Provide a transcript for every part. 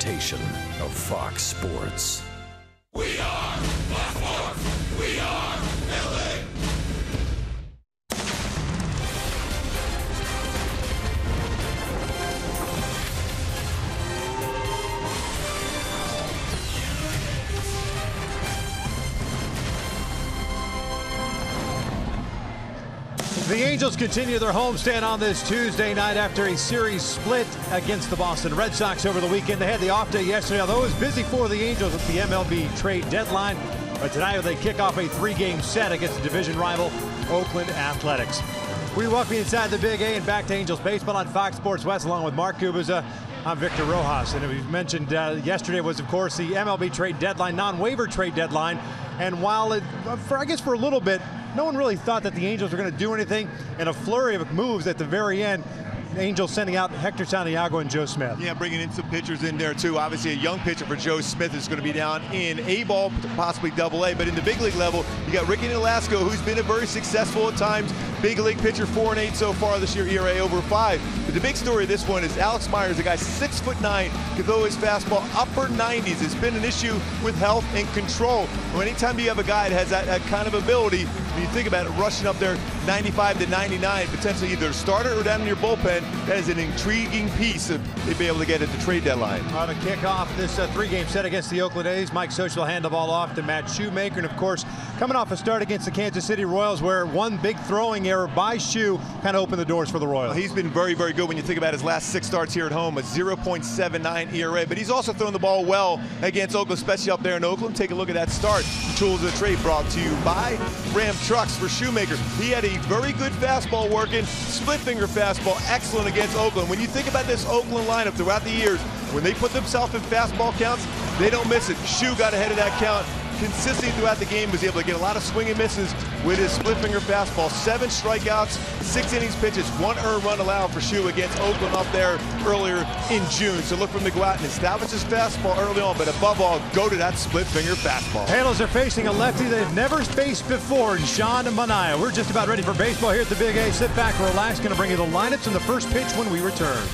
presentation of Fox Sports. We are Fox Sports. We are LA. The Angels continue their homestand on this Tuesday night after a series split against the Boston Red Sox over the weekend. They had the off day yesterday, although it was busy for the Angels with the MLB trade deadline. But tonight they kick off a three-game set against the division rival Oakland Athletics. We welcome you inside the Big A and back to Angels baseball on Fox Sports West along with Mark Kubica. I'm Victor Rojas, and we mentioned yesterday was, of course, the MLB trade deadline, non-waiver trade deadline. And while I guess for a little bit, no one really thought that the Angels were going to do anything. In a flurry of moves at the very end, the Angels sending out Hector Santiago and Joe Smith. Yeah, bringing in some pitchers in there too. Obviously a young pitcher for Joe Smith is going to be down in A-ball, possibly Double-A. But in the big league level, you got Ricky Nolasco, who's been a very successful at times. Big league pitcher, 4-8 so far this year, ERA over 5. But the big story of this one is Alex Myers, a guy 6'9", can throw his fastball upper 90s. It's been an issue with health and control. Well, anytime you have a guy that has that kind of ability, when you think about it, rushing up there 95 to 99, potentially either a starter or down in your bullpen, that is an intriguing piece of they'd be able to get at the trade deadline. To kick off this three-game set against the Oakland A's, Mike Scioscia will hand the ball off to Matt Shoemaker. And, of course, coming off a start against the Kansas City Royals where one big throwing error by Shoe kind of opened the doors for the Royals. Well, he's been very, very good when you think about his last 6 starts here at home, a 0.79 ERA. But he's also thrown the ball well against Oakland, especially up there in Oakland. Take a look at that start. The tools of the trade brought to you by Ram Trucks for Shoemaker. He had a very good fastball working, split finger fastball, excellent against Oakland. When you think about this Oakland lineup throughout the years, when they put themselves in fastball counts, they don't miss it. Shoe got ahead of that count consistently throughout the game, was able to get a lot of swing and misses with his split finger fastball. 7 strikeouts, 6 innings pitches, 1 earned run allowed for Shoe against Oakland up there earlier in June. So look for him to go out and establish his fastball early on, but above all, go to that split finger fastball. Halos are facing a lefty they've never faced before, Sean Manaea. We're just about ready for baseball here at the Big A. Sit back, relax. Going to bring you the lineups and the first pitch when we return.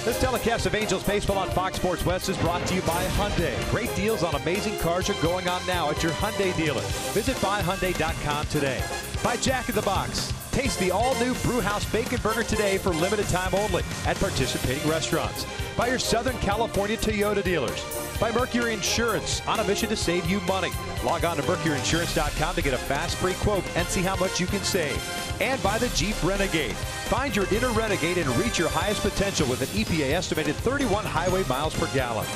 This telecast of Angels baseball on Fox Sports West is brought to you by Hyundai. Great deals on amazing cars are going on now at your Hyundai dealer. Visit buyhyundai.com today. By Jack in the Box. Taste the all-new Brewhouse Bacon Burger today for limited time only at participating restaurants. By your Southern California Toyota dealers. By Mercury Insurance, on a mission to save you money. Log on to mercuryinsurance.com to get a fast free quote and see how much you can save. And by the Jeep Renegade. Find your inner renegade and reach your highest potential with an EPA estimated 31 highway miles per gallon.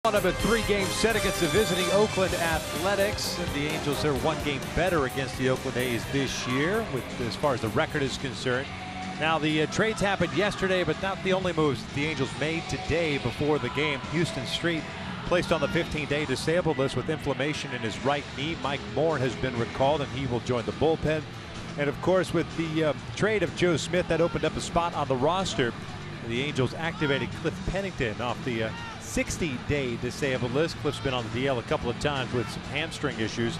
On a 3-game set against the visiting Oakland Athletics. And the Angels are 1 game better against the Oakland A's this year, as far as the record is concerned. Now, the trades happened yesterday, but not the only moves the Angels made today before the game. Houston Street placed on the 15-day disabled list with inflammation in his right knee. Mike Moore has been recalled, and he will join the bullpen. And, of course, with the trade of Joe Smith, that opened up a spot on the roster. The Angels activated Cliff Pennington off the 60-day disabled list. Cliff's been on the DL a couple of times with some hamstring issues,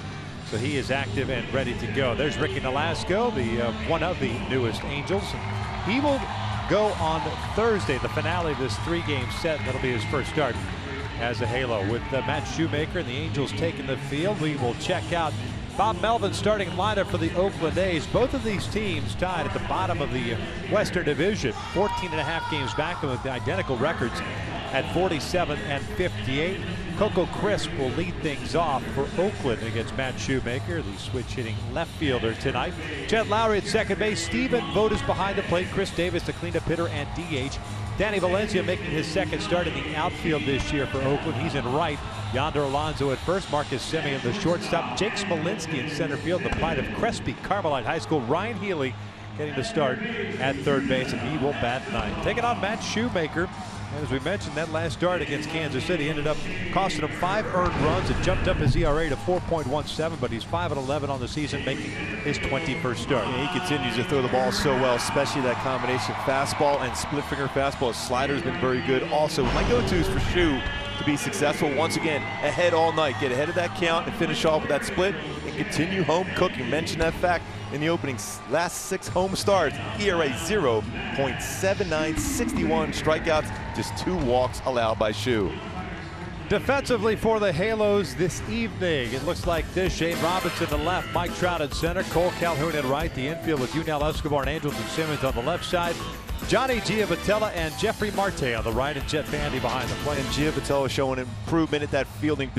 so he is active and ready to go. There's Ricky Nolasco, one of the newest Angels. He will go on Thursday, the finale of this 3-game set. That'll be his first start as a Halo. With Matt Shoemaker and the Angels taking the field, we will check out Bob Melvin's starting lineup for the Oakland A's. Both of these teams tied at the bottom of the Western Division, 14.5 games back with identical records at 47 and 58. Coco Crisp will lead things off for Oakland against Matt Shoemaker, the switch-hitting left fielder tonight. Jed Lowry at second base. Steven Vogt is behind the plate. Chris Davis, the cleanup hitter and DH. Danny Valencia making his second start in the outfield this year for Oakland. He's in right. Yonder Alonso at first. Marcus Semien, the shortstop. Jake Smolinski in center field. The pride of Crespi Carmelite High School. Ryan Healy getting the start at third base, and he will bat ninth. Taking on Matt Shoemaker. And as we mentioned, that last start against Kansas City ended up costing him 5 earned runs. It jumped up his ERA to 4.17, but he's 5-11 on the season, making his 21st start. Yeah, he continues to throw the ball so well, especially that combination fastball and split finger fastball. His slider's been very good. Also, my go-tos for Shu to be successful, once again, ahead all night. Get ahead of that count and finish off with that split and continue home cooking. Mentioned that fact in the opening last 6 home starts. ERA 0.79, 61 strikeouts, just 2 walks allowed by Shu. Defensively for the Halos this evening, it looks like this. Shane Robinson to left, Mike Trout at center, Cole Calhoun at right. The infield with Yunel Escobar and Andrelton Simmons on the left side. Johnny Giavotella and Jeffrey Marte on the right, and Jet Bandy behind the plate. And Giavotella showing improvement at that fielding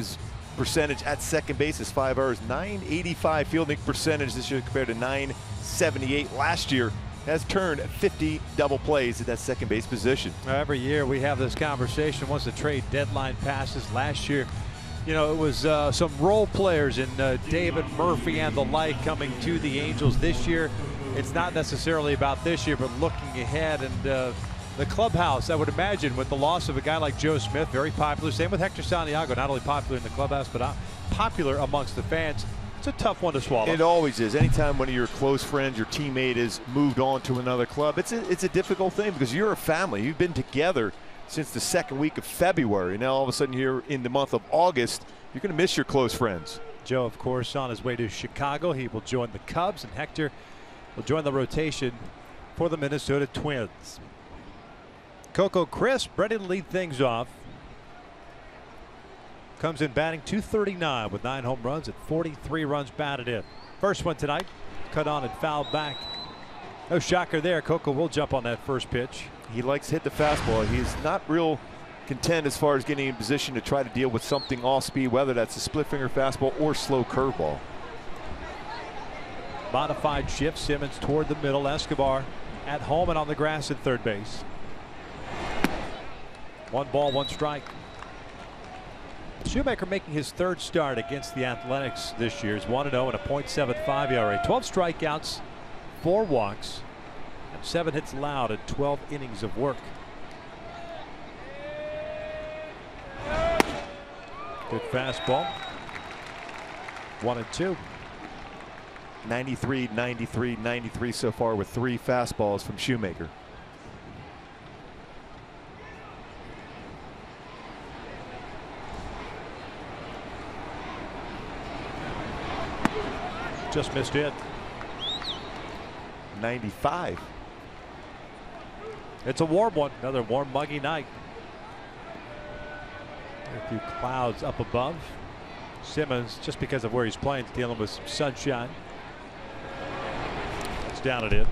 percentage at second base. His 5 errors, 985 fielding percentage this year compared to 978 last year. Has turned 50 double plays at that second base position. Every year we have this conversation once the trade deadline passes. Last year, you know, it was some role players in David Murphy and the like coming to the Angels. This year, it's not necessarily about this year, but looking ahead. And the clubhouse, I would imagine, with the loss of a guy like Joe Smith, very popular. Same with Hector Santiago, not only popular in the clubhouse, but popular amongst the fans. It's a tough one to swallow. It always is. Anytime one of your close friends, your teammate, is moved on to another club, it's a difficult thing because you're a family. You've been together since the 2nd week of February. Now all of a sudden here in the month of August, you're going to miss your close friends. Joe, of course, on his way to Chicago. He will join the Cubs, and Hector will join the rotation for the Minnesota Twins. Coco Crisp ready to lead things off. Comes in batting .239 with 9 home runs and 43 runs batted in. First one tonight, cut on and fouled back. No shocker there. Coco will jump on that first pitch. He likes to hit the fastball. He's not real content as far as getting in position to try to deal with something off speed, whether that's a split finger fastball or slow curveball. Modified shift, Simmons toward the middle. Escobar at home and on the grass at third base. 1 ball, 1 strike. Shoemaker making his 3rd start against the Athletics this year. He's 1-0 and a .75 ERA. 12 strikeouts, 4 walks, and 7 hits allowed in 12 innings of work. Good fastball. 1-2. 93, 93, 93 so far with 3 fastballs from Shoemaker. Just missed it. 95. It's a warm one. Another warm, muggy night. A few clouds up above. Simmons, just because of where he's playing, is dealing with some sunshine. That's down and in.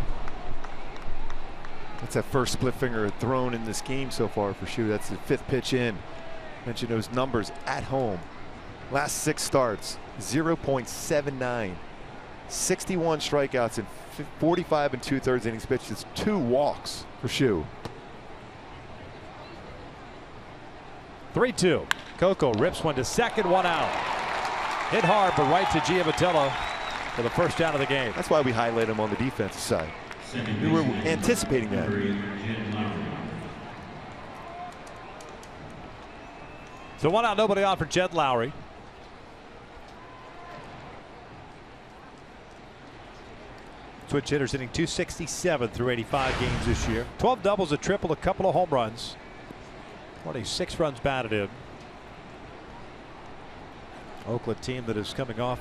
That's that first split finger thrown in this game so far for Shu. That's the 5th pitch in. Mention those numbers at home. Last 6 starts, 0.79. 61 strikeouts in 45 2/3 innings pitched. It's 2 walks for Shu. 3-2. Coco rips one to second, one out. Hit hard, but right to Giavotella for the first down of the game. That's why we highlight him on the defensive side. We were anticipating that. So one out, nobody on for Jed Lowrie. Switch hitters hitting .267 through 85 games this year. 12 doubles, a triple, a couple of home runs. 26 runs batted in. Oakland team that is coming off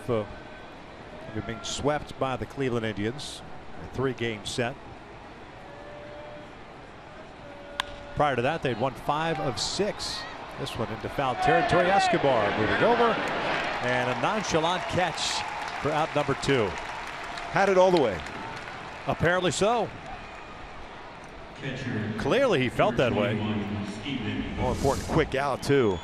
being swept by the Cleveland Indians. A 3-game set. Prior to that, they'd won 5 of 6. This one into foul territory. Escobar moving over, and a nonchalant catch for out number 2. Had it all the way. Apparently so. Clearly he felt that way. More important, quick out too.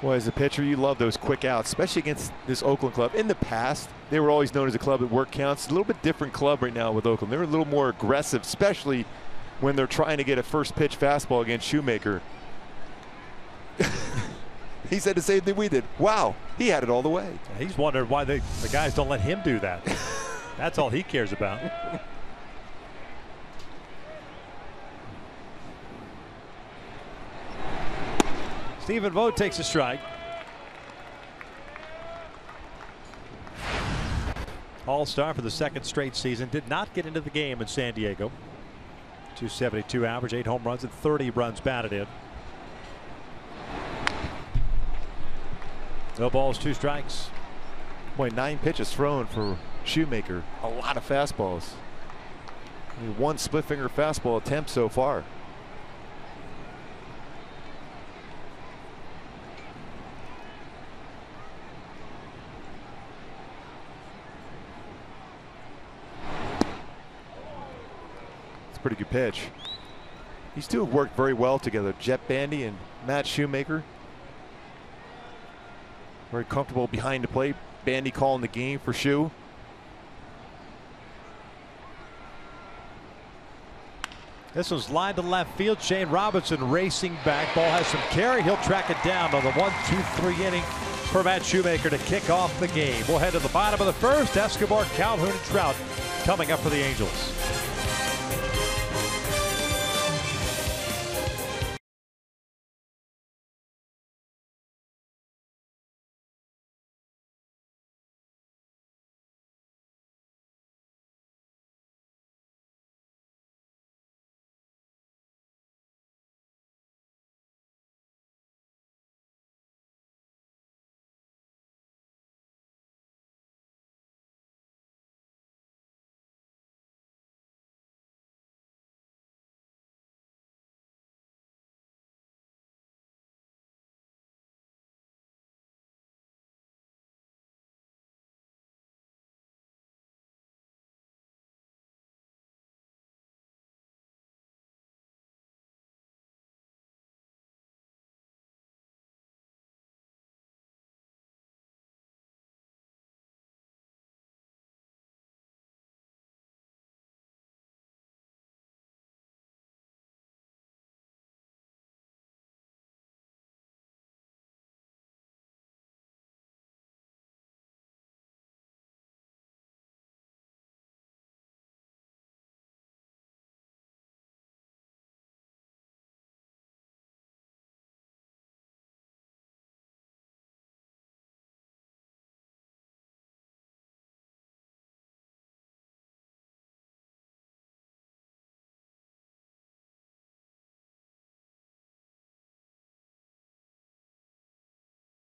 Boy, as a pitcher, you love those quick outs, especially against this Oakland club. In the past, they were always known as a club that work counts. A little bit different club right now with Oakland. They're a little more aggressive, especially when they're trying to get a first pitch fastball against Shoemaker. He said the same thing we did. Wow, he had it all the way. He's wondering why the guys don't let him do that. That's all he cares about. Stephen Vogt takes a strike. All-star for the second straight season. Did not get into the game in San Diego. .272 average, 8 home runs and 30 runs batted in. No balls, 2 strikes. Boy, 9 pitches thrown for Shoemaker. A lot of fastballs. Only 1 split finger fastball attempt so far. It's a pretty good pitch. These two have worked very well together, Jett Bandy and Matt Shoemaker. Very comfortable behind the plate. Bandy calling the game for Shoe. This one's lined to left field. Shane Robinson racing back. Ball has some carry. He'll track it down on the 1-2-3 inning for Matt Shoemaker to kick off the game. We'll head to the bottom of the first. Escobar, Calhoun, and Trout coming up for the Angels.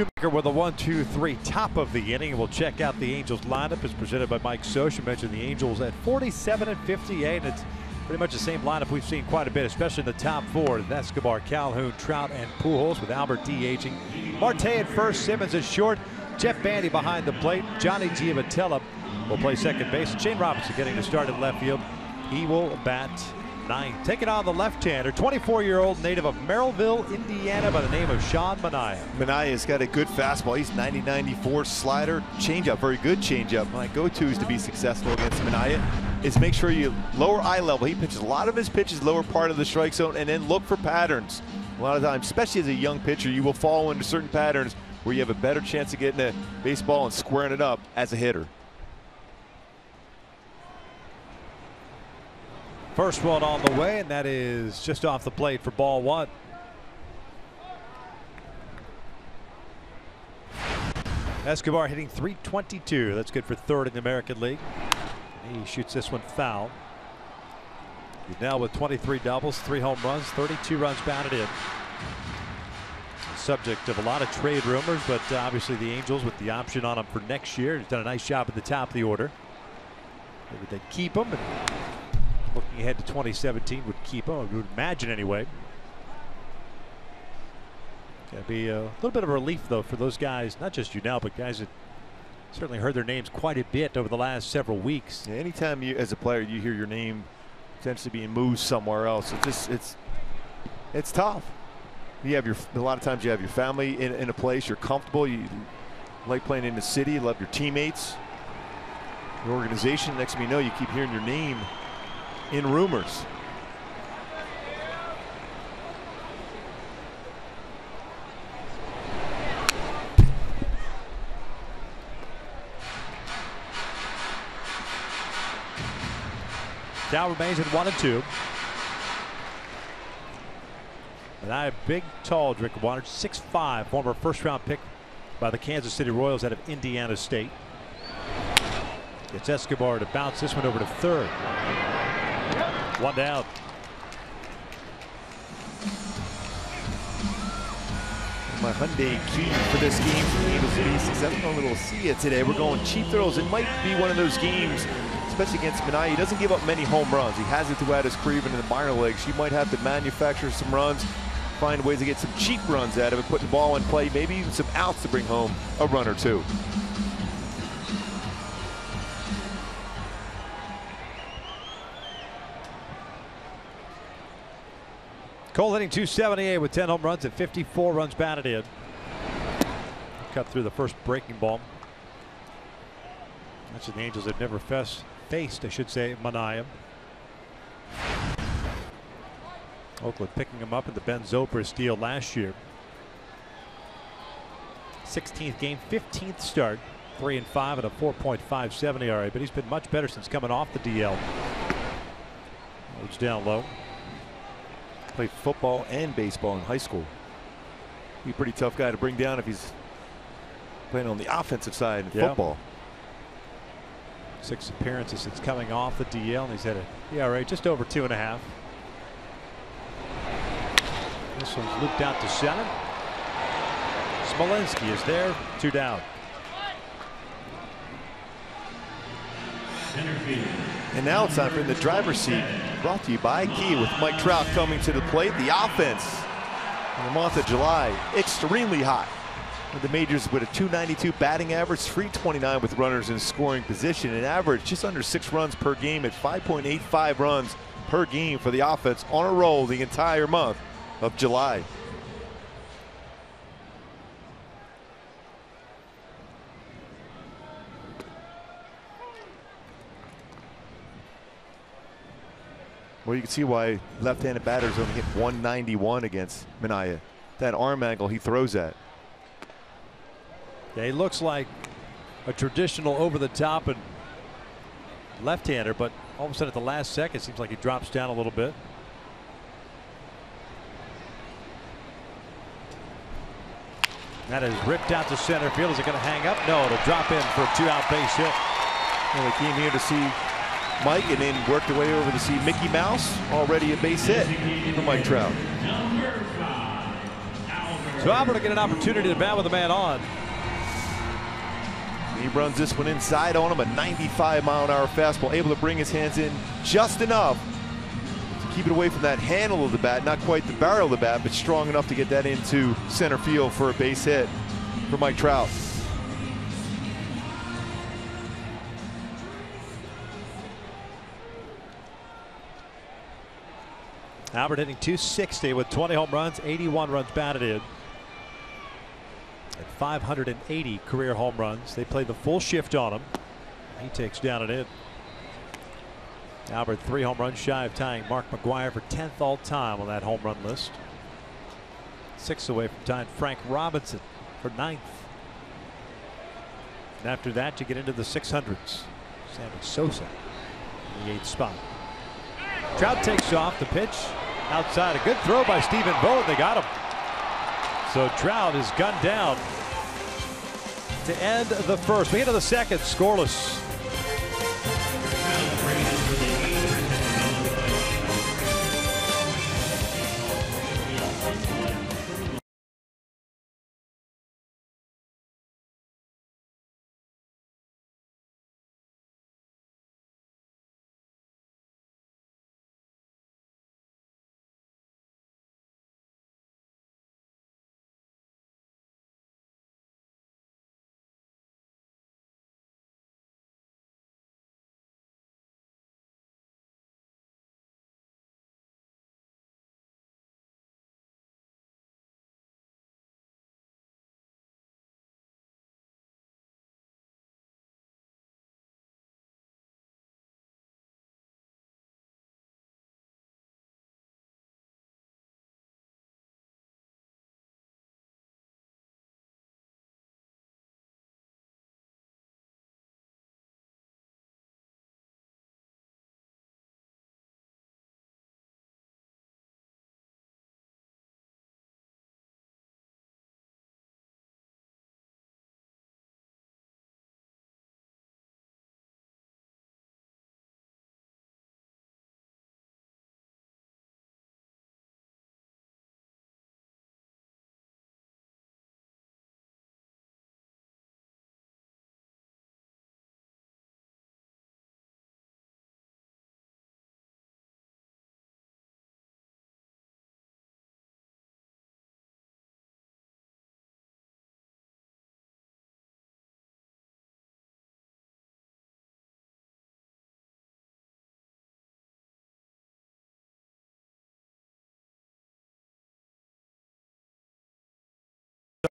Shoemaker with a 1-2-3 top of the inning. We'll check out the Angels lineup. It's presented by Mike Soch. You mentioned the Angels at 47 and 58. It's pretty much the same lineup we've seen quite a bit, especially in the top 4. Escobar, Calhoun, Trout, and Pujols, with Albert DHing. Marte at first, Simmons at short. Jett Bandy behind the plate. Johnny Giavotella will play second base. Shane Robinson getting to start in left field. He will bat 9th. Taking on the left-hander, 24-year-old native of Merrillville, Indiana, by the name of Sean Manaea. Manaea's got a good fastball. He's 90-94 slider, changeup, very good changeup. My go-tos to be successful against Manaea is make sure you lower eye level. He pitches a lot of his pitches lower part of the strike zone, and then look for patterns. A lot of times, especially as a young pitcher, you will fall into certain patterns where you have a better chance of getting a baseball and squaring it up as a hitter. First one on the way, and that is just off the plate for ball one. Escobar hitting .322. That's good for third in the American League. He shoots this one foul. He's now with 23 doubles, 3 home runs, 32 runs batted in. Subject of a lot of trade rumors, but obviously the Angels with the option on him for next year. He's done a nice job at the top of the order. Maybe they keep him, and looking ahead to 2017 would keep him, I would imagine anyway. Gonna be a little bit of a relief though for those guys, not just you now, but guys that certainly heard their names quite a bit over the last several weeks. Yeah, anytime you, as a player, you hear your name potentially being moved somewhere else, it's tough. You have a lot of times you have your family in a place, you're comfortable, you like playing in the city, you love your teammates, your organization. Next thing you know, you keep hearing your name in rumors. Now remains at 1-2. And I have big, tall Rick Waters, 6'5", former first-round pick by the Kansas City Royals out of Indiana State. Gets Escobar to bounce this one over to third. One down. My Hyundai key for this game for the Angels to be successful. I'm going to see it today. We're going cheap throws. It might be one of those games, especially against Minaya. He doesn't give up many home runs. He has it throughout his career, even in the minor leagues. You might have to manufacture some runs, find ways to get some cheap runs out of it, put the ball in play, maybe even some outs to bring home a run or two. Cole hitting .278 with 10 home runs at 54 runs batted in. Cut through the first breaking ball. That's the Angels have never faced, I should say, Minaya. Oakland picking him up in the Ben Zobrist deal last year. 16th game, 15th start, 3-5 and a 4.57 ERA, but he's been much better since coming off the DL. It's down low. Played football and baseball in high school. Be a pretty tough guy to bring down if he's playing on the offensive side in football. 6 appearances since coming off the DL, and he's had an ERA just over 2.5. This one's looped out to center. Smolinski is there, 2 down. And now it's time for the driver's seat, brought to you by Kia, with Mike Trout coming to the plate. The offense in the month of July, extremely hot. With the majors with a .292 batting average, .329 with runners in scoring position, and average just under 6 runs per game at 5.85 runs per game for the offense, on a roll the entire month of July. Well, you can see why left-handed batters only hit .191 against Minaya. That arm angle he throws at. Yeah, he looks like a traditional over-the-top and left-hander, but all of a sudden at the last second, it seems like he drops down a little bit. That is ripped out to center field. Is it going to hang up? No, it'll drop in for a 2-out base hit. Well, they came here to see Mike and then worked their way over to see Mickey Mouse. Already a base hit for Mike Trout. So Albert will get an opportunity to bat with a man on. He runs this one inside on him, a 95-mile-an-hour fastball, able to bring his hands in just enough to keep it away from that handle of the bat, not quite the barrel of the bat, but strong enough to get that into center field for a base hit for Mike Trout. Albert hitting .260 with 20 home runs, 81 runs batted in. At 580 career home runs. They play the full shift on him. He takes down and in. Albert 3 home runs shy of tying Mark McGwire for 10th all time on that home run list. 6 away from tying Frank Robinson for 9th. And after that, you get into the 600s. Sammy Sosa in the 8th spot. Trout takes off the pitch outside. A good throw by Stephen Vogt. They got him. So Trout is gunned down to end the first. We get to the second, scoreless.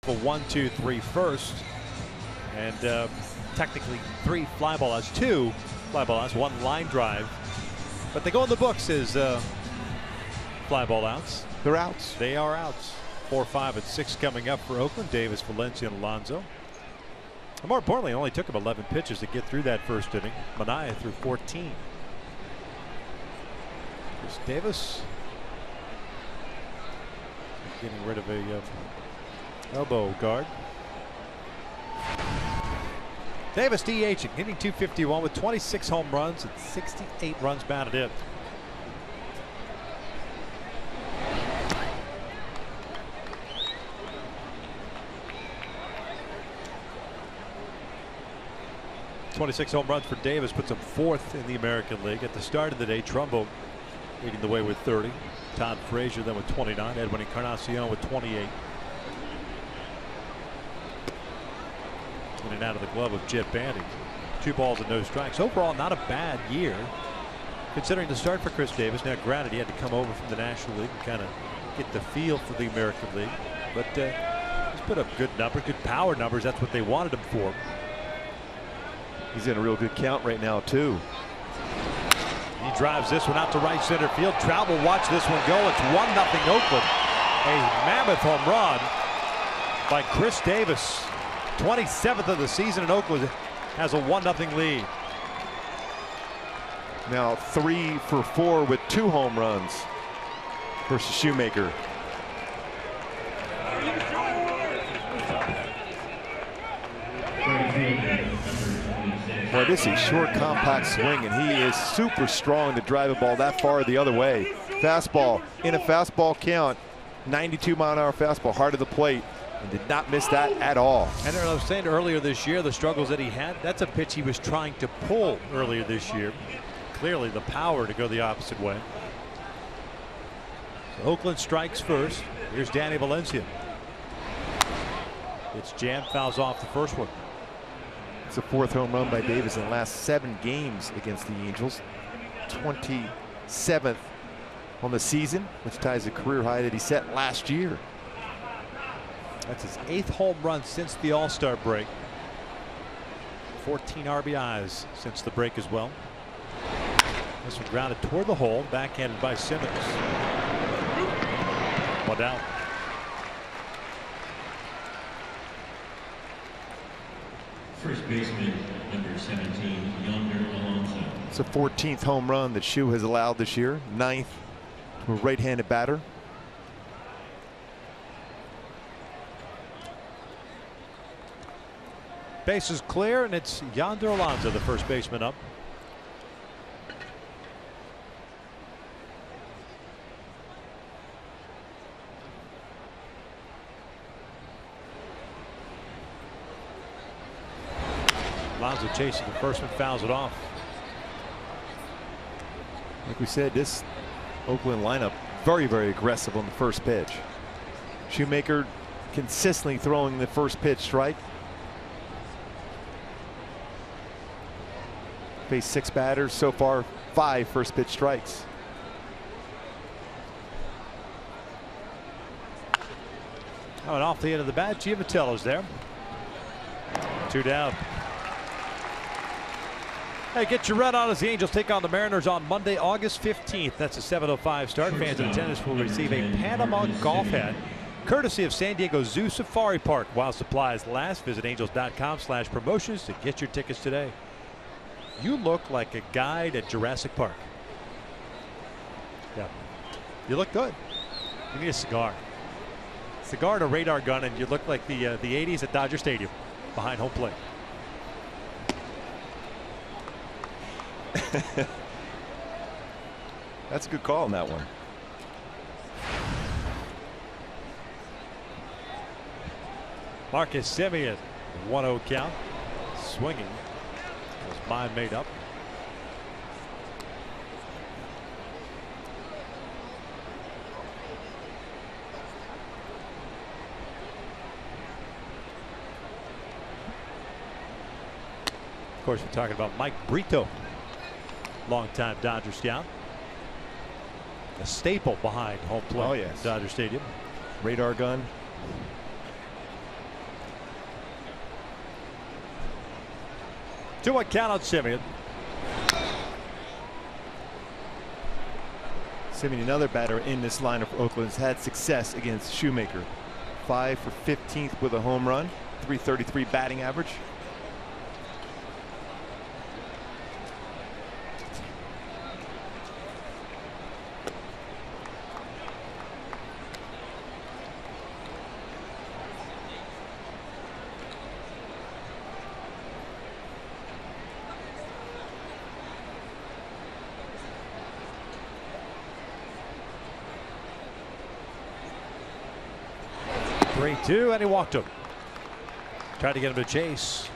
A 1-2-3 first, and technically 3 fly ball outs, 2 fly ball outs, 1 line drive, but they go in the books as fly ball outs. They're outs. They are outs. 4, 5, and 6 coming up for Oakland. Davis, Valencia, and Alonso. And more importantly, it only took him 11 pitches to get through that first inning. Manaea threw 14. Chris Davis getting rid of a elbow guard. Davis DHing, hitting .251 with 26 home runs and 68 runs batted in. .26 home runs for Davis puts him 4th in the American League. At the start of the day, Trumbo leading the way with 30. Todd Frazier then with 29. Edwin Encarnacion with 28. In and out of the glove of Jet Bandy. 2 balls and no strikes. Overall, not a bad year, considering the start for Chris Davis. Now, granted, he had to come over from the National League and kind of get the feel for the American League. But he's put up good numbers, good power numbers. That's what they wanted him for. He's in a real good count right now, too. He drives this one out to right center field. Trout will watch this one go. It's 1-0 Oakland. A mammoth home run by Chris Davis. 27th of the season, and Oakland has a 1-0 lead. Now 3 for 4 with 2 home runs versus Shoemaker. Boy, this is a short, compact swing, and he is super strong to drive a ball that far the other way. Fastball in a fastball count, 92-mile-an-hour fastball, hard of the plate. And did not miss that at all. And I was saying earlier this year, the struggles that he had, that's a pitch he was trying to pull earlier this year. Clearly the power to go the opposite way. So Oakland strikes first. Here's Danny Valencia. It's jammed, fouls off the first one. It's the 4th home run by Davis in the last 7 games against the Angels. 27th on the season, which ties the career high that he set last year. That's his 8th home run since the All-Star break. 14 RBIs since the break as well. This one grounded toward the hole, backhanded by Simmons. 1 down. First baseman, number 17, Yonder Alonso. It's the 14th home run that Shu has allowed this year. 9th to a right-handed batter. Base is clear, and it's Yonder Alonso, the first baseman, up. Alonso chasing the first one, fouls it off. Like we said, this Oakland lineup very, very aggressive on the first pitch. Shoemaker consistently throwing the first pitch strike. Faced 6 batters so far, 5 first pitch strikes. Oh, and off the end of the bat, Giamatello's there. 2 down. Hey, get your red on as the Angels take on the Mariners on Monday, August 15th. That's a 7:05 start. Fans in attendance will receive a Panama golf hat, courtesy of San Diego Zoo Safari Park. While supplies last, visit angels.com/promotions to get your tickets today. You look like a guide at Jurassic Park. Yeah, you look good. You need a cigar. Cigar and a radar gun, and you look like the 80s at Dodger Stadium behind home plate. That's a good call on that one. Marcus Semien, 1-0 count. Swinging. His mind made up. Of course, we're talking about Mike Brito, longtime Dodger scout. A staple behind home plate. Oh, yes. Dodger Stadium. Radar gun. Two one count on Semien. Semien, another batter in this lineup for Oakland, has had success against Shoemaker. 5 for 15th with a home run, .333 batting average. Two, and he walked him. Tried to get him to chase.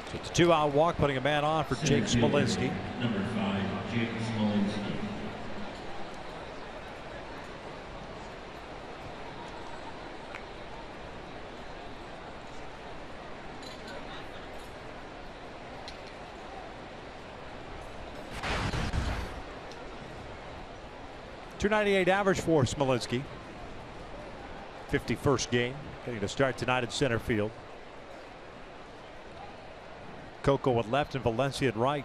So it's a 2-out walk, putting a man on for Jake Smolinski. Number 5, Jake Smolinski. .298 average for Smolinski. 51st game, getting to start tonight at center field. Coco at left and Valencia at right.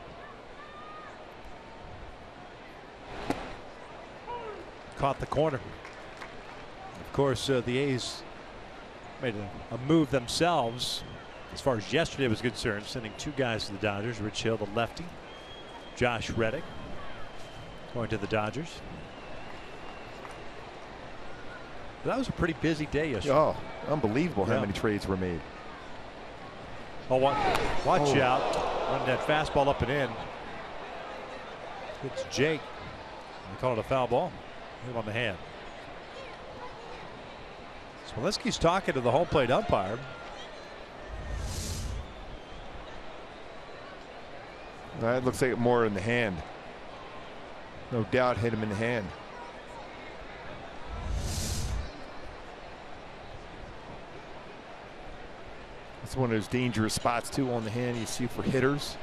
Caught the corner. Of course, the A's made a move themselves as far as yesterday was concerned, sending 2 guys to the Dodgers. Rich Hill, the lefty. Josh Reddick going to the Dodgers. That was a pretty busy day yesterday. Oh, unbelievable how many trades were made. Oh, watch out. Run that fastball up and in. It's Jake. They call it a foul ball. Hit him on the hand. Smolinski's talking to the home plate umpire. That looks like more in the hand. No doubt hit him in the hand. It's one of those dangerous spots too on the hand you see for hitters.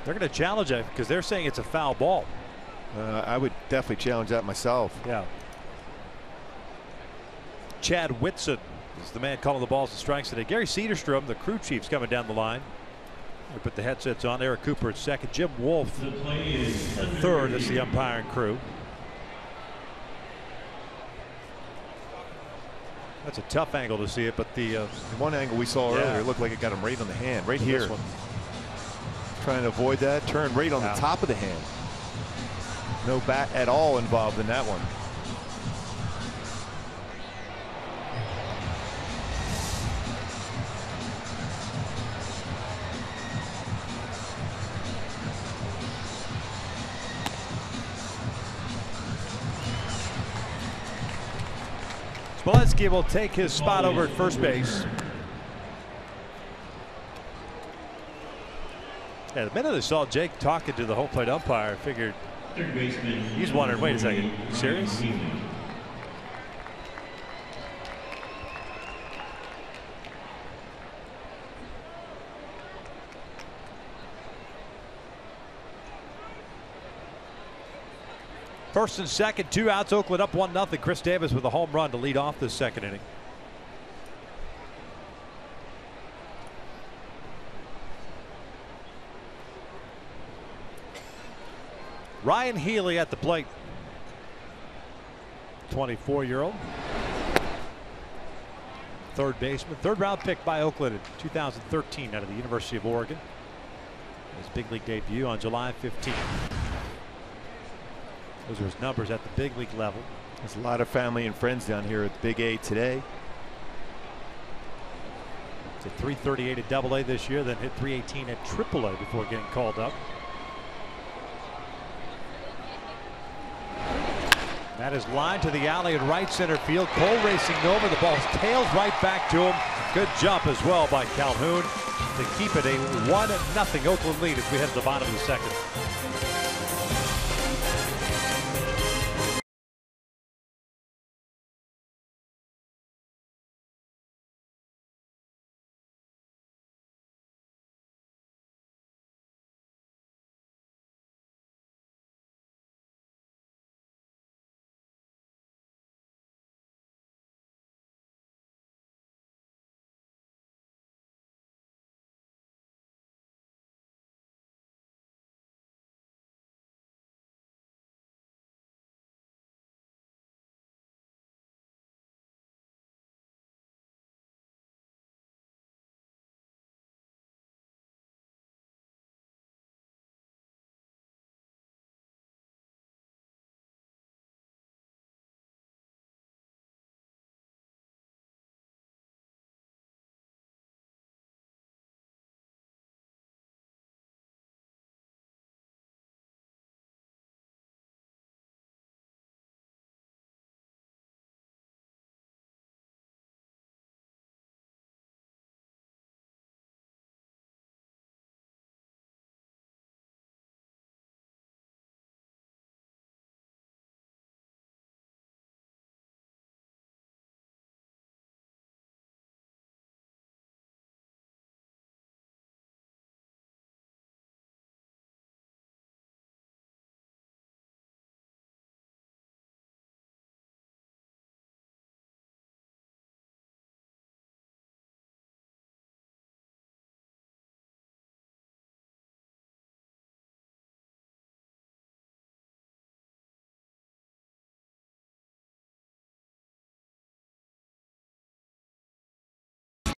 They're going to challenge it because they're saying it's a foul ball. I would definitely challenge that myself. Yeah. Chad Whitson is the man calling the balls and strikes today. Gary Cederstrom, the crew chief's coming down the line. We put the headsets on. Eric Cooper at second. Jim Wolf The play is at third. That's the umpiring crew. That's a tough angle to see it, but the one angle we saw earlier looked like it got him right on the hand, right here. Trying to avoid that. Turn right on the top of the hand. No bat at all involved in that one. Smolinski will take his spot over at first base. Yeah, the minute I saw Jake talking to the home plate umpire, I figured third baseman. he's wondering, wait a second, you serious? First and second, 2 outs. Oakland up 1-0. Chris Davis with a home run to lead off this second inning. Ryan Healy at the plate. 24-year-old. Third baseman. Third round pick by Oakland in 2013 out of the University of Oregon. His big league debut on July 15th. Those are his numbers at the big league level. There's a lot of family and friends down here at Big A today. It's a .338 at Double A this year, then hit .318 at Triple A before getting called up. That is lined to the alley in right center field. Cole racing over. The ball tails right back to him. Good jump as well by Calhoun to keep it a 1-0 Oakland lead as we head to the bottom of the second.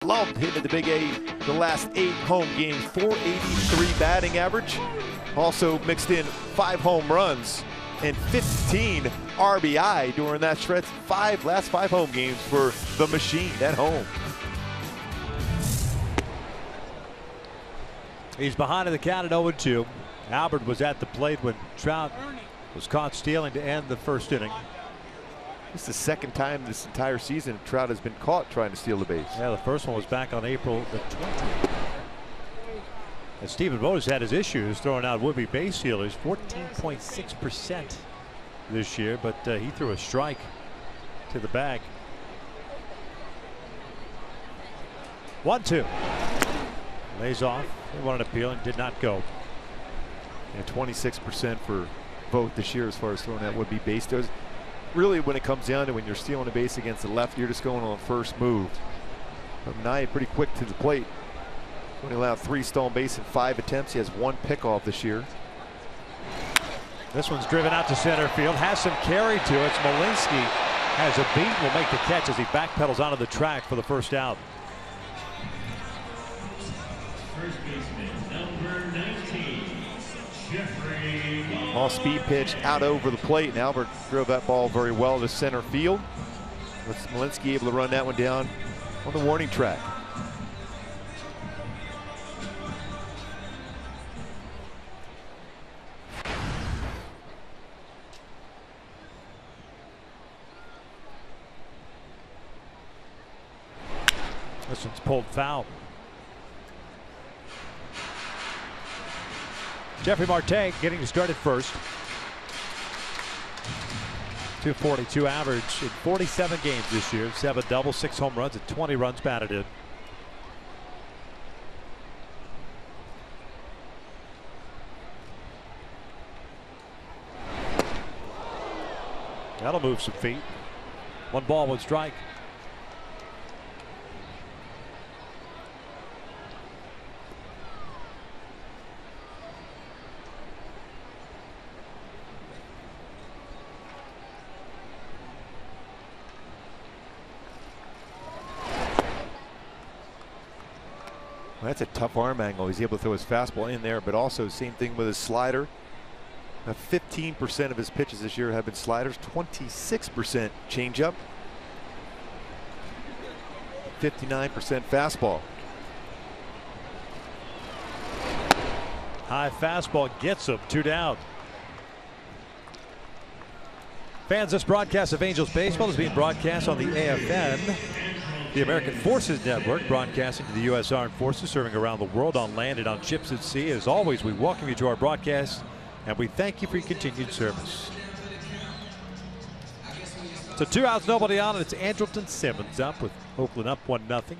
Loved hitting at the Big A the last 8 home games. .483 batting average. Also mixed in 5 home runs and 15 RBI during that stretch. Last 5 home games for the machine at home. He's behind in the count at 0-2. Albert was at the plate when Trout was caught stealing to end the first inning. This is the second time this entire season Trout has been caught trying to steal the base. Yeah, the first one was back on April the 20th. And Stephen Vogt has had his issues throwing out would-be base stealers, 14.6% this year, but he threw a strike to the bag. 1-2. Lays off. He wanted an appeal and did not go. And 26% for Vogt this year as far as throwing out would-be base stealers. Really, when it comes down to when you're stealing a base against the left, you're just going on first move. But Nye pretty quick to the plate. Only allowed 3 stolen base in 5 attempts. He has 1 pickoff this year. This one's driven out to center field. Has some carry to it. Smolinski has a beat. Will make the catch as he backpedals onto the track for the first out. First baseman, number 19, Jeffrey. Off-speed pitch out over the plate, and Albert drove that ball very well to center field. With Smolinski able to run that one down on the warning track. This one's pulled foul. Jeffrey Marte getting to start at first. 242 average in 47 games this year. 7 doubles, 6 home runs, and 20 runs batted in. That'll move some feet. 1 ball, 1 strike. That's a tough arm angle. He's able to throw his fastball in there, but also same thing with his slider. 15% of his pitches this year have been sliders, 26% changeup, 59% fastball. High fastball gets him. 2 down. Fans, this broadcast of Angels baseball is being broadcast on the AFN, the American Forces Network, broadcasting to the U.S. Armed Forces serving around the world on land and on ships at sea. As always, we welcome you to our broadcast, and we thank you for your continued service. So 2 outs, nobody on, and it's Andrelton Simmons up with Oakland up 1-0.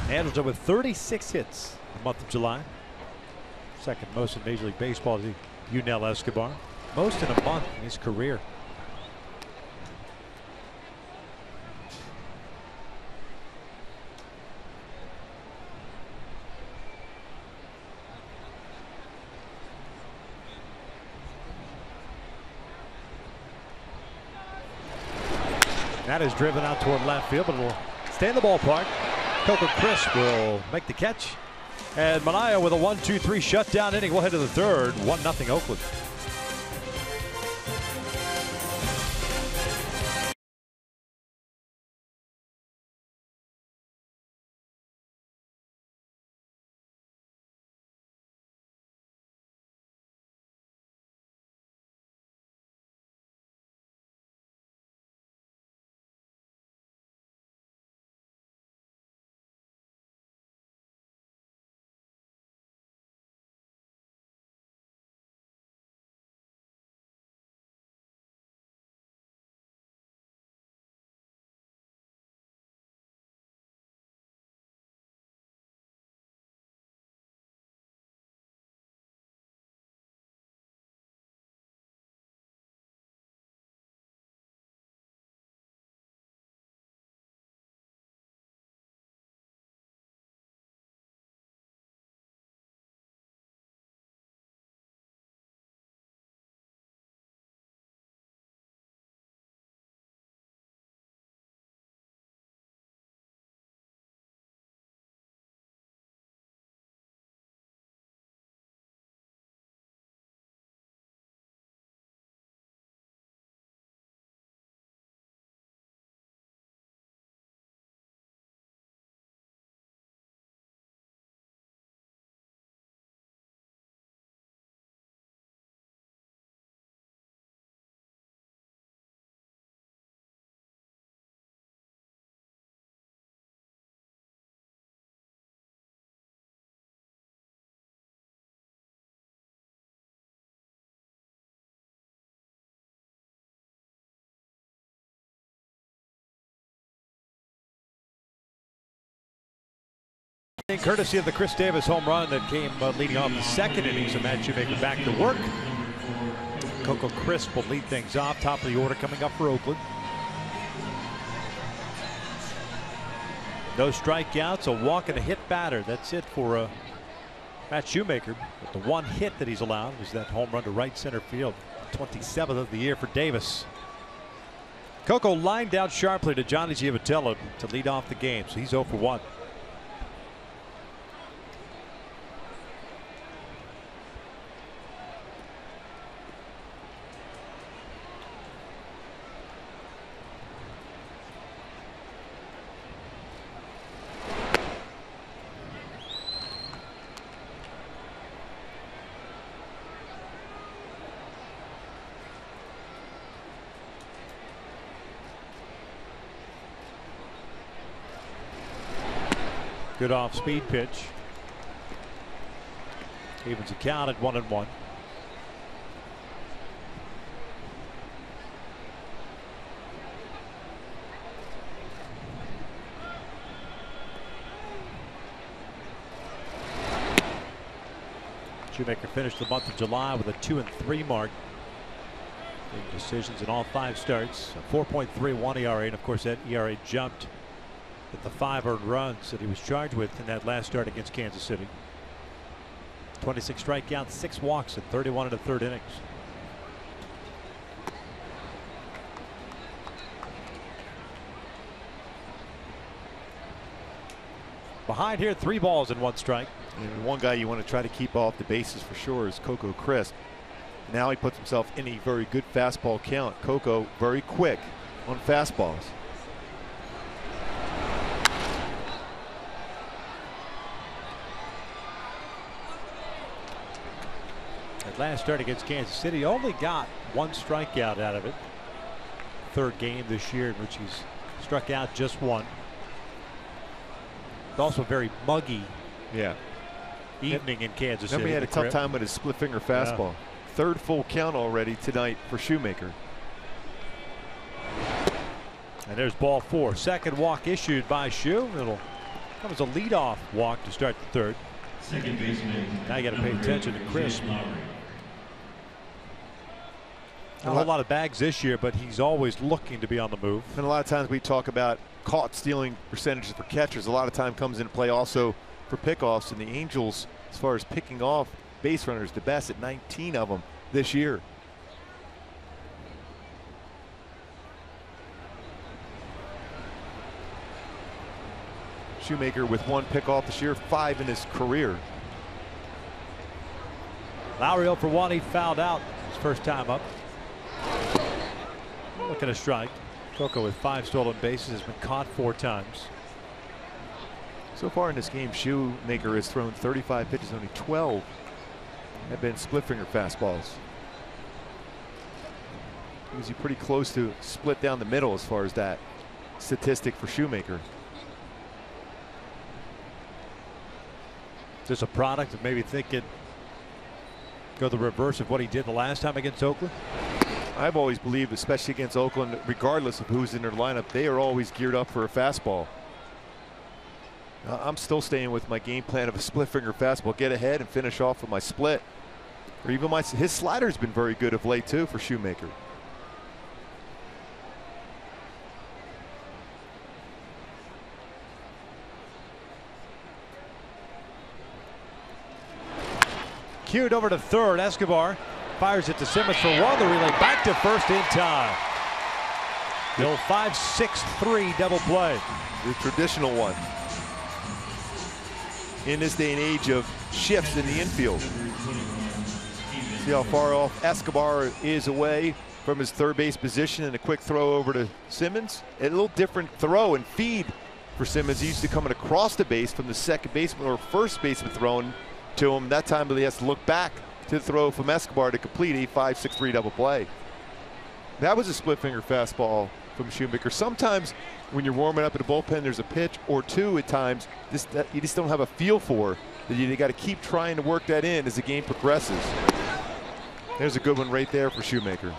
Andrelton with 36 hits in the month of July. Second most in Major League Baseball to Yunel Escobar. Most in a month in his career. That is driven out toward left field, but it'll stay in the ballpark. Coco Crisp will make the catch. And Manaea with a 1-2-3 shutdown inning. We'll head to the third. 1-0 Oakland. Courtesy of the Chris Davis home run that came leading off the second inning. So Matt Shoemaker back to work. Coco Crisp will lead things off. Top of the order coming up for Oakland. No strikeouts, a walk and a hit batter. That's it for Matt Shoemaker. But the one hit that he's allowed was that home run to right center field. 27th of the year for Davis. Coco lined out sharply to Johnny Giavitello to lead off the game. So he's 0 for 1. Good off-speed pitch. Evens the count at 1-1. Shoemaker finished the month of July with a 2-3 mark. Big decisions in all 5 starts. A 4.31 ERA, and of course that ERA jumped at the 5 earned runs that he was charged with in that last start against Kansas City. 26 strikeouts, 6 walks in 31 1/3 innings. Behind here, 3 balls and 1 strike. And one guy you want to try to keep off the bases for sure is Coco Crisp. Now he puts himself in a very good fastball count. Coco very quick on fastballs. Last start against Kansas City, only got 1 strikeout out of it. 3rd game this year in which he's struck out just 1. It's also a very muggy evening in Kansas City. Remember he had a tough time with his split finger fastball. 3rd full count already tonight for Shoemaker. And there's ball 4. 2nd walk issued by Shoe. It'll come as a leadoff walk to start the 3rd. Second baseman. Now you got to pay attention to Crisp. Lowry. Not a whole lot of bags this year, but he's always looking to be on the move. And a lot of times we talk about caught stealing percentages for catchers. A lot of time comes into play also for pickoffs. And the Angels, as far as picking off base runners, the best at 19 of them this year. Shoemaker with 1 pickoff this year, 5 in his career. Lowry 0 for 1. He fouled out his first time up. Look at a strike. Coco with 5 stolen bases has been caught 4 times. So far in this game, Shoemaker has thrown 35 pitches, only 12 have been split finger fastballs. He's pretty close to split down the middle as far as that statistic for Shoemaker. Is this a product of maybe thinking go the reverse of what he did the last time against Oakland? I've always believed, especially against Oakland, regardless of who's in their lineup, they are always geared up for a fastball. I'm still staying with my game plan of a split finger fastball, get ahead and finish off with my split. Or even his slider's been very good of late too for Shoemaker. Cued over to 3rd. Escobar fires it to Simmons for 1. The relay back to 1st in time. The old 5-6-3 double play. The traditional one. In this day and age of shifts in the infield. See how far off Escobar is away from his 3rd base position, and a quick throw over to Simmons. A little different throw and feed for Simmons. He used to coming across the base from the 2nd baseman or 1st baseman throwing to him. That time he has to look back to the throw from Escobar to complete a 5-6-3 double play. That was a split finger fastball from Shoemaker. Sometimes when you're warming up at the bullpen, there's a pitch or 2 at times that you just don't have a feel for, that you got to keep trying to work that in as the game progresses. There's a good one right there for Shoemaker.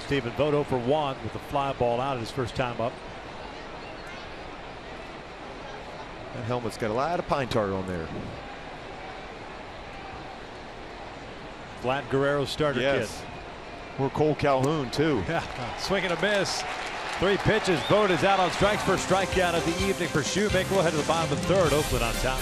Stephen Vogt 0 for 1 with a fly ball out at his first time up. That helmet's got a lot of pine tar on there. Vlad Guerrero's starter kit. Or Cole Calhoun, too. Yeah, swing and a miss. 3 pitches. Vogt is out on strikes. First strikeout of the evening for Shoemaker. We'll head to the bottom of the third. Oakland on top.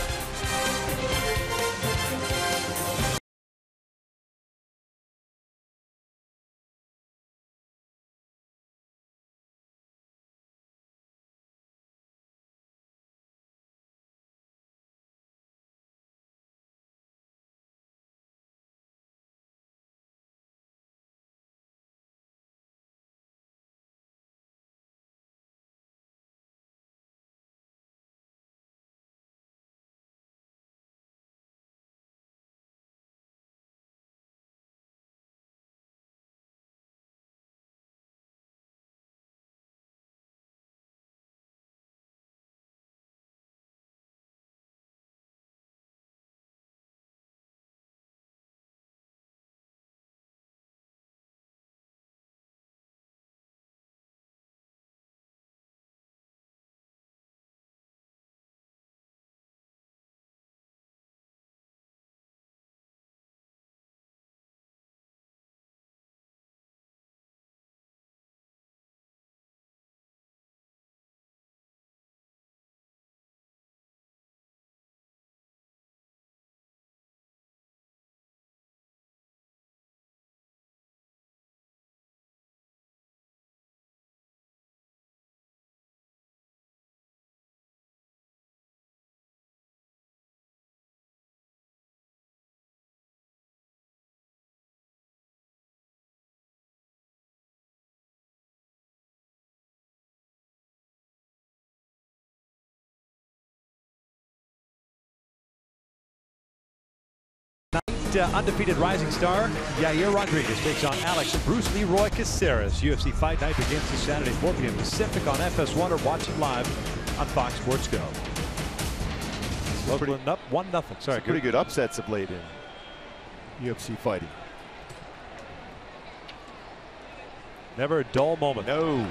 Undefeated rising star Yair Rodriguez takes on Alex Bruce Leroy Caceres. UFC Fight Night begins this Saturday, 4 p.m. Pacific on FS1 or watch it live on Fox Sports Go. Oakland up 1-0. Sorry, pretty good upsets of late in UFC fighting. Never a dull moment. No.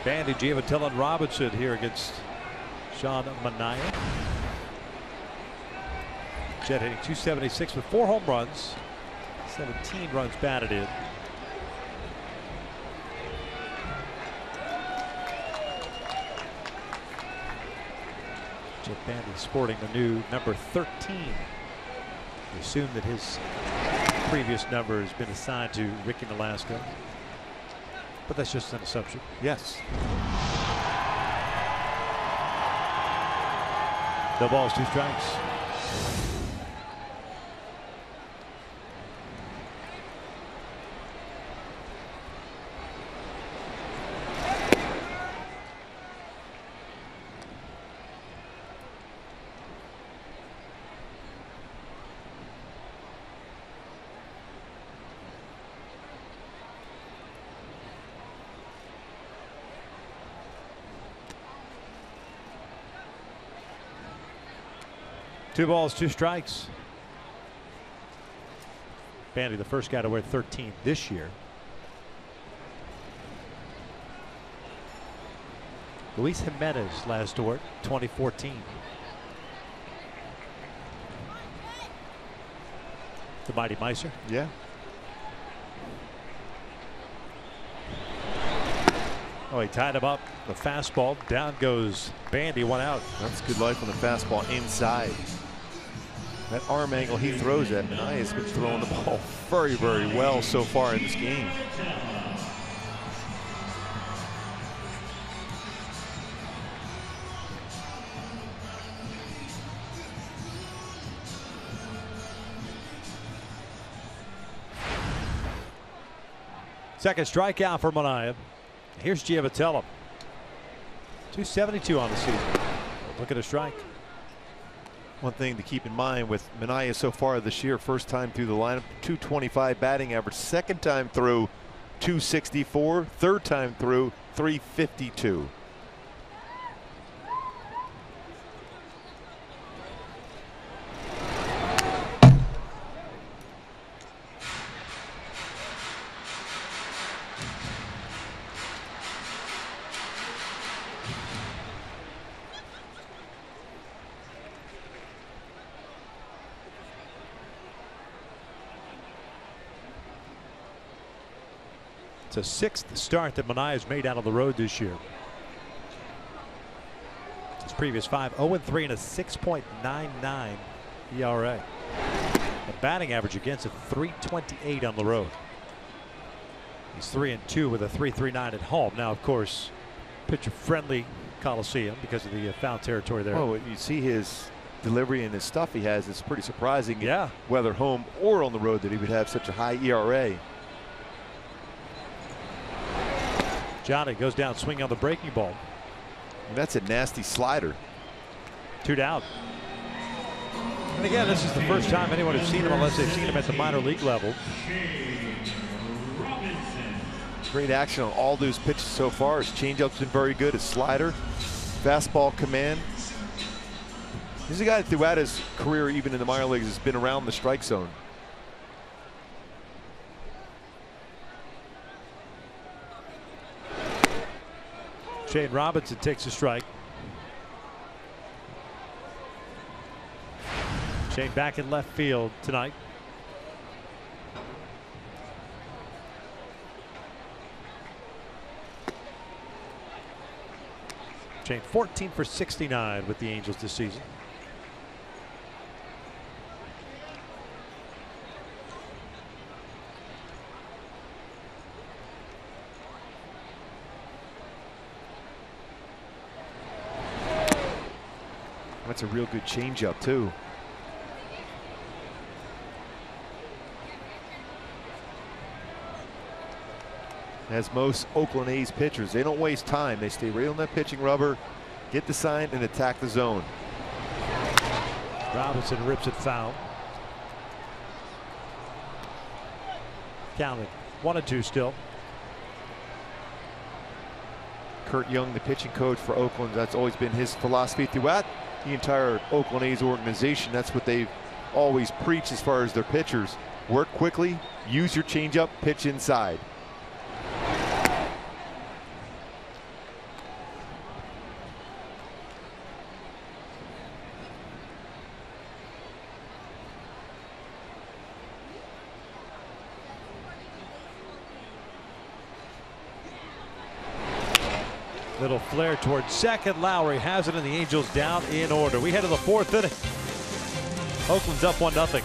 Bandy Giavotella and Robinson here against Sean Manaea. Jet hitting .276 with 4 home runs, 17 runs batted in. Jet Bandy sporting the new number 13. We assume that his previous number has been assigned to Ricky Nolasco, but that's just an assumption. Yes. No balls, 2 strikes. Two balls, 2 strikes. Bandy, the first guy to wear 13 this year. Luis Jimenez last wore 2014. The mighty Meiser. Yeah. Oh, he tied him up. The fastball. Down goes Bandy. 1 out. That's good life on the fastball inside. That arm angle he throws at, Manaea has been throwing the ball very, very well so far in this game. Second strikeout for Manaea. Here's Giavotella. .272 on the season. Look at a strike. One thing to keep in mind with Manaea so far this year, first time through the lineup, .225 batting average, second time through .264, third time through .352. It's a 6th start that Manaea's made out on the road this year. His previous 5, 0-3 and a 6.99 ERA. The batting average against a .328 on the road. He's 3-2 with a .339 at home. Now, of course, pitcher-friendly Coliseum because of the foul territory there. Well, you see his delivery and his stuff he has. It's pretty surprising. Yeah. Whether home or on the road that he would have such a high ERA. Johnny goes down swinging on the breaking ball. And that's a nasty slider. 2 down. And again, this is the first time anyone has seen him unless they've seen him at the minor league level. Great action on all those pitches so far. His changeup's been very good. His slider, fastball command. He's a guy that throughout his career, even in the minor leagues, has been around the strike zone. Shane Robinson takes a strike. Shane back in left field tonight. Shane 14 for 69 with the Angels this season. That's a real good changeup too. As most Oakland A's pitchers, they don't waste time. They stay right on that pitching rubber, get the sign, and attack the zone. Robinson rips it foul. Counted 1-2 still. Kurt Young, the pitching coach for Oakland, that's always been his philosophy throughout the entire Oakland A's organization. That's what they've always preached as far as their pitchers. Work quickly, use your changeup, pitch inside. Little flare towards second. Lowry has it, and the Angels down in order. We head to the 4th inning. Oakland's up 1-0.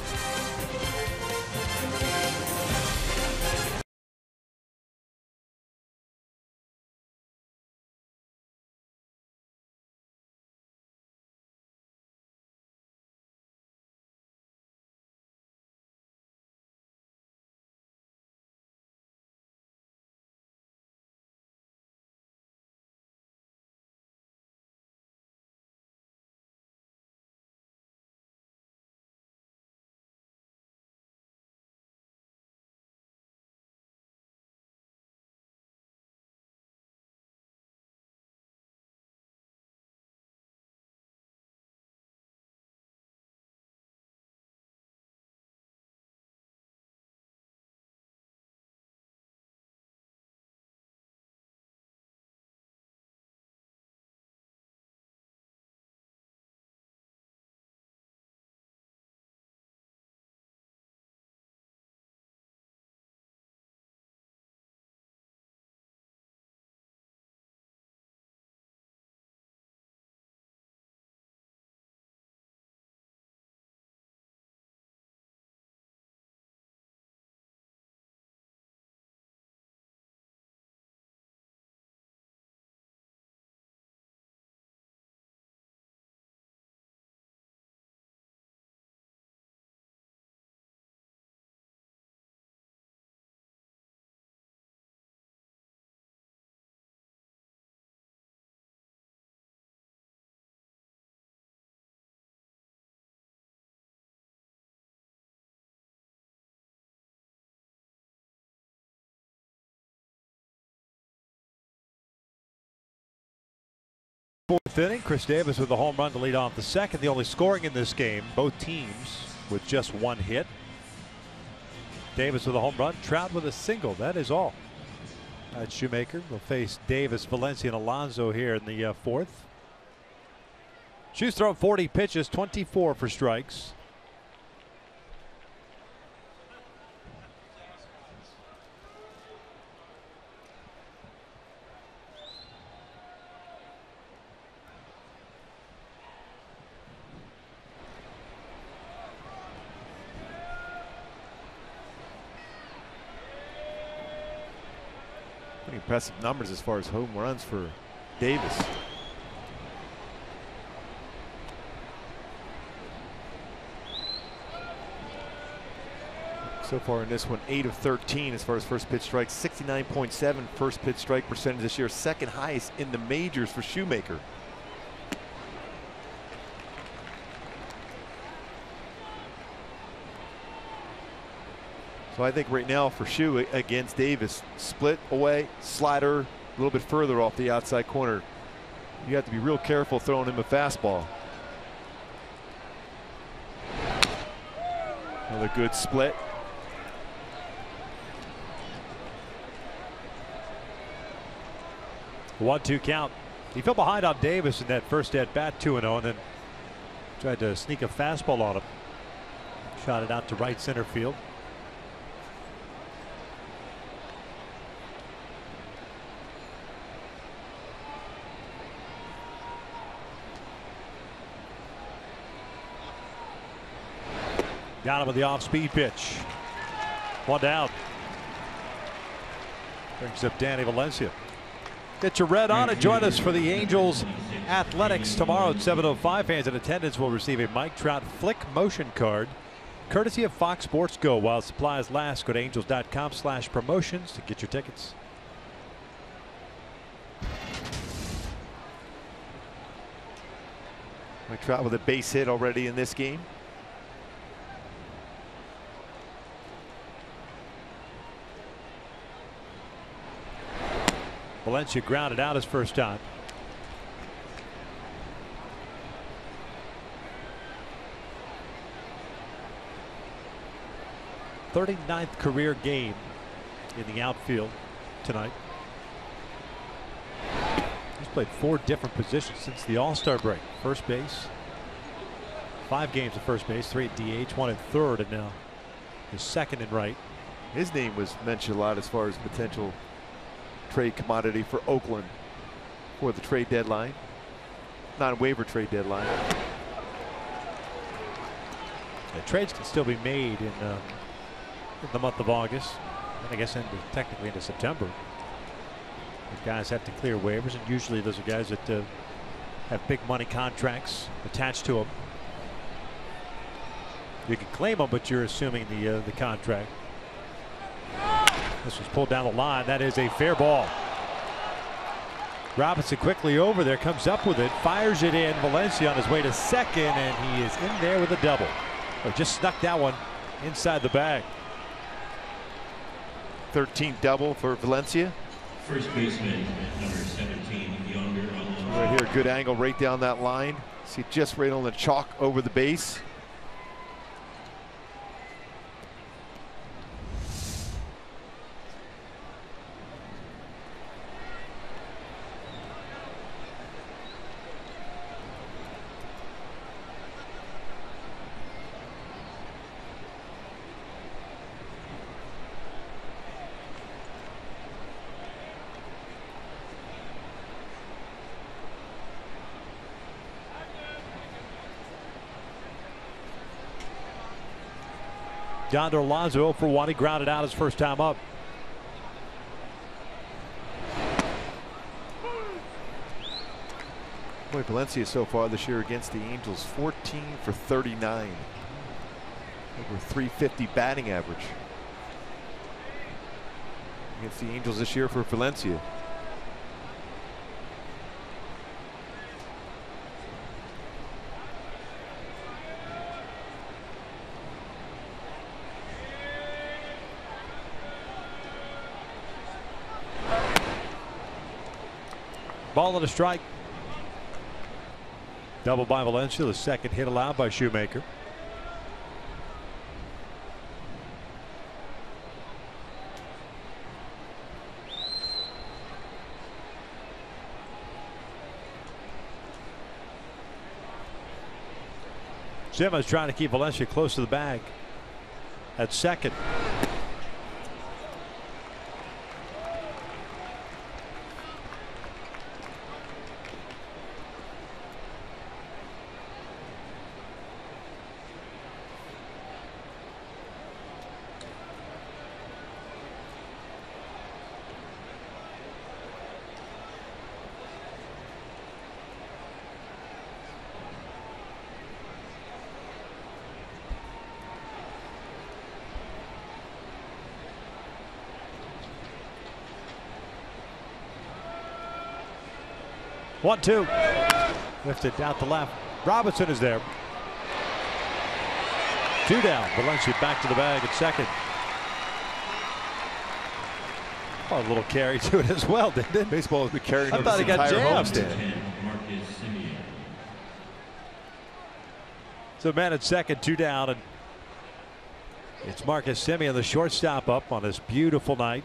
Fourth inning, Chris Davis with a home run to lead off the second. The only scoring in this game, both teams with just 1 hit. Davis with a home run, Trout with a single. That is all. Shoemaker will face Davis, Valencia, and Alonso here in the 4th. Shoe's thrown 40 pitches, 24 for strikes. impressive numbers as far as home runs for Davis. So far in this one, 8 of 13 as far as first pitch strikes, 69.7 first pitch strike percentage this year, second highest in the majors for Shoemaker. So I think right now for Shoe against Davis, split away, slider, a little bit further off the outside corner. You have to be real careful throwing him a fastball. Another good split. The 1-2 count. He fell behind on Davis in that first at bat, 2-0, and then tried to sneak a fastball on him. Shot it out to right center field. Got him with the off-speed pitch. 1 down. Brings up Danny Valencia. Get your red on and join us for the Angels Athletics tomorrow at 7:05. Fans in attendance will receive a Mike Trout Flick Motion card, courtesy of Fox Sports Go. While supplies last, go to angels.com/promotions to get your tickets. Mike Trout with a base hit already in this game. Valencia grounded out his first time. "39th career game in the outfield tonight." He's played 4 different positions since the All-Star break. First base, 5 games at first base, 3 at DH, 1 at third, and now his second in right. His name was mentioned a lot as far as potential trade commodity for Oakland for the trade deadline, non-waiver trade deadline. The trades can still be made in the month of August, and I guess technically into September. The guys have to clear waivers, and usually those are guys that have big money contracts attached to them. You can claim them, but you're assuming the contract. This was pulled down the line. That is a fair ball. Robinson quickly over there, comes up with it, fires it in. Valencia on his way to second, and he is in there with a double. Or just snuck that one inside the bag. 13th double for Valencia. First baseman, number 17, Yonder Alonso. Right here, good angle right down that line. See just right on the chalk over the base. Yonder Alonso for 1. He grounded out his first time up. Boy, Valencia so far this year against the Angels, 14 for 39. Over 350 batting average against the Angels this year for Valencia. Ball and a strike. Double by Valencia, the second hit allowed by Shoemaker. Simmons trying to keep Valencia close to the bag at second. 1-2. Lifted out the left. Robinson is there. 2 down. Valencia back to the bag at second. Oh, a little carry to it as well, didn't it? Baseball has been carrying. I thought he got jammed. Marcus Semien. So man at second, 2 down, and it's Marcus Semien, the shortstop, up on this beautiful night.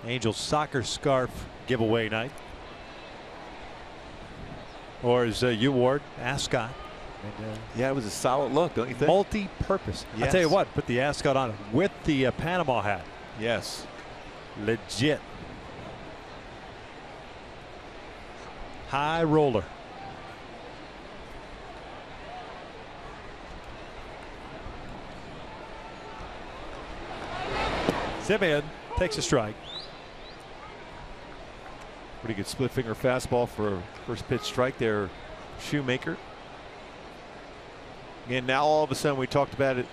Angels soccer scarf giveaway night. Or as you Ward, ascot. And, Yeah, it was a solid look, don't you think? multi-purpose. I Yes. tell you what, put the ascot on with the Panama hat. Yes. Legit. High roller. Semien takes a strike. Pretty good split finger fastball for a first pitch strike there, Shoemaker. And now all of a sudden, we talked about it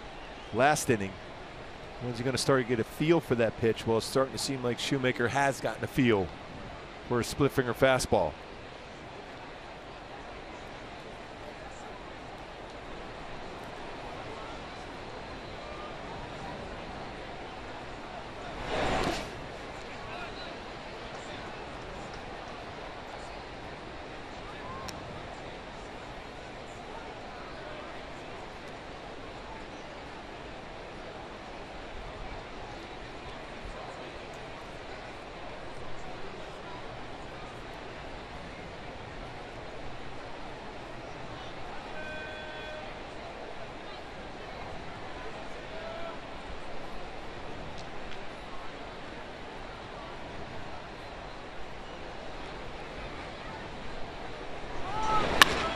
last inning. When's he going to start to get a feel for that pitch? Well, it's starting to seem like Shoemaker has gotten a feel for a split finger fastball.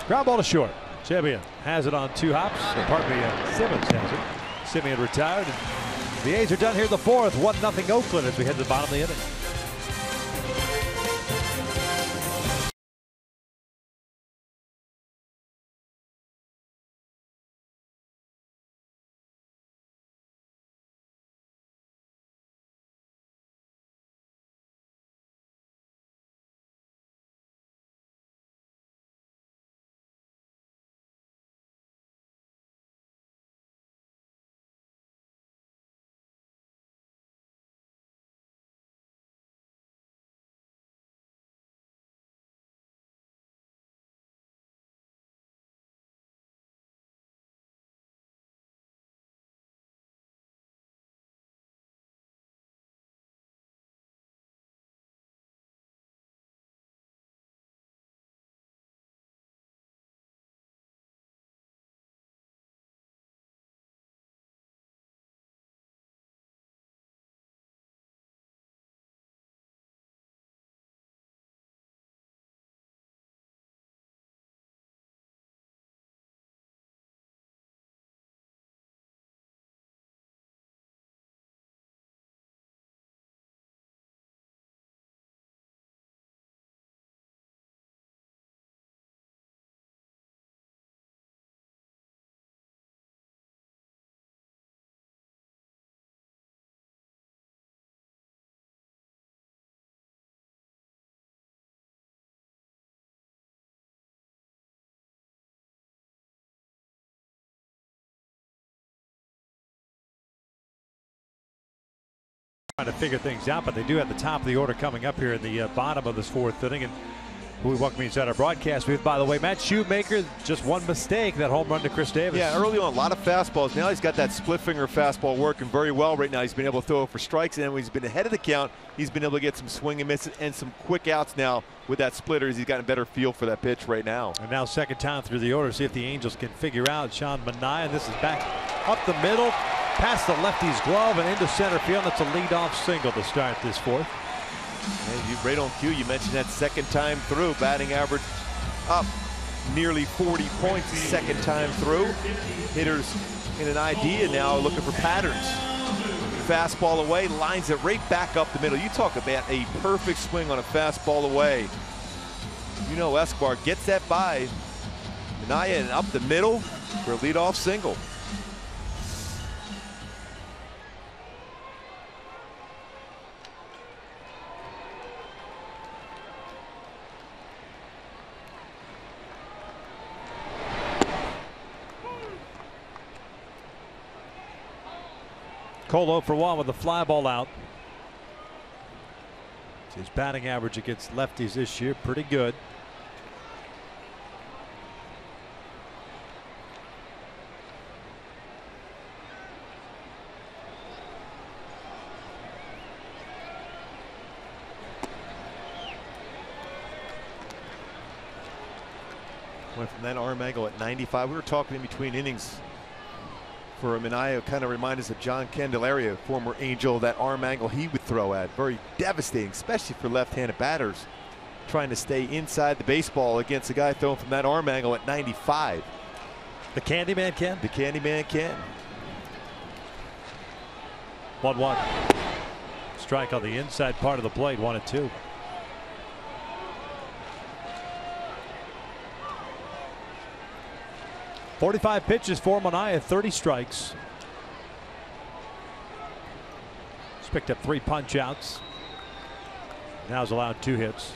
Ground ball to short. Semien has it on 2 hops. Pardon me, Simmons has it. Semien retired. And the A's are done here in the 4th. 1-0 Oakland as we head to the bottom of the inning. Trying to figure things out, but they do have the top of the order coming up here in the bottom of this 4th inning. And we welcome you inside our broadcast booth. By the way, Matt Shoemaker, just one mistake, that home run to Chris Davis. Yeah, early on, a lot of fastballs. Now he's got that split finger fastball working very well right now. He's been able to throw it for strikes, and then when he's been ahead of the count, he's been able to get some swing and misses and some quick outs now with that splitter. He's gotten a better feel for that pitch right now. And now second time through the order, see if the Angels can figure out Sean Manaea. This is back up the middle, past the lefty's glove and into center field. That's a leadoff single to start this 4th. And you right on cue, you mentioned that second time through, batting average up nearly 40 points the second time through. Hitters in an idea now looking for patterns. Fastball away, lines it right back up the middle. You talk about a perfect swing on a fastball away. You know Escobar gets that by Manaea and up the middle for a leadoff single. Cole 0 for 1 with the fly ball out. His batting average against lefties this year pretty good. Went from that arm angle at 95. We were talking in between innings for Minaya. Kind of reminds us of John Candelaria, former Angel. That arm angle he would throw at, very devastating, especially for left-handed batters trying to stay inside the baseball against a guy throwing from that arm angle at 95. The Candyman can? The Candyman can. 1-1. Strike on the inside part of the plate, 1-2. .45 pitches for Minaya, 30 strikes. He's picked up 3 punch outs. Now he's allowed 2 hits.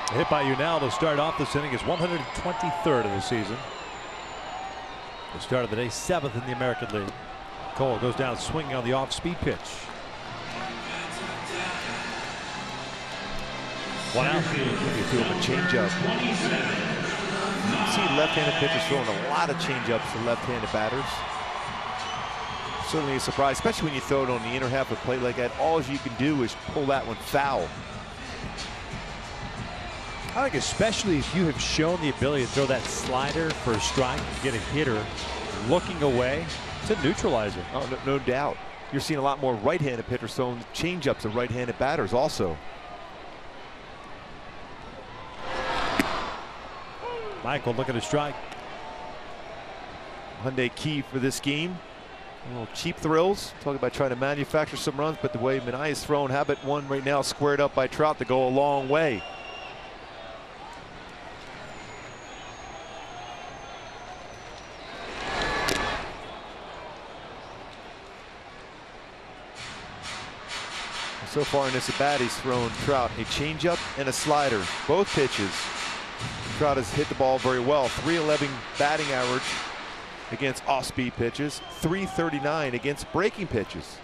A hit by Unal to start off this inning is 123rd of the season. The start of the day, 7th in the American League. Cole goes down swinging on the off-speed pitch. 1 out. You threw him a changeup. You see left-handed pitchers throwing a lot of changeups to left-handed batters. Certainly a surprise, especially when you throw it on the inner half of the plate like that. All you can do is pull that one foul. I think especially if you have shown the ability to throw that slider for a strike and get a hitter looking away, to neutralize it. Oh, no doubt. You're seeing a lot more right-handed pitchers throwing changeups of right-handed batters also. Michael looking to strike. Hyundai key for this game. A little cheap thrills. Talking about trying to manufacture some runs, but the way Minaya's throwing, habit one right now squared up by Trout to go a long way. So far in this at bat, he's thrown Trout a changeup and a slider, both pitches. Trout has hit the ball very well. .311 batting average against off-speed pitches, .339 against breaking pitches.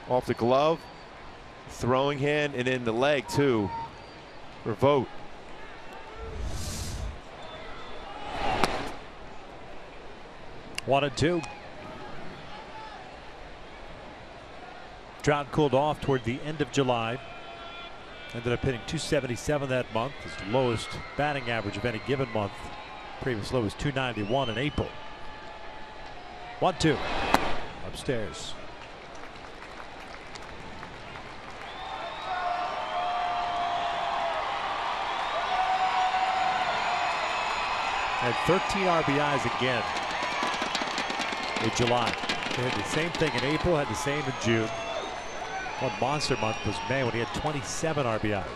Off the glove, throwing hand, and in the leg too for Vogt. One and two. Trout cooled off toward the end of July. Ended up hitting .277 that month, his lowest batting average of any given month. Previous low was .291 in April. 1-2. Upstairs. Had 13 RBIs again in July. They had the same thing in April, had the same in June. One monster month was May when he had 27 RBIs.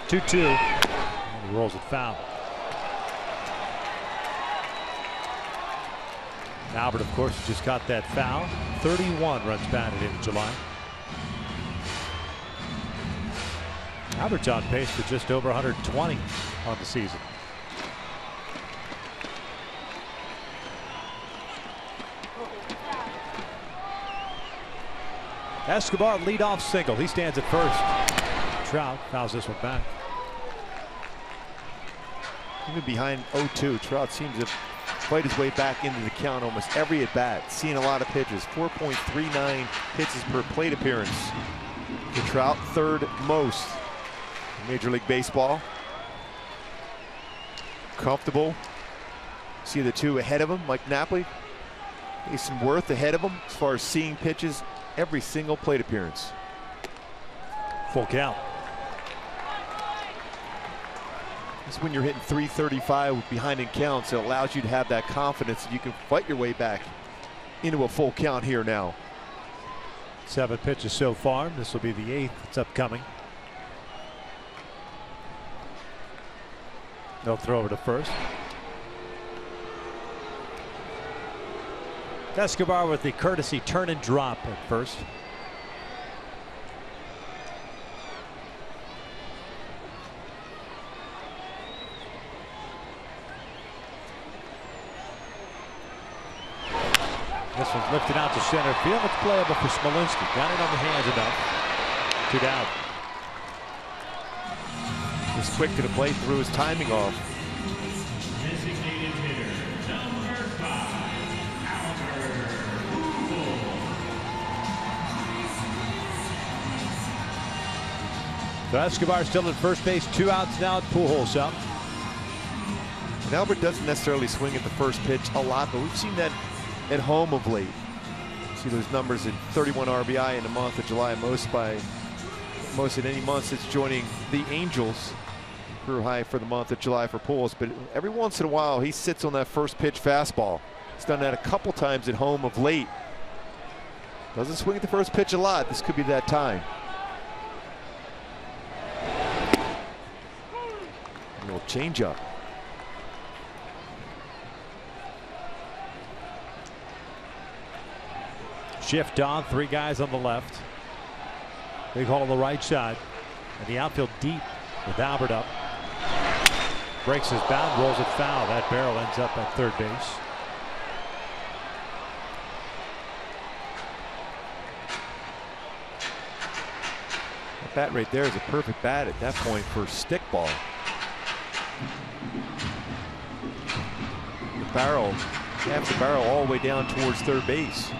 2-2, and he rolls it foul. Albert, of course, just got that foul. 31 runs batted in July. Albert's on pace for just over 120 on the season. Escobar leadoff single. He stands at first. Trout fouls this one back. Even behind 0-2, Trout seems to fight his way back into the count almost every at bat. Seeing a lot of pitches. 4.39 pitches per plate appearance for Trout, third most in Major League Baseball. Comfortable. See the two ahead of him, Mike Napoli. Jason Worth ahead of him as far as seeing pitches every single plate appearance. Full count. It's when you're hitting 335 behind in counts. It allows you to have that confidence that you can fight your way back into a full count here now. 7 pitches so far. This will be the 8th that's upcoming. They'll throw over to first. Escobar with the courtesy turn and drop at first. This one's lifted out to center field. It's playable for Smolinski. Got it on the hands enough. 2 down. He's quick to the plate, threw his timing off. Designated hitter, number 5, Albert Pujols. So Escobar still at first base. 2 outs now at Pujols out. And Albert doesn't necessarily swing at the first pitch a lot, but we've seen that at home of late. See those numbers in 31 RBI in the month of July, most in any month since joining the Angels. Career high for the month of July for Pujols, but every once in a while he sits on that first pitch fastball. He's done that a couple times at home of late. Doesn't swing at the first pitch a lot. This could be that time. A little changeup. Shift on, 3 guys on the left. Big hole on the right side. And the outfield deep with Albert up. Breaks his bound, rolls it foul. That barrel ends up at third base. That bat right there is a perfect bat at that point for stick ball. The barrel, half the barrel all the way down towards third base.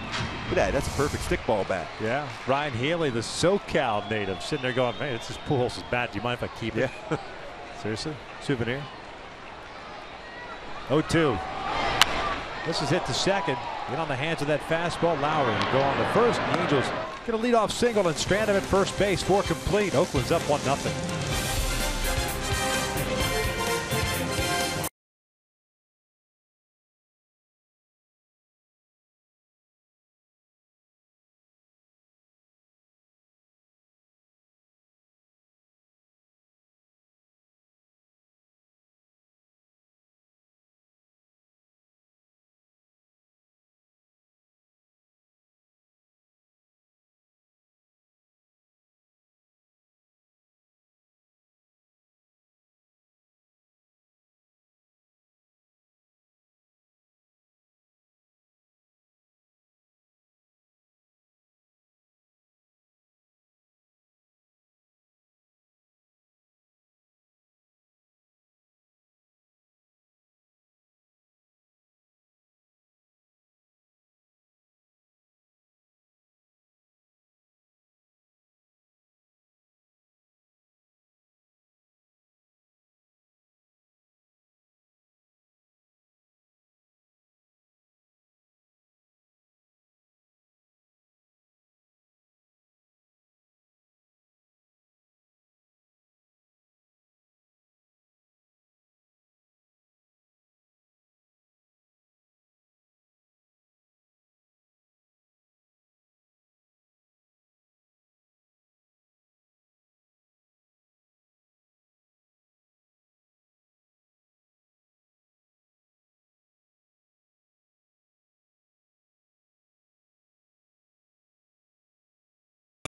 Look at that, that's a perfect stick ball bat. Yeah, Ryan Healy, the SoCal native, sitting there going, man, this is Pujols' bat. Do you mind if I keep it? Yeah. Seriously? Souvenir? 0-2. This is hit to second. Get on the hands of that fastball. Lowry will go on to first. The Angels get a leadoff single and strand him at first base. 4 complete. Oakland's up 1-0.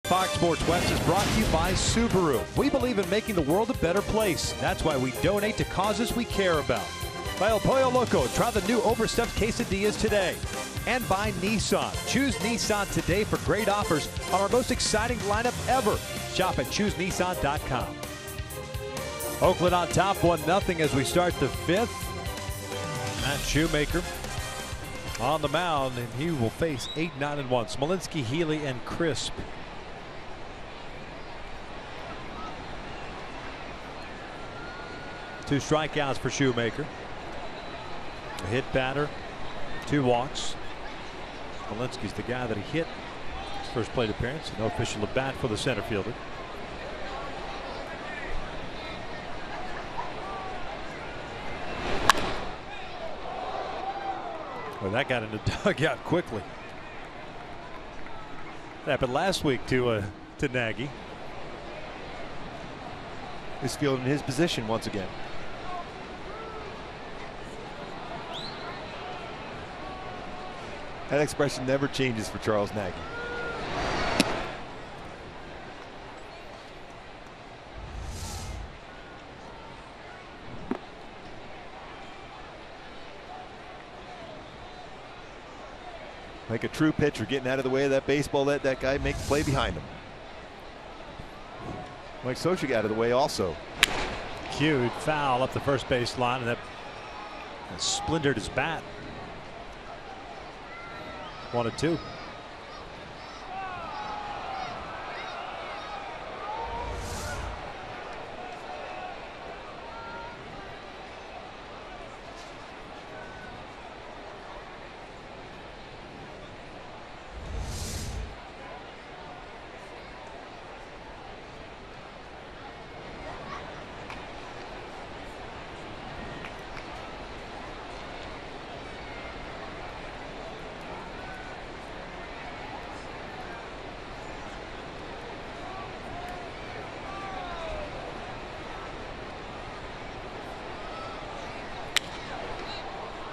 Fox Sports West is brought to you by Subaru. We believe in making the world a better place. That's why we donate to causes we care about. By El Pollo Loco, try the new overstuffed quesadillas today. And by Nissan. Choose Nissan today for great offers on our most exciting lineup ever. Shop at ChooseNissan.com. Oakland on top 1-0 as we start the 5th. Matt Shoemaker on the mound, and he will face 8-9-1. Smolinski, Healy, and Crisp. 2 strikeouts for Shoemaker. A hit batter, 2 walks. Smolinski's the guy that he hit his first plate appearance. No official at bat for the center fielder. Well, that got in the dugout quickly. That happened last week to Nagy. Is fielding his position once again. That expression never changes for Charles Nagy. Like a true pitcher, getting out of the way of that baseball, let that guy make the play behind him. Mike Scioscia got out of the way also. Cued foul up the first base line, and that splintered his bat. 1-2.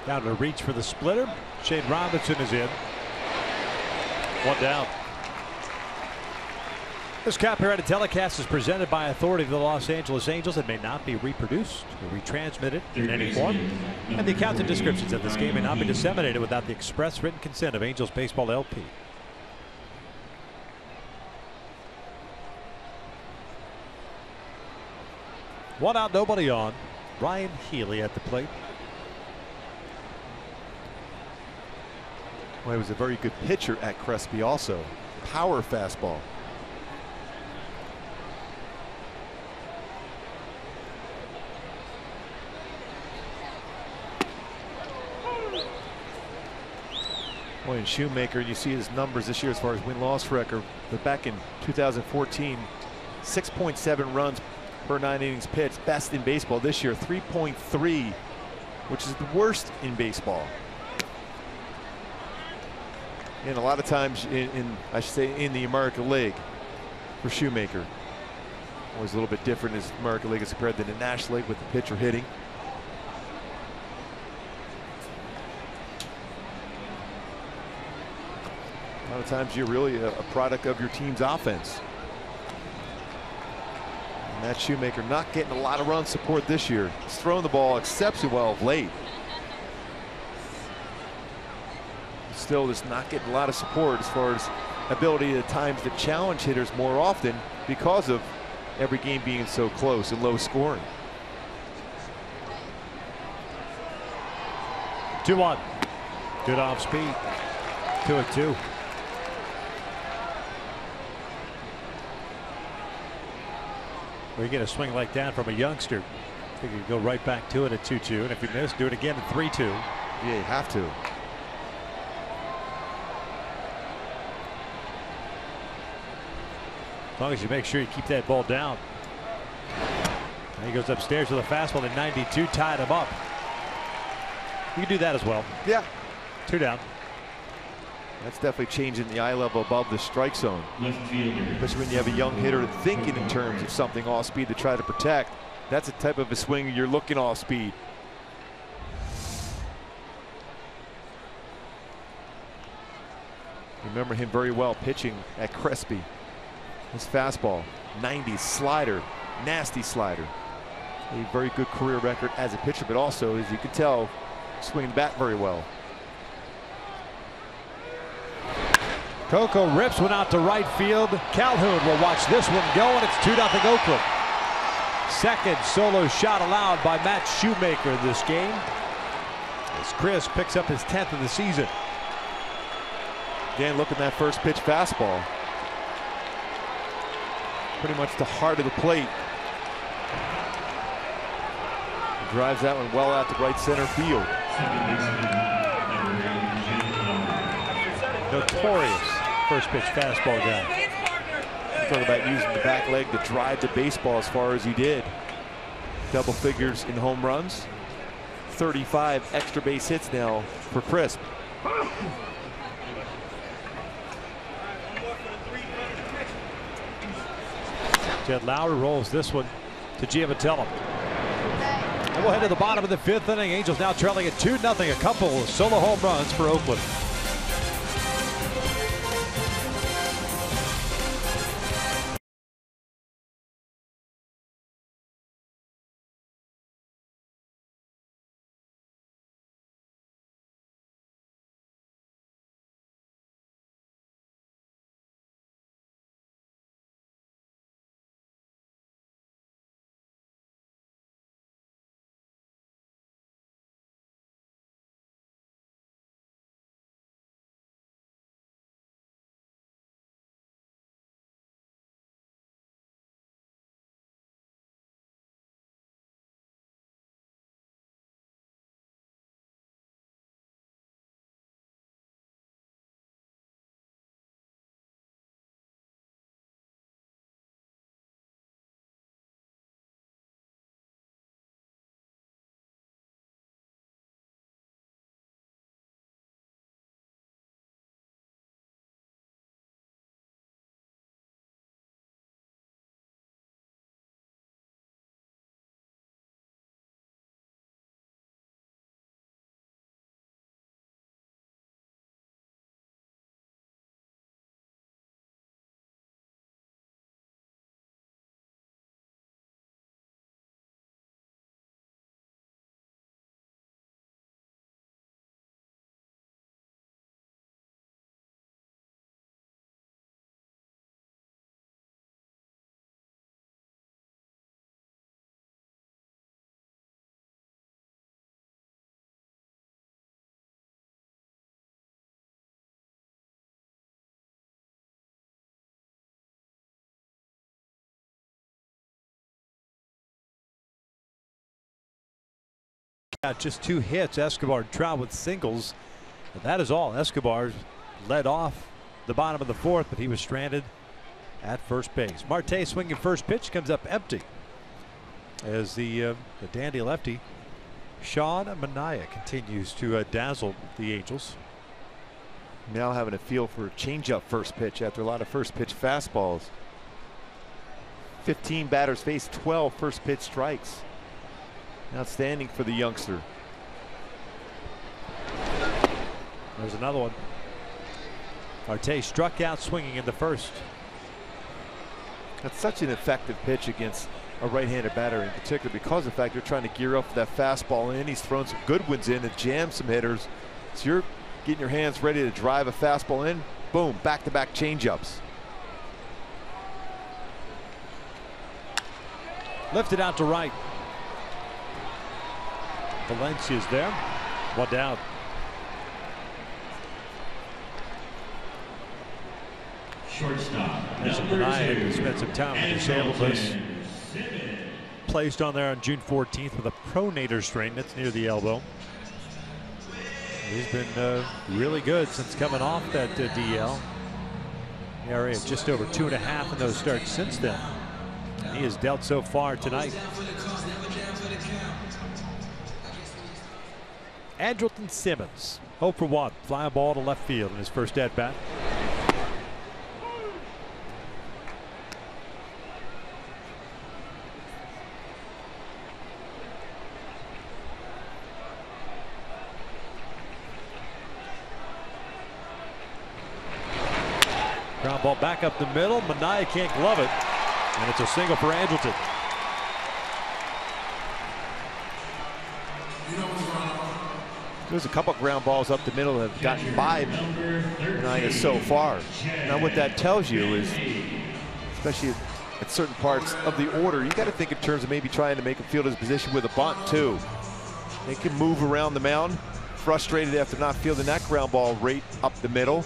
Down to reach for the splitter. Shane Robinson is in. 1 down. This copyrighted telecast is presented by authority of the Los Angeles Angels and may not be reproduced or retransmitted in any form. And the accounts and descriptions of this game may not be disseminated without the express written consent of Angels Baseball LP. One out, nobody on. Ryan Healy at the plate. Well, he was a very good pitcher at Crespi also. Power fastball. Boy, in Shoemaker, you see his numbers this year as far as win-loss record. But back in 2014, 6.7 runs per 9 innings pitched, best in baseball. This year, 3.3, which is the worst in baseball. And a lot of times I should say in the American League for Shoemaker. Always a little bit different as American League as compared to the National League with the pitcher hitting. A lot of times you're really a product of your team's offense. And that Shoemaker not getting a lot of run support this year. He's throwing the ball exceptionally well of late. Still just not getting a lot of support as far as ability at times to challenge hitters more often because of every game being so close and low scoring. 2-1. Good off speed. 2-2. Well, you get a swing like that from a youngster, I think you could go right back to it at 2-2, and if you miss, do it again at 3-2. Yeah, you have to. As long as you make sure you keep that ball down. And he goes upstairs with a fastball at 92, tied him up. You can do that as well. Yeah. 2 down. That's definitely changing the eye level above the strike zone. Especially when you have a young hitter thinking in terms of something off speed to try to protect. That's a type of a swing you're looking off speed. Remember him very well pitching at Crespi. His fastball, 90 slider, nasty slider. A very good career record as a pitcher, but also, as you can tell, swinging the bat very well. Coco rips one out to right field. Calhoun will watch this one go, and it's 2-0 Oakland. Second solo shot allowed by Matt Shoemaker this game, as Chris picks up his 10th of the season. Again, look at that first pitch fastball. Pretty much the heart of the plate. He drives that one well out to right center field. Notorious first pitch fastball guy. Talk about using the back leg to drive the baseball as far as he did. Double figures in home runs. 35 extra base hits now for Crisp. Jed Lowry rolls this one to Giavatello. And we'll head to the bottom of the 5th inning. Angels now trailing at 2-0. A couple of solo home runs for Oakland. Just 2 hits. Escobar and Trout with singles. And that is all. Escobar led off the bottom of the 4th, but he was stranded at first base. Marte swinging first pitch, comes up empty as the dandy lefty Sean Manaea continues to dazzle the Angels. Now having a feel for changeup first pitch after a lot of first pitch fastballs. 15 batters faced, 12 first pitch strikes. Outstanding for the youngster. There's another one. Marte struck out swinging in the 1st. That's such an effective pitch against a right-handed batter in particular, because of the fact they're trying to gear up for that fastball in. He's thrown some good ones in and jammed some hitters. So you're getting your hands ready to drive a fastball in. Boom, back-to-back changeups. Lifted out to right. Valencia's there. 1 down. Shortstop. Manaea spent some time with disabled list. Placed on there on June 14th with a pronator strain. That's near the elbow. He's been really good since coming off that DL. ERA of just over 2.5 in those starts since then. And he has dealt so far tonight. Andrelton Simmons, 0 for 1, fly a ball to left field in his first at bat. Ground ball back up the middle. Manaea can't glove it, and it's a single for Andrelton. There's a couple ground balls up the middle that have gotten by Manaea so far. Now what that tells you is, especially at certain parts of the order, you got to think in terms of maybe trying to make him field his position with a bunt too. They can move around the mound, frustrated after not fielding that ground ball right up the middle.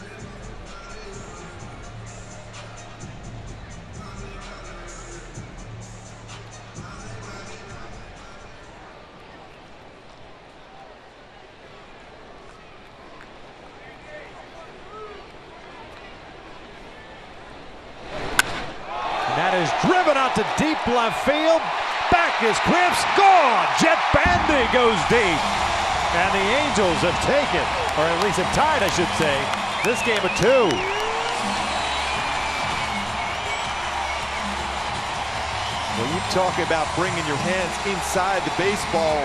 That is driven out to deep left field. Back is Cliffs, gone. Jet Bandy goes deep. And the Angels have taken, or at least have tied, I should say, this game of 2. When you talk about bringing your hands inside the baseball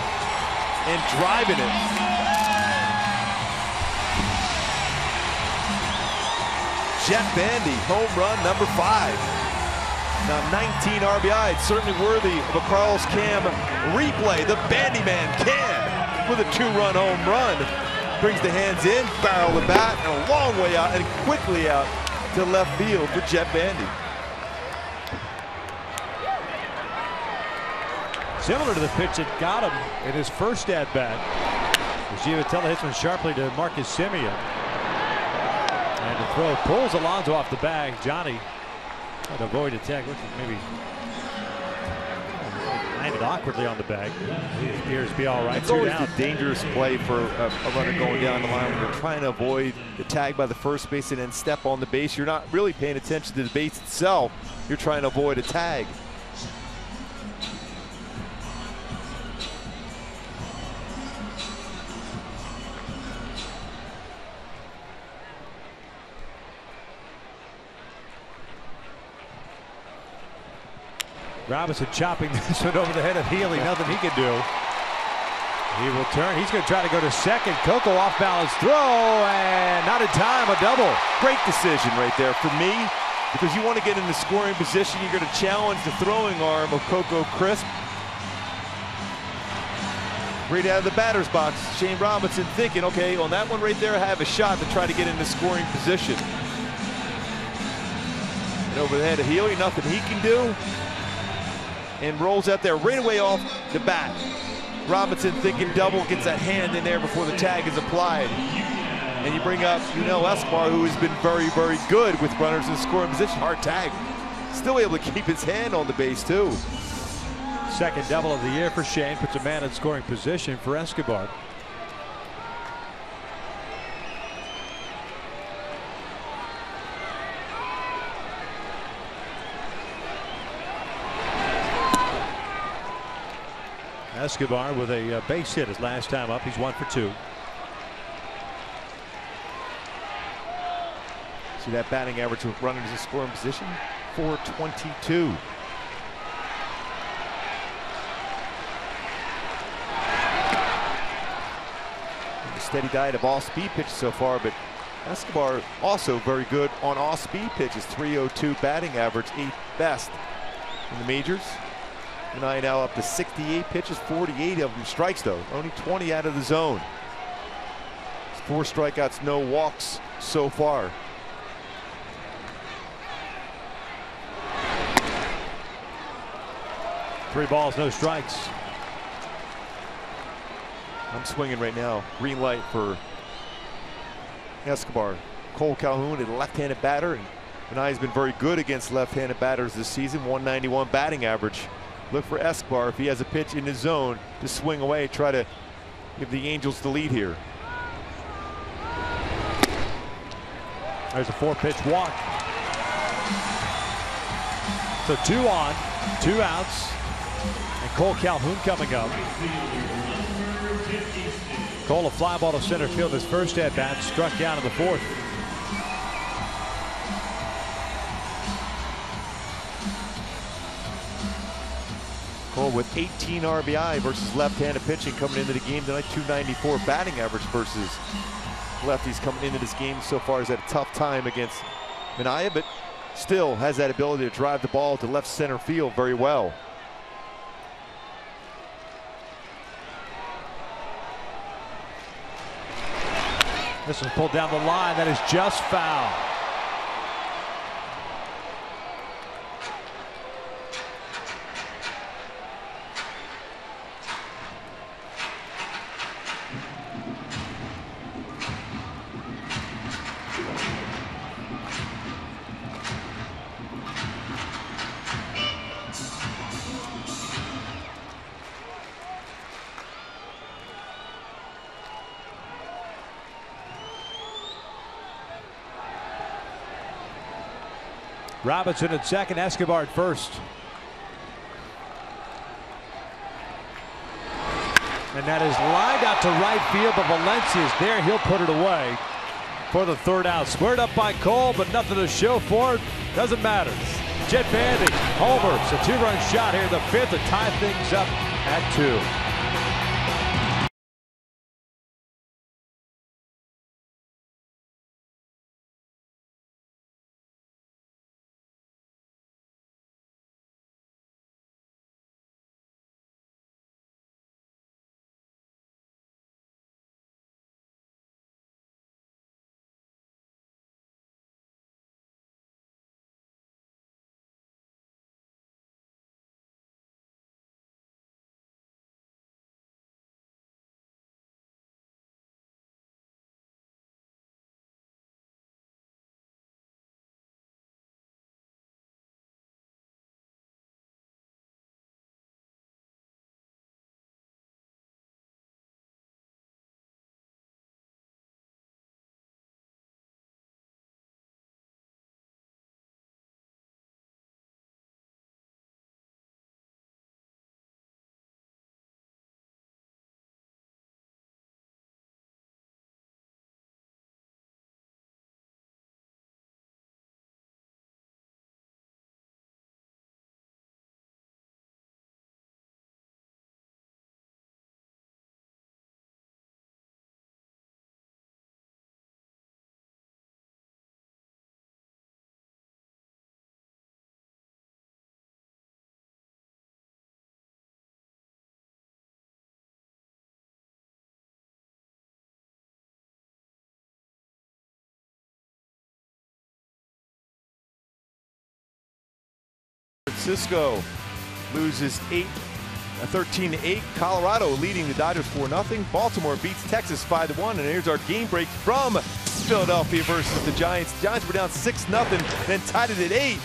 and driving it. Jeff Bandy, home run number 5. Now 19 RBI, it's certainly worthy of a Carlos Cam replay. The Bandy Man can with a 2-run home run. Brings the hands in, barrel the bat, and a long way out and quickly out to left field for Jeff Bandy. Similar to the pitch that got him in his first at-bat. Giavotella hits one sharply to Marcus Semien. And the throw pulls Alonso off the bag. Johnny tried to avoid attack. Looks like maybe landed awkwardly on the bag. He appears to be all right. It's always a dangerous play for a runner going down the line when you're trying to avoid the tag by the first baseman and step on the base. You're not really paying attention to the base itself. You're trying to avoid a tag. Robinson chopping this one over the head of Healy. Nothing he can do. He will turn. He's going to try to go to second. Coco off balance throw, and not in time. A double. Great decision right there for me, because you want to get in the scoring position. You're going to challenge the throwing arm of Coco Crisp. Right out of the batter's box. Shane Robinson thinking, okay, on that one right there, I have a shot to try to get in the scoring position. And over the head of Healy, nothing he can do. And rolls out there right away off the bat. Robinson thinking double, gets that hand in there before the tag is applied. And you bring up Yunel Escobar, who has been very, very good with runners in scoring position. Hard tag. Still able to keep his hand on the base, too. Second double of the year for Shane. Puts a man in scoring position for Escobar. Escobar with a base hit his last time up. He's 1 for 2. See that batting average with runners in scoring position? .422. A steady diet of all-speed pitches so far, but Escobar also very good on all-speed pitches. .302 batting average, 8th best in the majors. Minaya now up to 68 pitches, 48 of them strikes though. Only 20 out of the zone. 4 strikeouts, no walks so far. Three balls, no strikes. I'm swinging right now. Green light for Escobar. Cole Calhoun, a left-handed batter, and Minaya's been very good against left-handed batters this season. .191 batting average. Look for Escobar if he has a pitch in his zone to swing away, try to give the Angels the lead here. There's a 4-pitch walk. So 2 on, 2 outs, and Cole Calhoun coming up. Cole, a fly ball to center field. His first at bat, struck down in the 4th. Cole with 18 RBI versus left-handed pitching coming into the game tonight. .294 batting average versus lefties coming into this game so far. Has had a tough time against Minaya, but still has that ability to drive the ball to left center field very well. This one pulled down the line. That is just foul. Robinson at second, Escobar at first. And that is lined out to right field, but Valencia is there. He'll put it away for the third out. Squared up by Cole, but nothing to show for it. Doesn't matter. Jett Bandy homers, a 2-run shot here in the fifth to tie things up at 2. Francisco loses 13-8. Colorado leading the Dodgers 4-0. Baltimore beats Texas 5-1. And here's our game break from Philadelphia versus the Giants. The Giants were down 6-0, then tied it at 8.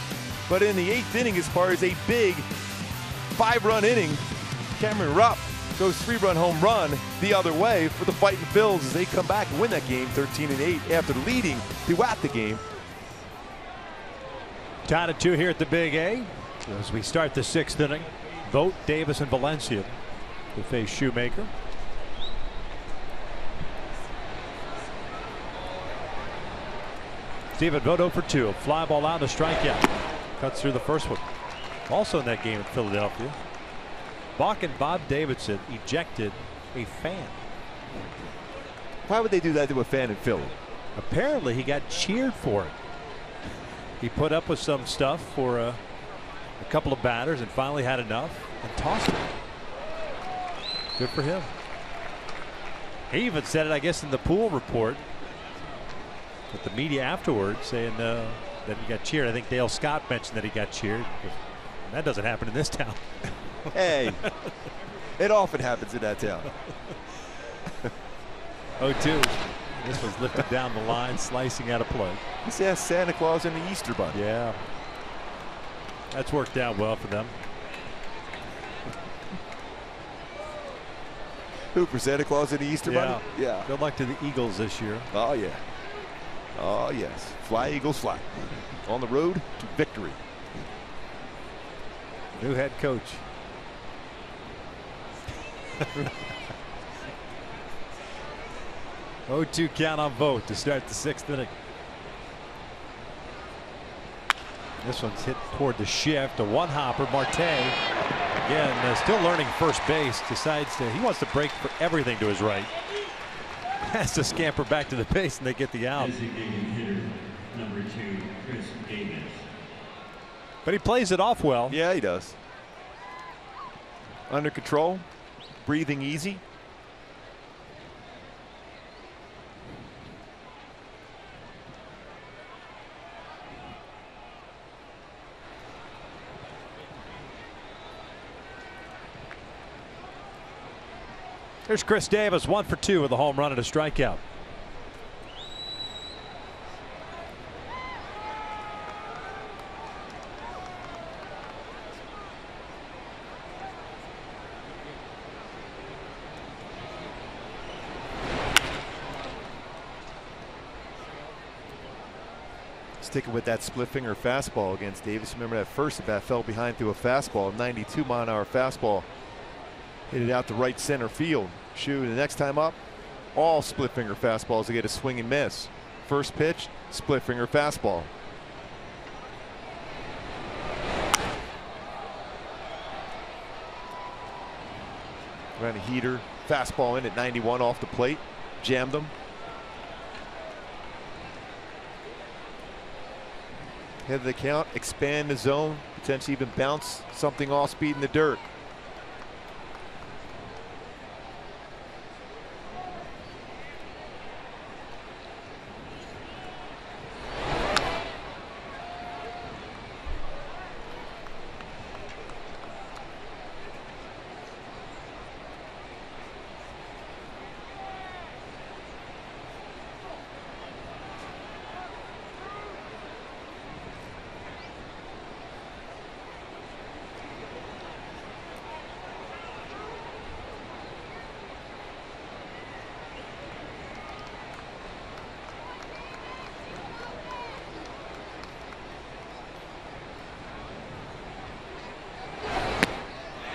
But in the 8th inning, as far as a big 5-run inning, Cameron Rupp goes 3-run home run the other way for the Fighting Phils as they come back and win that game 13-8 after leading throughout the game. Tied at 2 here at the Big A as we start the 6th inning. Vogt, Davis, and Valencia to face Shoemaker. Stephen Vogt 0 for 2. A fly ball out, a strikeout. Cuts through the first one. Also in that game in Philadelphia, Bach and Bob Davidson ejected a fan. Why would they do that to a fan in Philly? Apparently he got cheered for it. He put up with some stuff for a couple of batters and finally had enough and tossed it. Good for him. He even said it, I guess, in the Pool report with the media afterwards, saying that he got cheered. I think Dale Scott mentioned that he got cheered. That doesn't happen in this town. Hey, it often happens in that town. 0-2. This was lifted down the line, slicing out of play. This has Santa Claus and the Easter Bunny. Yeah. That's worked out well for them. Who, for Santa Claus and the Easter Bunny? Yeah. Good luck to the Eagles this year. Oh, yeah. Oh, yes. Fly, Eagles, fly. On the road to victory. New head coach. Oh, 0-2 count on Vogt to start the 6th inning. This one's hit toward the shift. A one-hopper. Marte, again, still learning first base, decides he wants to break for everything to his right. Has to scamper back to the base, and they get the out. Designated hitter, number 2, Chris Davis. But he plays it off well. Yeah, he does. Under control, breathing easy. Here's Chris Davis, 1 for 2 with a home run and a strikeout. Sticking with that split finger fastball against Davis. Remember that first at bat fell behind through a fastball, 92 mile-an-hour fastball. Hit it out to right center field. Shoe, the next time up, all split finger fastballs to get a swing and miss. First pitch, split finger fastball. Ran a heater, fastball in at 91 off the plate, jammed him. Head of the count, expand the zone, potentially even bounce something off speed in the dirt.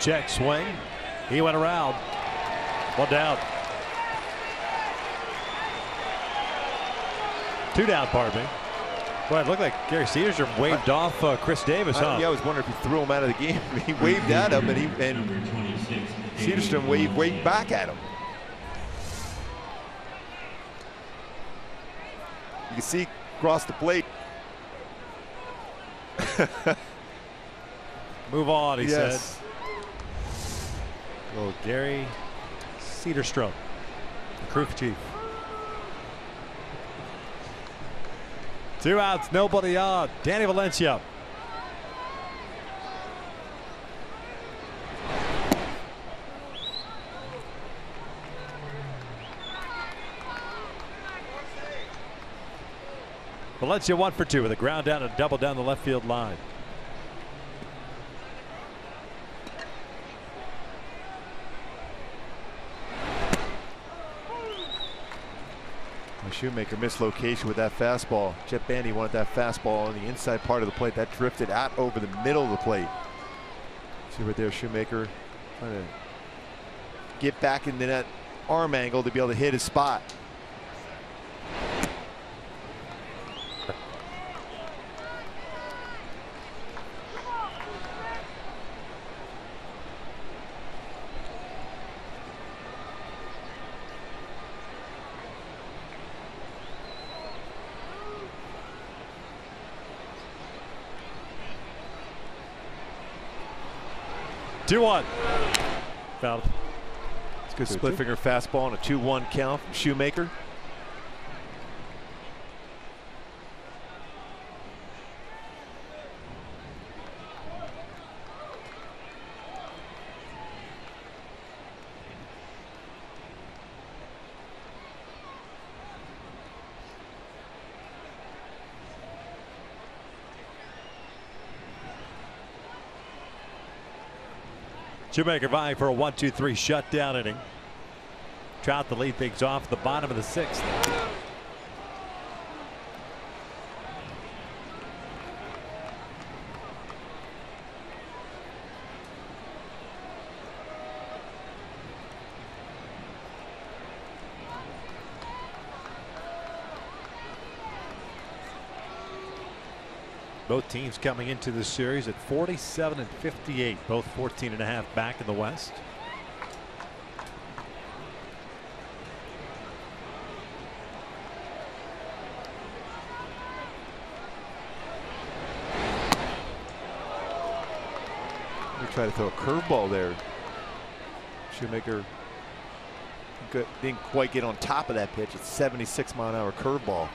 Check swing. He went around. One down. Two down, pardon me. Boy, it looked like Gary Cedarstrom waved off Chris Davis, huh? Yeah, I was wondering if he threw him out of the game. He waved at him, and Cedarstrom waved back at him. You can see across the plate. Move on, he Yes. said. Little Gary Cedarstrom, the crew chief. 2 outs, nobody on. Danny Valencia. Valencia 1 for 2 with a ground down and a double down the left field line. Shoemaker missed location with that fastball. Jet Bandy wanted that fastball on the inside part of the plate. That drifted out over the middle of the plate. See right there, Shoemaker trying to get back into that arm angle to be able to hit his spot. Two-one. Fouled. It's a good split finger fastball on a 2-1 count from Shoemaker. Shoemaker vying for a 1-2-3 shutdown inning. Trout to lead things off the bottom of the 6th. Both teams coming into this series at 47 and 58, both 14.5 back in the West. They try to throw a curveball there. Shoemaker didn't quite get on top of that pitch. It's 76-mile-an-hour curveball.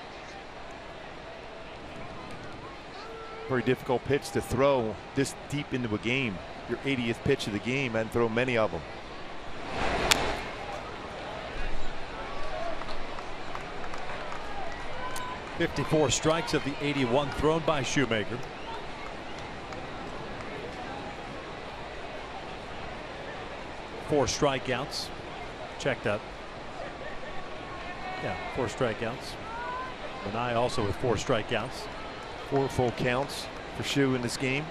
Very difficult pitch to throw this deep into a game. Your 80th pitch of the game, and throw many of them. .54 strikes of the 81 thrown by Shoemaker. Four strikeouts. Check that. Yeah, 4 strikeouts. Benai also with 4 strikeouts. 4 full counts for Shu in this game.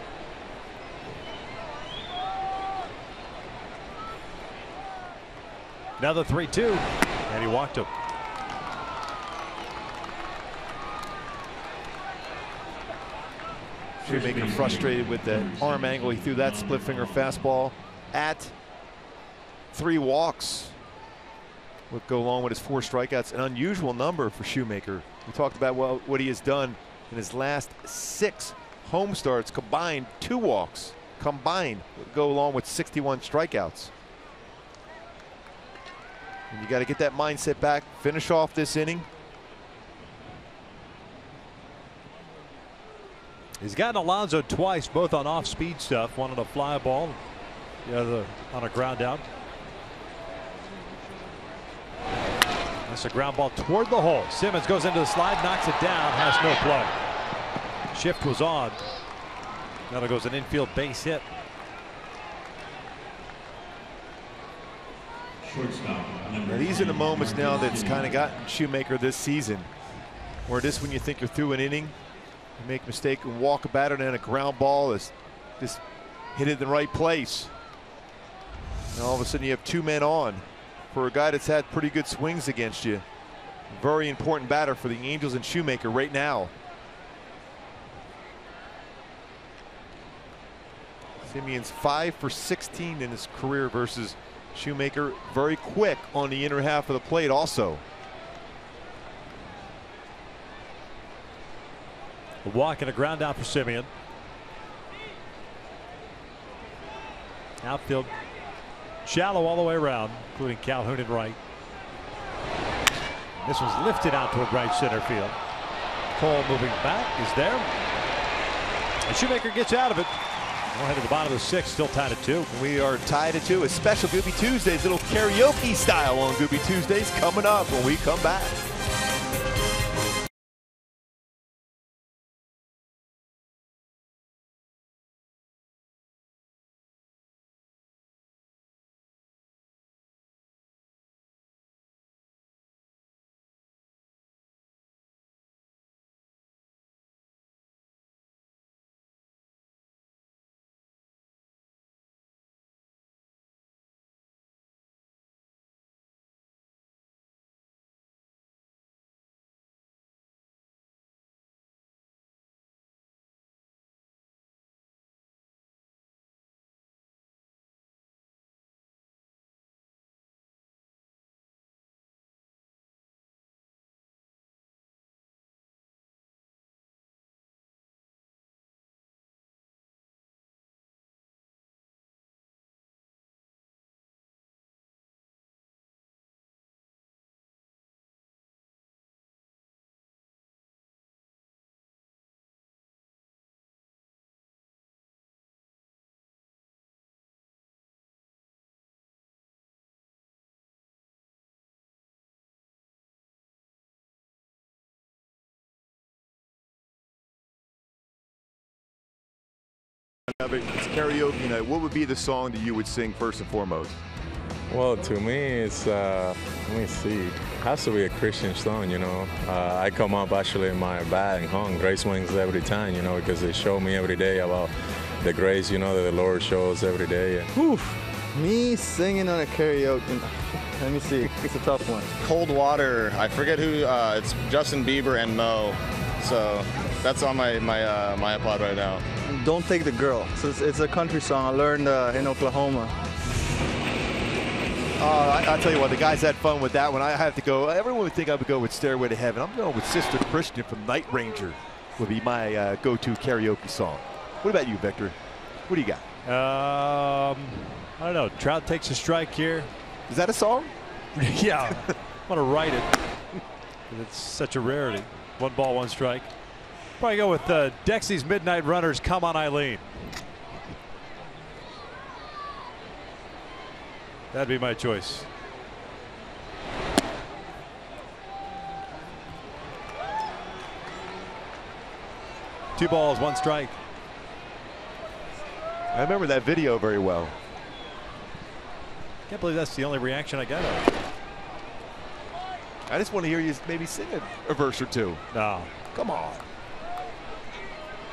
Another 3-2, and he walked him. Shoemaker frustrated with the arm angle. He threw that split finger fastball at 3 walks. Would go along with his 4 strikeouts, an unusual number for Shoemaker. We talked about what he has done in his last 6 home starts combined. 2 walks combined would go along with 61 strikeouts. And you got to get that mindset back, finish off this inning. He's gotten Alonso twice, both on off-speed stuff. One on a fly ball, the other on a ground out. That's a ground ball toward the hole. Simmons goes into the slide, knocks it down, has no play. Shift was on. Now there goes an infield base hit. Now these are the moments now that's kind of gotten Shoemaker this season, where this when you think you're through an inning, you make a mistake and walk a batter, and then a ground ball is just hit it in the right place. And all of a sudden you have 2 men on for a guy that's had pretty good swings against you. Very important batter for the Angels and Shoemaker right now. Simeon's 5 for 16 in his career versus Shoemaker. Very quick on the inner half of the plate also. A walk and a ground out for Simeon. Outfield shallow all the way around, including Calhoun in right. This was lifted out toward right center field. Cole moving back is there. And Shoemaker gets out of it. We'll head to the bottom of the 6th, still tied at 2. We are tied at 2. A special Gooby Tuesdays, little karaoke style on Gooby Tuesdays coming up when we come back. It's karaoke night. What would be the song that you would sing first and foremost? Well, to me, it's, let me see, it has to be a Christian song, you know. I come up actually in my batting home, Grace Wings every time, you know, because they show me every day about the grace, you know, that the Lord shows every day. Whew. Me singing on a karaoke, let me see, it's a tough one. Cold Water, I forget who, it's Justin Bieber and Mo. So that's on my iPod right now. Don't Take the Girl. So it's a country song I learned in Oklahoma. I'll tell you what, the guys had fun with that one. I have to go. Everyone would think I would go with Stairway to Heaven. I'm going with Sister Christian from Night Ranger would be my go-to karaoke song. What about you, Victor? What do you got? I don't know. Trout takes a strike here. Is that a song? Yeah. I want to write it. It's such a rarity. 1 ball, 1 strike. Probably go with Dexy's Midnight Runners, Come On Eileen. That'd be my choice. Two balls, 1 strike. I remember that video very well. Can't believe that's the only reaction I got. I just want to hear you maybe sing a verse or 2. No. Come on.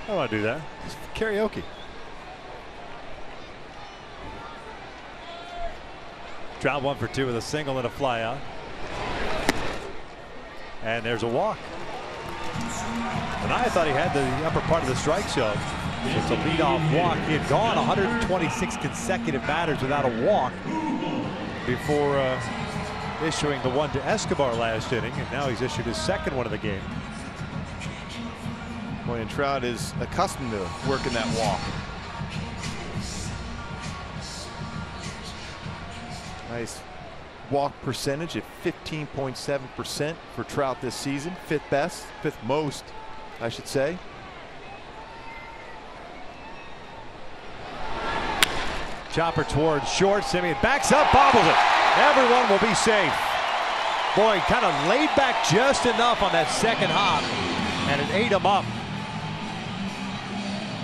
I don't want to do that. It's karaoke. Trout 1 for 2 with a single and a fly out. And there's a walk. And I thought he had the upper part of the strike zone. It's a leadoff walk. He had gone 126 consecutive batters without a walk before issuing the one to Escobar last inning, and now he's issued his second one of the game. Boy, and Trout is accustomed to working that walk. Nice walk percentage at 15.7% for Trout this season. Fifth best, fifth most, I should say. Chopper towards short. Semien backs up, bobbles it. Everyone will be safe. Boy, kind of laid back just enough on that second hop, and it ate him up.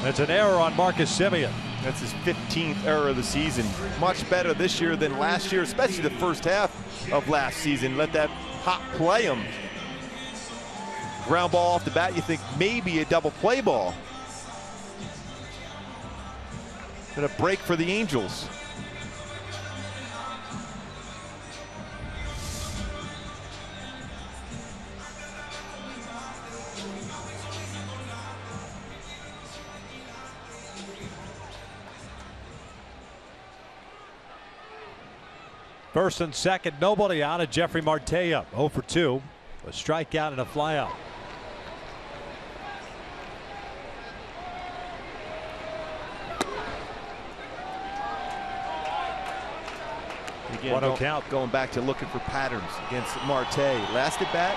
That's an error on Marcus Semien. That's his 15th error of the season. Much better this year than last year, especially the first half of last season. Let that hop play him. Ground ball off the bat, you think maybe a double play ball. And a break for the Angels. First and second, nobody out, and Jeffrey Marte up 0 for 2. A strikeout and a flyout. Again, going back to looking for patterns against Marte. Last at bat,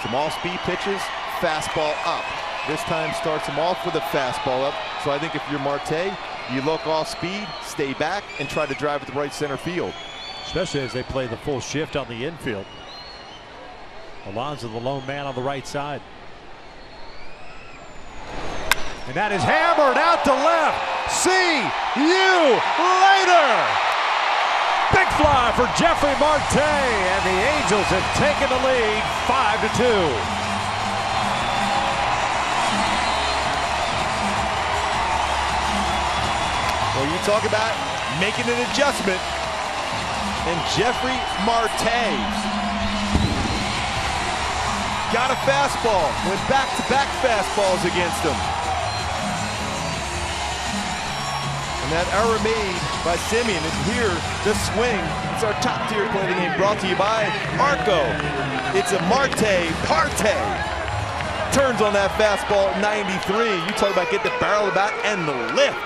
some all-speed pitches, fastball up. This time starts him off with a fastball up. So I think if you're Marte, you look off speed, stay back, and try to drive at the right center field. Especially as they play the full shift on the infield. Alonso the lone man on the right side. And that is hammered out to left. See you later. Big fly for Jeffrey Marte, and the Angels have taken the lead 5-2. Well, you talk about making an adjustment, and Jeffrey Marte got a fastball, went back-to-back fastballs against him. And that error made by Semien is here to swing. It's our top tier play of the game, brought to you by Arco. It's a Marte Parte. Turns on that fastball at 93. You talk about get the barrel of the bat and the lift.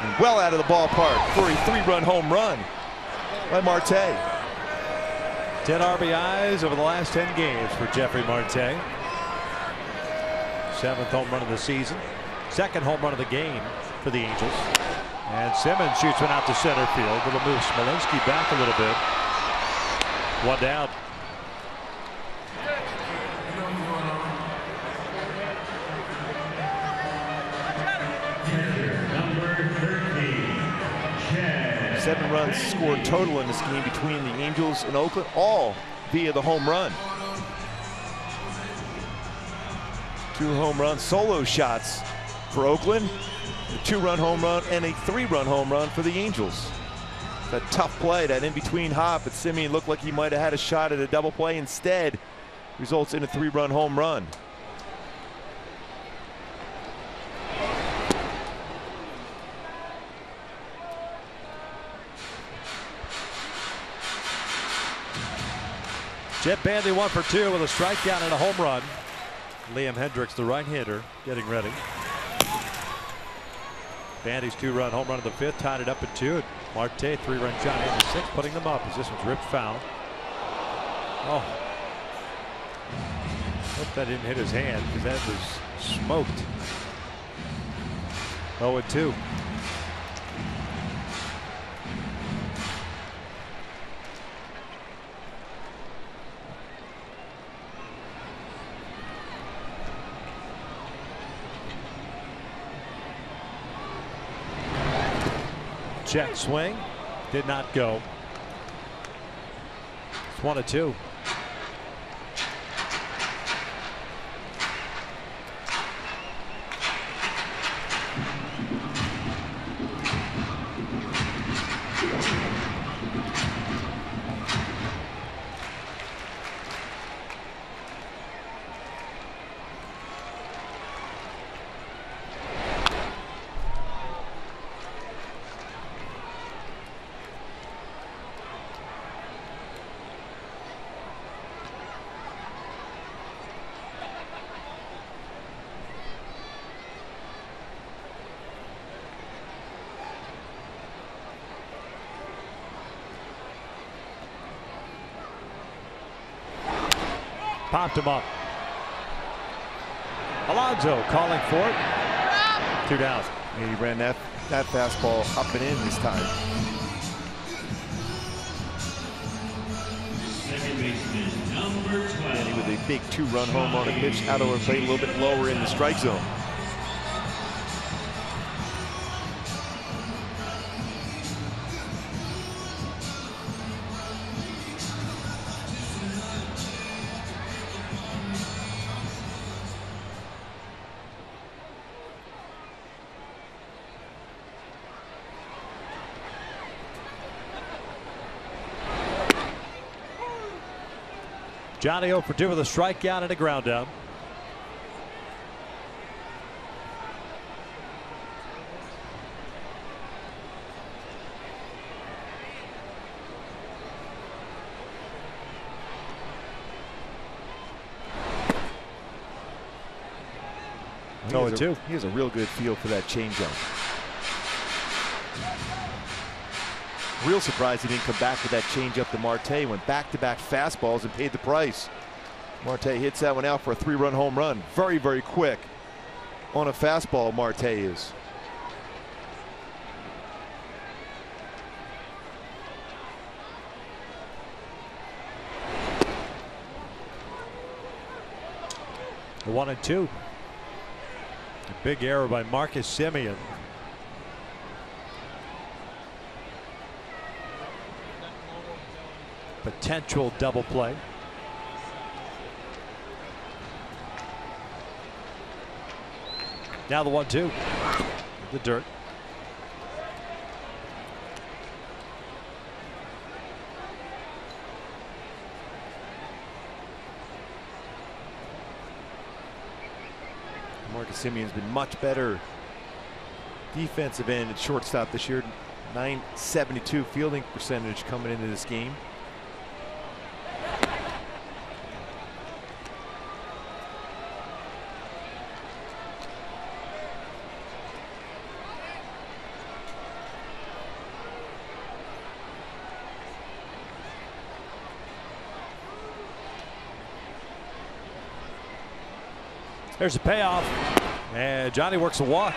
And well out of the ballpark for a 3-run home run by Marte. 10 RBIs over the last 10 games for Jeffrey Marte. 7th home run of the season. 2nd home run of the game for the Angels. And Simmons shoots one out to center field. It'll move Smolinski back a little bit. 1 down. Seven runs scored total in this game between the Angels and Oakland, all via the home run. 2 home run solo shots for Oakland, a 2-run home run and a 3-run home run for the Angels. That tough play, that in-between hop, but Semien looked like he might have had a shot at a double play. Instead, results in a 3-run home run. Jett Bandy 1 for 2 with a strikeout and a home run. Liam Hendriks, the right-hander, getting ready. Bandy's 2-run home run of the 5th, tied it up at 2. Marte 3-run shot in the 6th, putting them up as this one's ripped foul. Oh, hope that didn't hit his hand because that was smoked. 0-2. Jet swing did not go. It's 1-2. popped him up. Alonso calling for it. 2 down. And he ran that fastball up and in this time. Second baseman, number 12. And he with a big 2-run home run, a pitch out of the plate, a little bit lower in the strike zone. Johnny 0 for 2 with a strikeout and a ground out. He has a real good feel for that changeup. Real surprised he didn't come back with that changeup to Marte. Went back-to-back fastballs and paid the price. Marte hits that one out for a 3-run home run. Very, very quick on a fastball, Marte is. The 1-2. A big error by Marcus Semien. Potential double play. Now the 1-2. The dirt. Marcus Semien's been much better defensive end at shortstop this year. .972 fielding percentage coming into this game. There's a payoff, and Johnny works a walk.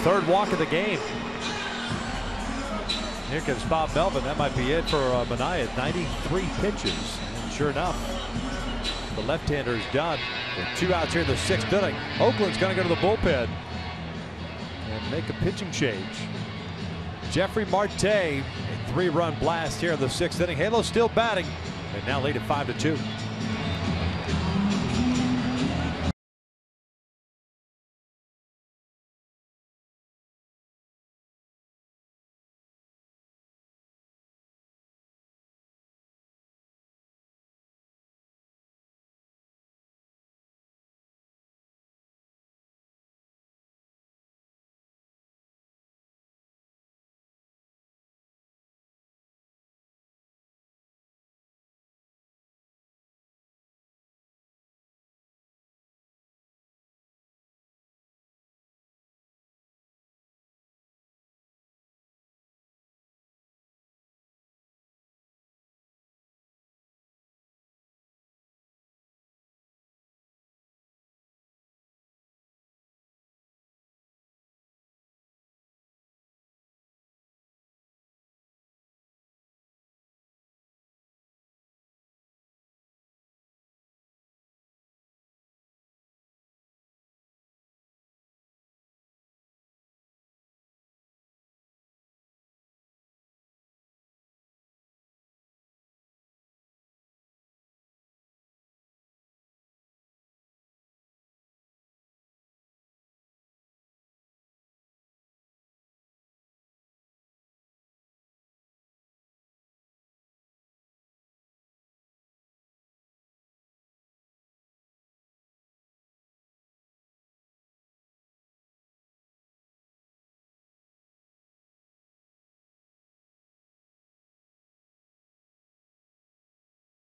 Third walk of the game. Here comes Bob Melvin. That might be it for Manaea. 93 pitches, and sure enough, the left-hander is done. With 2 outs here in the 6th inning. Oakland's going to go to the bullpen and make a pitching change. Jeffrey Marte, a 3-run blast here in the 6th inning. Halo still batting. They now lead at 5-2.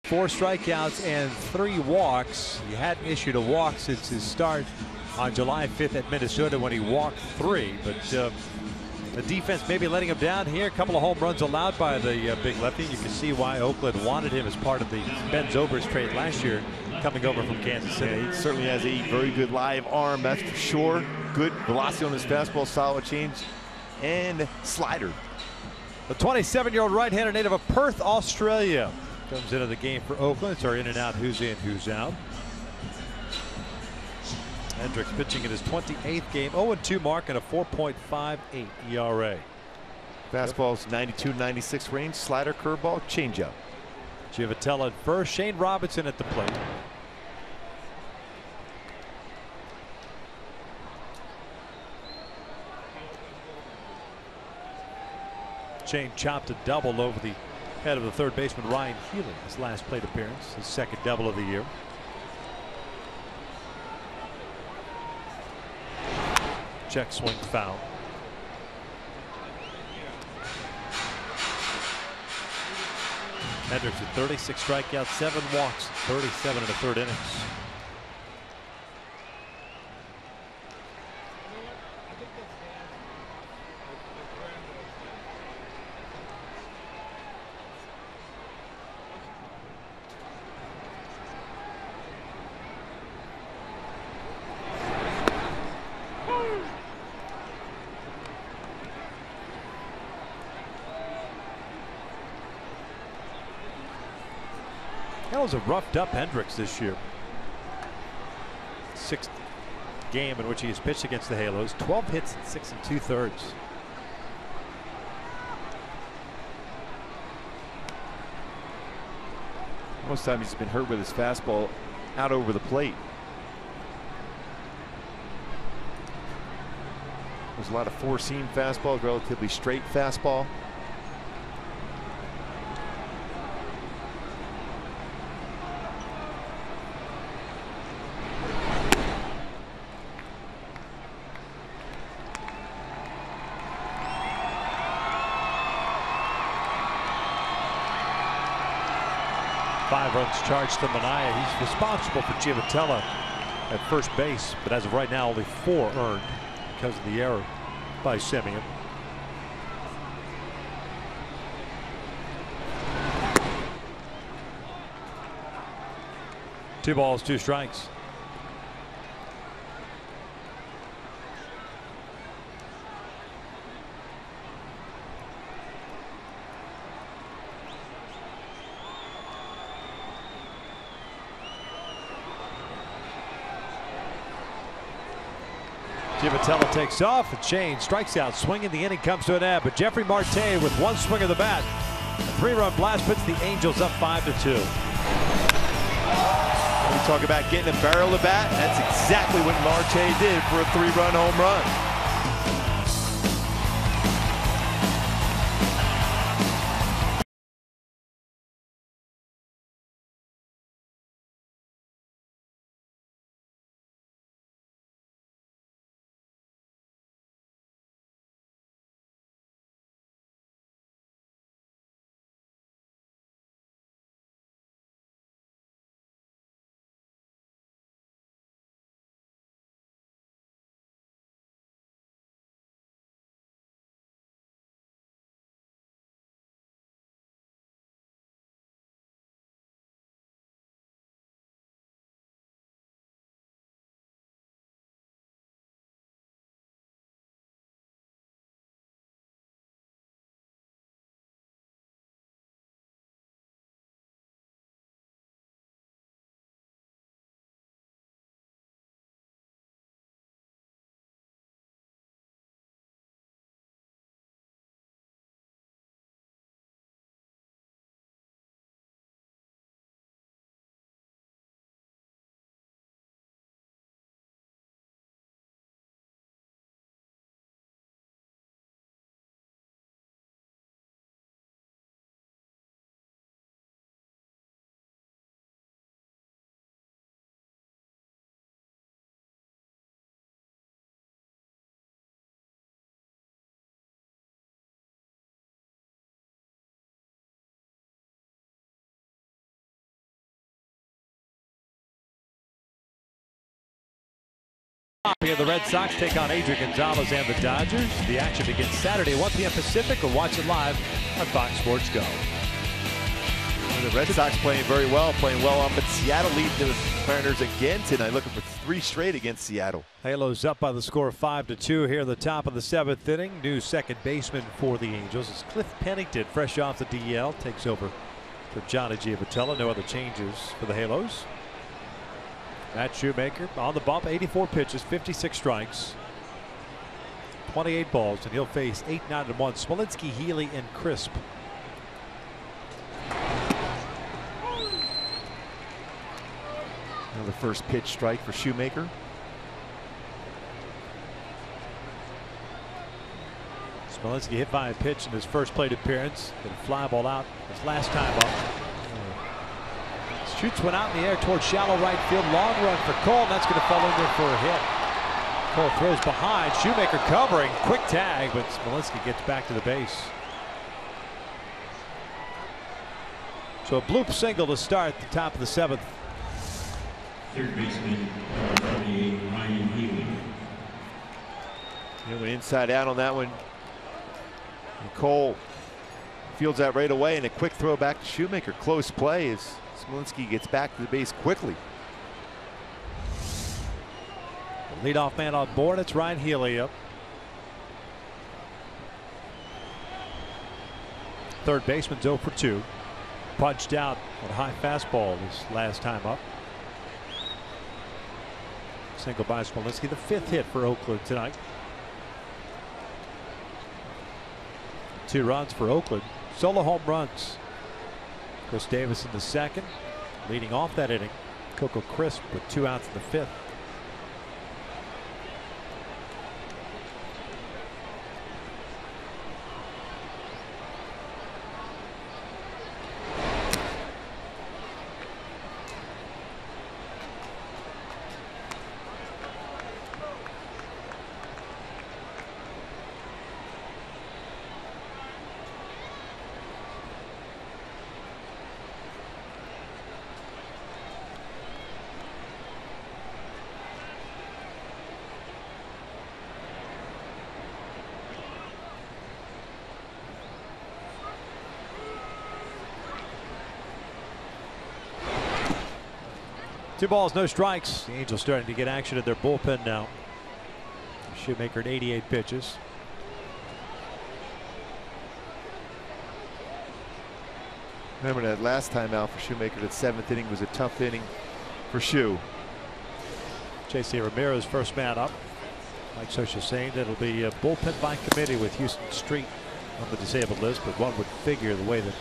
Four strikeouts and 3 walks. He hadn't issued a walk since his start on July 5th at Minnesota when he walked 3. But The defense maybe letting him down here. A couple of home runs allowed by the big lefty. You can see why Oakland wanted him as part of the Ben Zobrist trade last year, coming over from Kansas City. Yeah, he certainly has a very good live arm, that's for sure. Good velocity on his fastball, solid change, and slider. The 27-year-old right-hander native of Perth, Australia, comes into the game for Oakland. It's our in and out, who's in, who's out. Hendricks pitching in his 28th game, 0-2 mark and a 4.58 ERA. Fastball's 92-96 range, slider, curveball, changeup. Giavotella at first, Shane Robinson at the plate. Shane chopped a double over the head of the third baseman Ryan Healy, his last plate appearance, his second double of the year. Check swing foul. Hendricks with 36 strikeouts, 7 walks, 37 in the third innings. That was a roughed up Hendricks this year. 6th game in which he has pitched against the Halos. 12 hits in 6 2/3. Most times he's been hurt with his fastball out over the plate. There's a lot of four-seam fastballs, relatively straight fastball. Five runs charged to Manaea. He's responsible for Giavotella at first base, but as of right now, only 4 earned because of the error by Semien. Two balls, 2 strikes. Giavotella takes off, and Shane strikes out, swinging. The inning comes to an end, but Jeffrey Marte with 1 swing of the bat. A 3-run blast puts the Angels up 5-2. When we talk about getting a barrel of bat, that's exactly what Marte did for a 3-run home run. Here the Red Sox take on Adrian Gonzalez and the Dodgers. The action begins Saturday, 1 p.m. Pacific, or watch it live on Fox Sports Go. And the Red Sox playing very well, on, but Seattle leads the Mariners again tonight, looking for 3 straight against Seattle. Halos up by the score of 5-2 here in the top of the 7th inning. New second baseman for the Angels is Cliff Pennington, fresh off the DL, takes over for Johnny Giavotella. No other changes for the Halos. Matt Shoemaker on the bump, 84 pitches, 56 strikes, 28 balls, and he'll face 8-9-1 Smolinski, Healy, and Crisp. The first pitch strike for Shoemaker. Smolinski hit by a pitch in his first plate appearance. Hit a fly ball out his last time up. Shoots one out in the air towards shallow right field. Long run for Cole, and that's going to fall in there for a hit. Cole throws behind. Shoemaker covering. Quick tag, but Smolinski gets back to the base. So a bloop single to start the top of the 7th. Third baseman, number 28, Ryan Healy. He went inside out on that one. And Cole fields that right away, and a quick throw back to Shoemaker. Close play as Smolinski gets back to the base quickly. The leadoff man on board. It's Ryan Healy up. Third baseman's 0 for 2. Punched out on a high fastball his last time up. Single by Smolinski, the 5th hit for Oakland tonight. 2 runs for Oakland. Solo home runs. Chris Davis in the 2nd. Leading off that inning, Coco Crisp with 2 outs in the 5th. Two balls, no strikes. The Angels starting to get action in their bullpen now. Shoemaker at 88 pitches. Remember that last time out for Shoemaker, that 7th inning was a tough inning for Shoe. J.C. Ramirez first man up. Mike Scioscia saying that it'll be a bullpen by committee with Houston Street on the disabled list, but one would figure the way that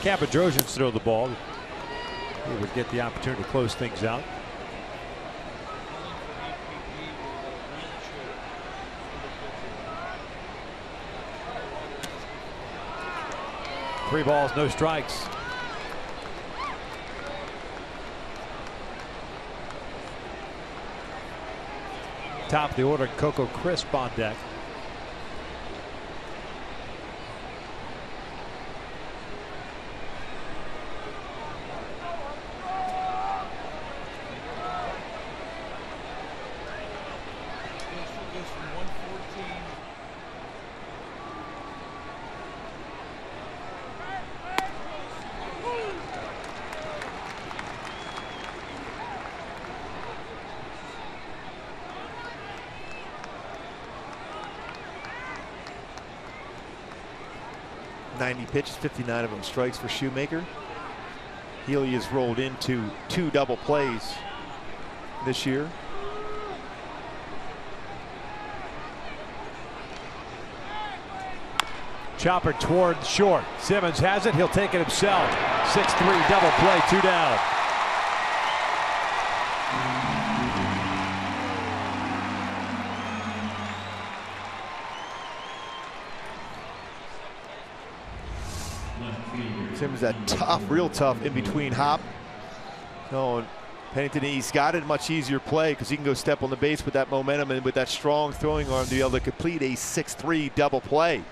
Cabadrosians throw the ball, he would get the opportunity to close things out. Three balls, no strikes. Top of the order, Coco Crisp on deck. Pitches, 59 of them strikes for Shoemaker. Healy has rolled into 2 double plays this year. Chopper toward short. Simmons has it. He'll take it himself. 6-3 double play, 2 down. Simmons that tough, real tough in between hop. No, Pennington, he's got it much easier play because he can go step on the base with that momentum and with that strong throwing arm to be able to complete a 6-3 double play.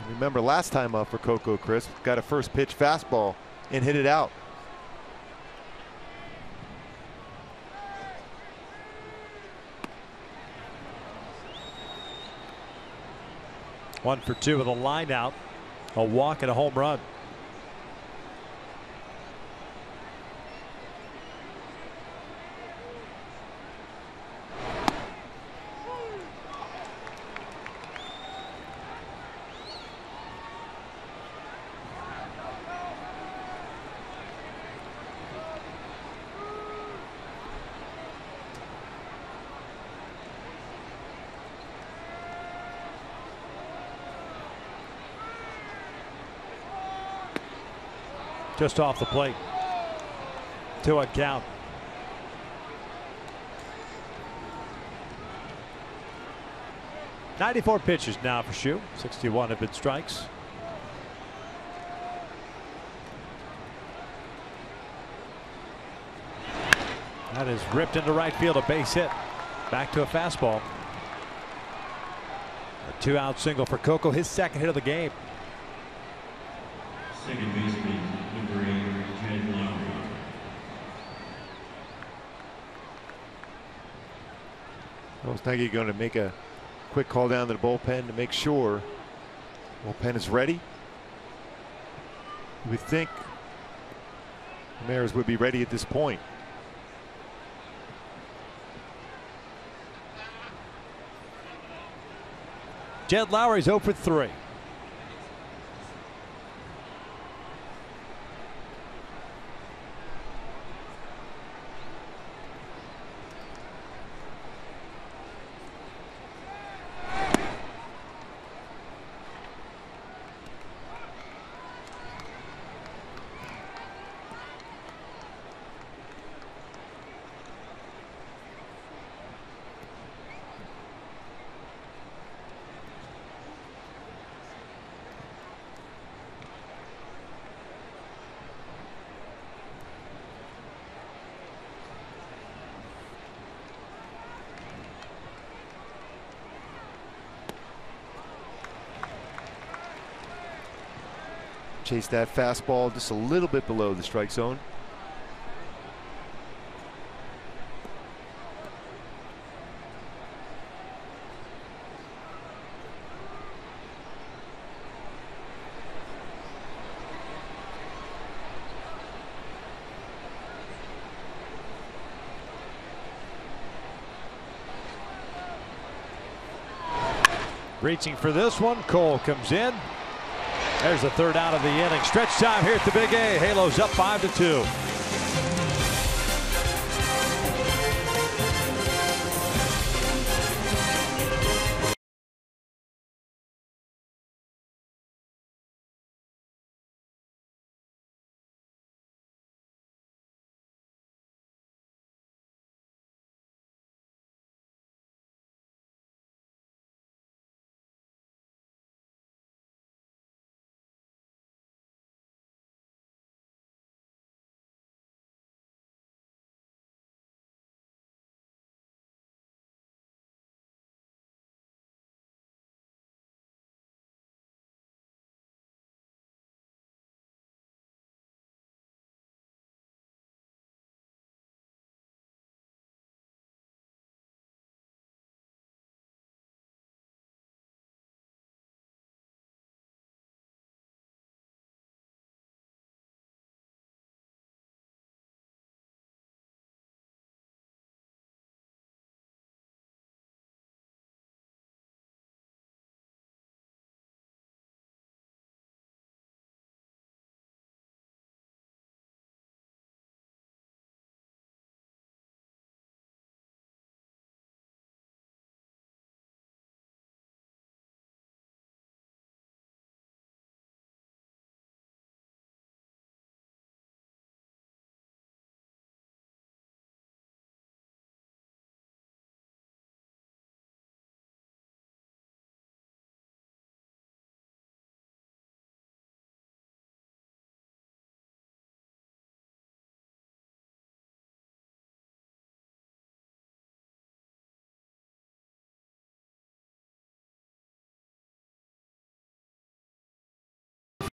Remember last time up for Coco Crisp, got a first pitch fastball and hit it out. One for two with a line out, a walk and a home run. Just off the plate. 2-1 count. .94 pitches now for Shue. 61 have been strikes. That is ripped into right field, a base hit. Back to a fastball. A 2-out single for Coco, his second hit of the game. Second baseman, number 8, Jed Lowry. Well, Nagy going to make a quick call down to the bullpen to make sure bullpen is ready. We think Ramirez would be ready at this point. Jed Lowry's 0 for 3. Chase that fastball just a little bit below the strike zone. Reaching for this one, Cole comes in. There's the third out of the inning. Stretch time here at the Big A. Halos up 5-2.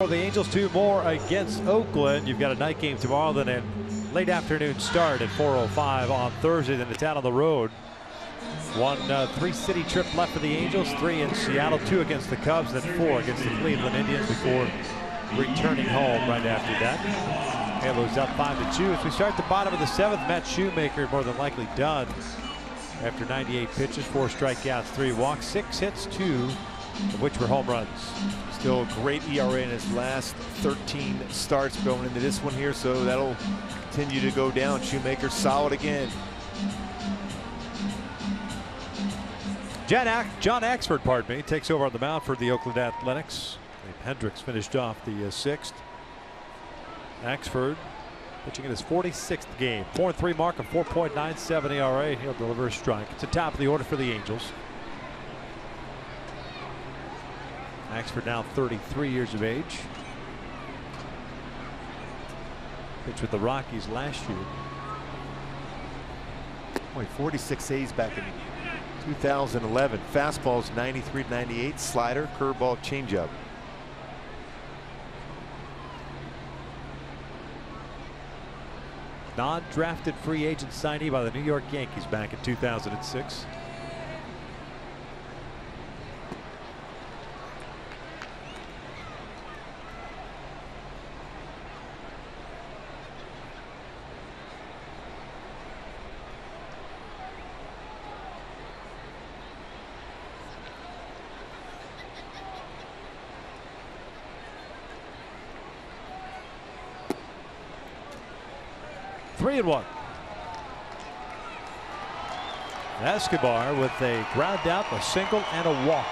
The Angels 2 more against Oakland. You've got a night game tomorrow, then a late afternoon start at 4:05 on Thursday. Then it's out on the road. One 3-city trip left for the Angels. 3 in Seattle, 2 against the Cubs, then 4 against the Cleveland Indians before returning home right after that. Halos up 5-2 as we start the bottom of the 7th. Matt Shoemaker more than likely done after 98 pitches, 4 strikeouts, 3 walks, 6 hits, 2 of which were home runs. Still a great ERA in his last 13 starts going into this one here, so that'll continue to go down. Shoemaker solid again. John Axford, pardon me, takes over on the mound for the Oakland Athletics. Hendricks finished off the 6th. Axford pitching in his 46th game. 4-3 mark of 4.97 ERA. He'll deliver a strike. It's the top of the order for the Angels. Axford now 33 years of age. Pitched with the Rockies last year. Boy, 46 A's back in 2011. Fastballs 93-98. Slider, curveball, changeup. Non-drafted free agent signee by the New York Yankees back in 2006. Three and one. Escobar with a ground out, a single, and a walk.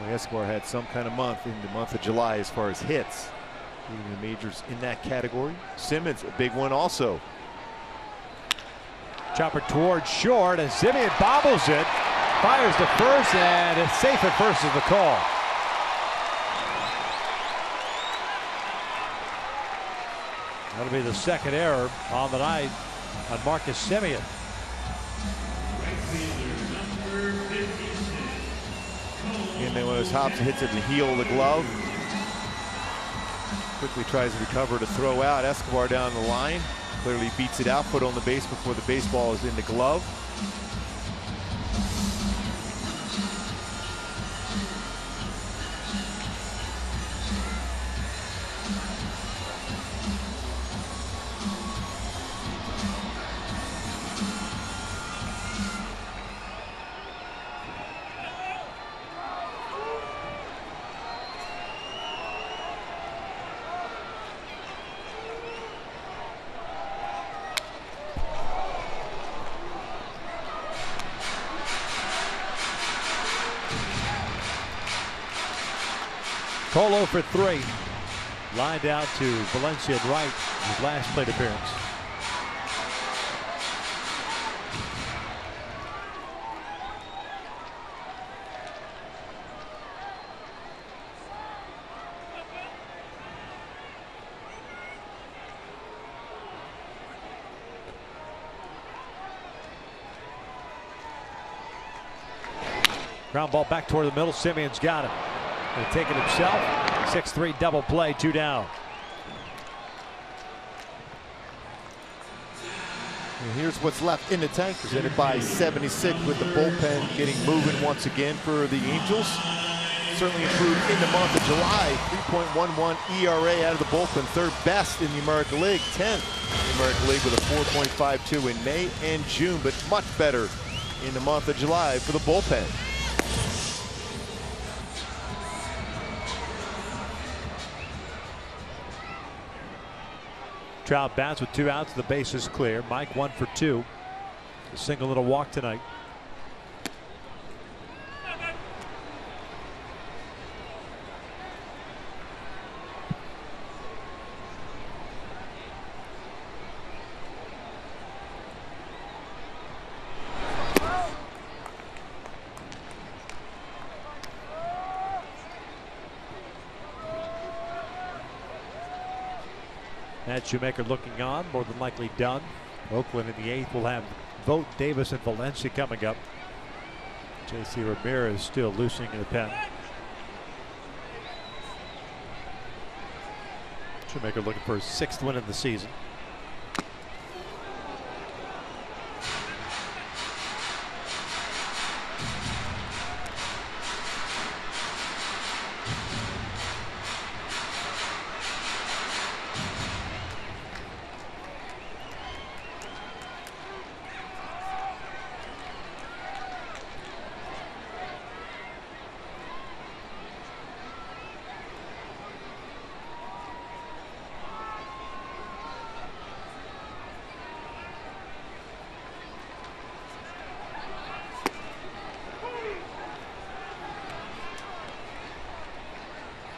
Escobar had some kind of month in the month of July as far as hits, leading the majors in that category. Simmons, a big one also. Chopper towards short, and Simeon bobbles it, fires to first, and it's safe at first is the call. That'll be the second error on the night on Marcus Simeon. And then when his hops hits it in the heel of the glove. Quickly tries to recover to throw out. Escobar down the line. Clearly beats it out. Foot on the base before the baseball is in the glove. Colo for 3. Lined out to Valencia at right, his last plate appearance. Ground ball back toward the middle. Simeon's got it. He'll take it himself. 6-3 double play, 2 down. And here's what's left in the tank, presented by 76, with the bullpen getting moving once again for the Angels. Certainly improved in the month of July. 3.11 ERA out of the bullpen, 3rd best in the American League, 10th in the American League with a 4.52 in May and June, but much better in the month of July for the bullpen. Trout bats with 2 outs. The base is clear. Mike 1 for 2. A single and a walk tonight. Matt Shoemaker looking on, more than likely done. Oakland in the 8th will have Vogt, Davis, and Valencia coming up. J.C. Ramirez still loosening in the pen. Shoemaker looking for his 6th win of the season.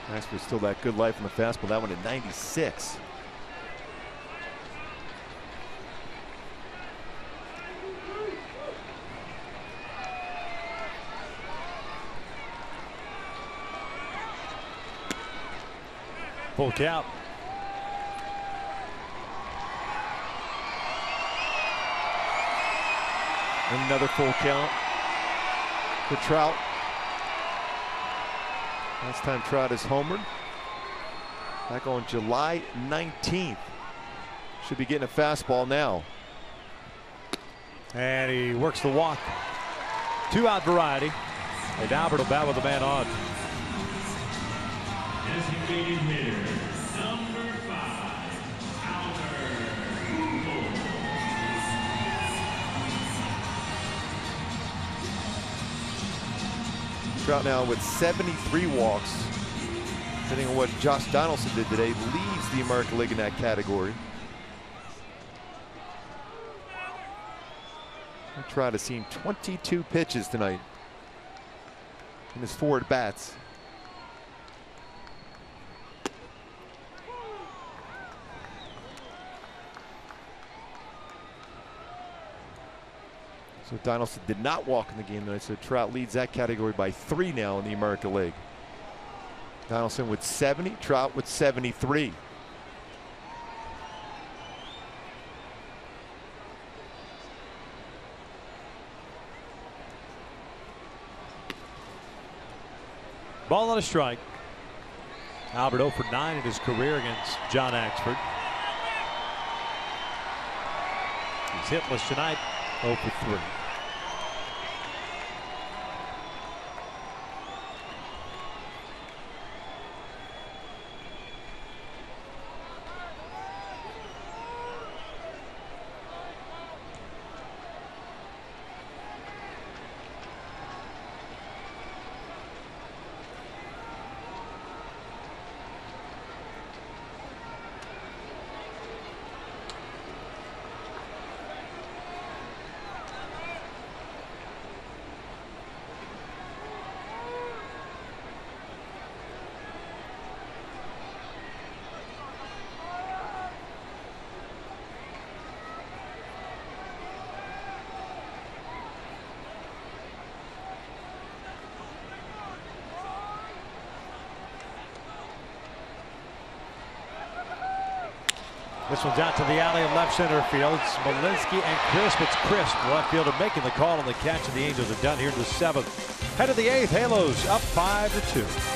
Axford still that good life on the fastball. That one at 96. Full count. Another full count for Trout. Last time Trout is homered back on July 19th. Should be getting a fastball now. And he works the walk. 2-out variety. And Albert will bat with the man on. Designated hitter, number 5, Albert Pujols. Trout now with 73 walks. Depending on what Josh Donaldson did today, leads the American League in that category. Trout has seen 22 pitches tonight in his 4 at-bats. So Donaldson did not walk in the game tonight, so Trout leads that category by 3 now in the American League. Donaldson with 70, Trout with 73. Ball on a strike. Albert 0 for 9 in his career against John Axford. He's hitless tonight, 0 for 3. This one's out to the alley in left center field. Smolinski and Crisp. It's Crisp, left fielder, making the call on the catch, and the Angels are done here in the 7th. Head of the 8th, Halos up 5-2.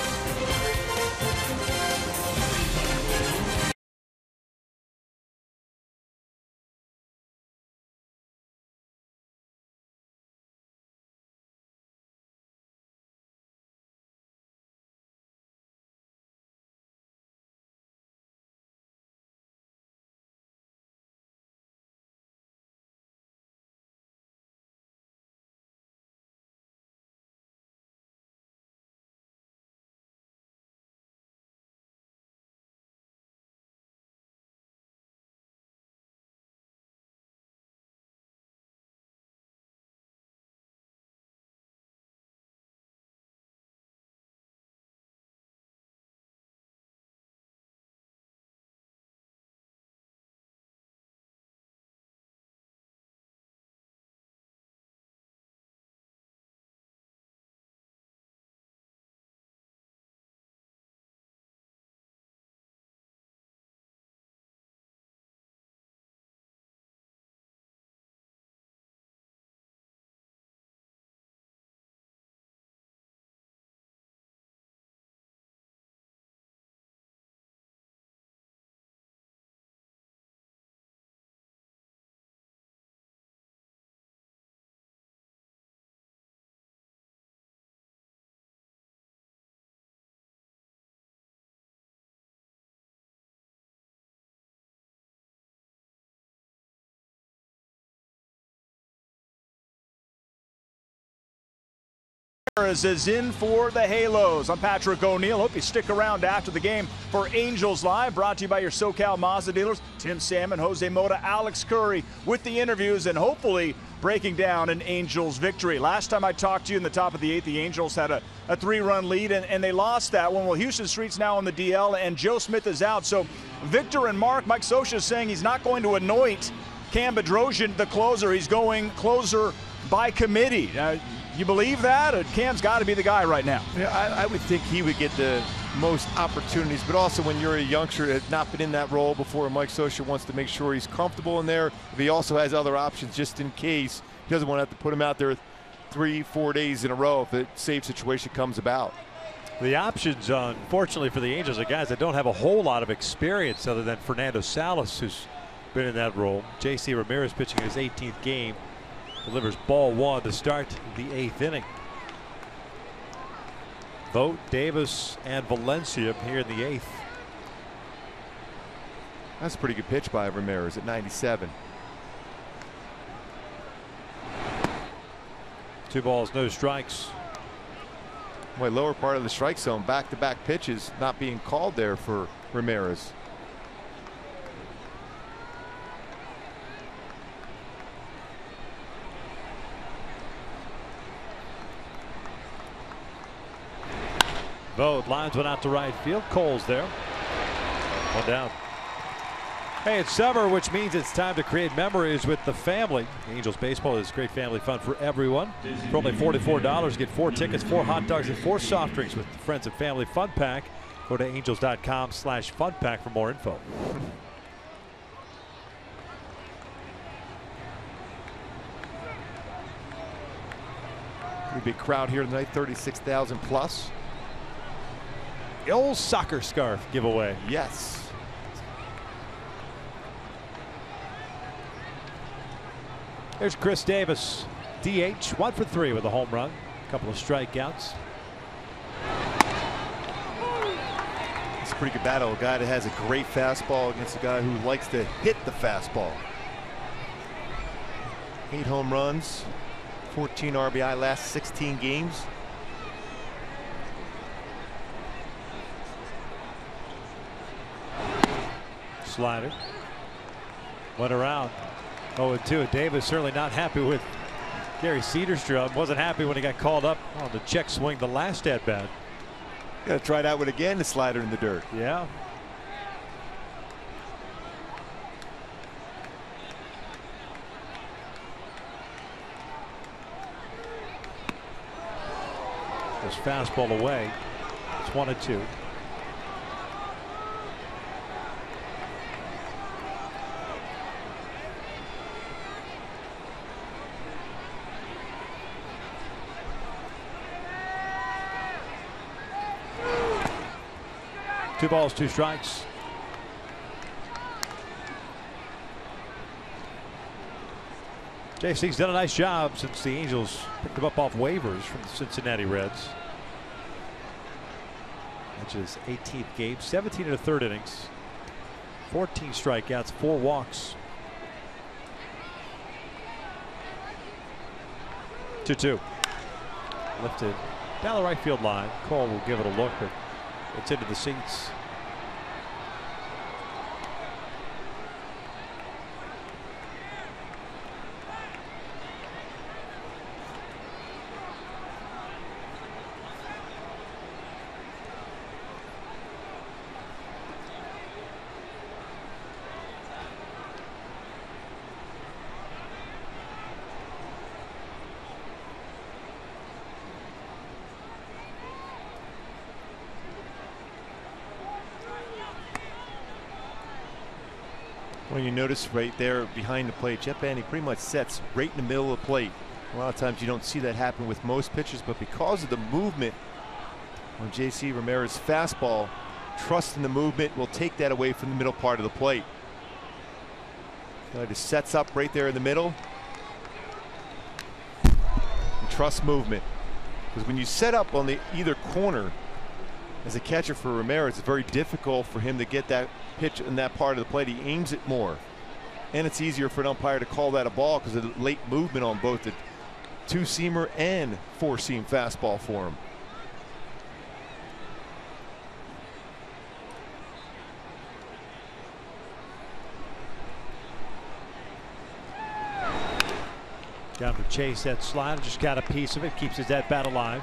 Is in for the Halos. I'm Patrick O'Neill. Hope you stick around after the game for Angels Live, brought to you by your SoCal Mazda dealers. Tim Salmon, Jose Mota, Alex Curry with the interviews and hopefully breaking down an Angels victory. Last time I talked to you in the top of the 8th, the Angels had a 3-run lead and they lost that one. Well, Houston Street's now on the DL and Joe Smith is out. So Victor and Mike Scioscia is saying he's not going to anoint Cam Bedrosian the closer. He's going closer by committee. You believe that? Cam's got to be the guy right now. Yeah, I would think he would get the most opportunities, but also when you're a youngster that has not been in that role before, Mike Scioscia wants to make sure he's comfortable in there. If he also has other options just in case, he doesn't want to have to put him out there 3-4 days in a row if a safe situation comes about. The options, unfortunately for the Angels, are guys that don't have a whole lot of experience other than Fernando Salas, who's been in that role. J.C. Ramirez pitching his 18th game. Delivers ball 1 to start the 8th inning. Vogt, Davis, and Valencia here in the 8th. That's a pretty good pitch by Ramirez at 97. 2 balls, no strikes. Boy, lower part of the strike zone, back-to-back pitches not being called there for Ramirez. Vogt lines one out to right field. Cole's there. 1 down. Hey, it's summer, which means it's time to create memories with the family. Angels baseball is great family fun for everyone. For only $44, get 4 tickets, 4 hot dogs, and 4 soft drinks with the Friends and Family Fun Pack. Go to angels.com/fun pack for more info. Pretty big crowd here tonight, 36,000 plus. The old soccer scarf giveaway. Yes. There's Chris Davis, DH, 1 for 3 with a home run, a couple of strikeouts. It's a pretty good battle. A guy that has a great fastball against a guy who likes to hit the fastball. 8 home runs, 14 RBI last 16 games. Slider went around 0-2. Davis certainly not happy with Gary Cedarstrom. Wasn't happy when he got called up on the check swing the last at bat. Got to try that one again, the slider in the dirt. Yeah. This fastball away. It's 1-2. Two balls, 2 strikes. JC's done a nice job since the Angels picked him up off waivers from the Cincinnati Reds. That's his 18th game, 17 1/3 innings, 14 strikeouts, 4 walks. 2-2. Lifted down the right field line. Cole will give it a look, but it's into the seats. When you notice right there behind the plate, Jeff Bandy pretty much sets right in the middle of the plate. A lot of times you don't see that happen with most pitchers, but because of the movement on J.C. Ramirez's fastball, trust in the movement will take that away from the middle part of the plate. Just sets up right there in the middle. And trust movement. Because when you set up on the either corner as a catcher for Ramirez, it's very difficult for him to get that pitch in that part of the plate. He aims it more. And it's easier for an umpire to call that a ball because of the late movement on both the two-seamer and four-seam fastball for him. Got him to chase that slider, just got a piece of it, keeps his at bat alive.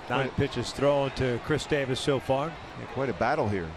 Nine pitches thrown to Chris Davis so far. Yeah, quite a battle here.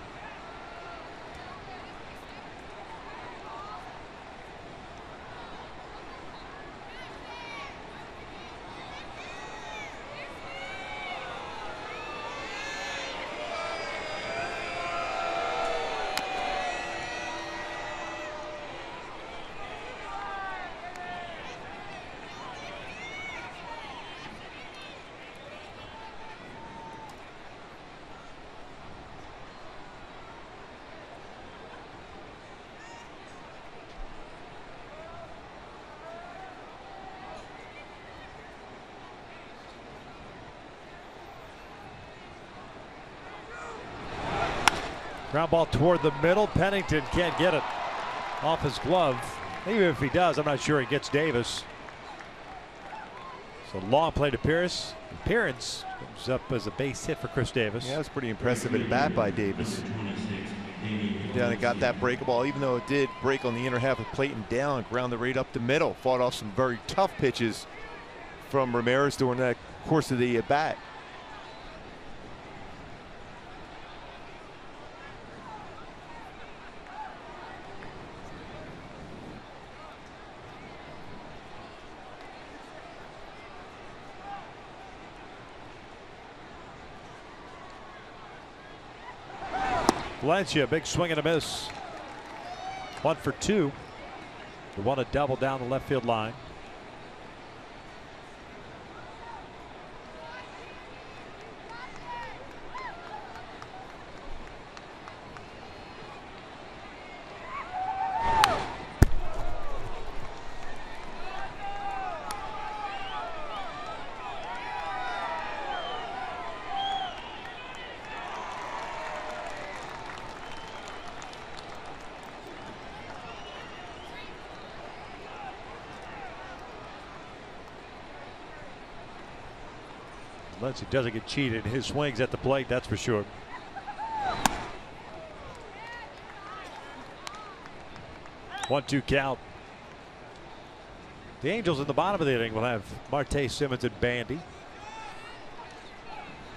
Ground ball toward the middle. Pennington can't get it off his glove. Even if he does, I'm not sure he gets Davis. So long plate appearance comes up as a base hit for Chris Davis. Yeah, that's pretty impressive at bat by Davis. Down and got that breaking ball, even though it did break on the inner half of the plate and down, grounded right up the middle. Fought off some very tough pitches from Ramirez during that course of the at bat. Valencia, big swing and a miss. 1 for 2. They want to double down the left field line. Valencia doesn't get cheated in his swings at the plate, that's for sure. One-two count. The Angels in the bottom of the inning will have Marte, Simmons, and Bandy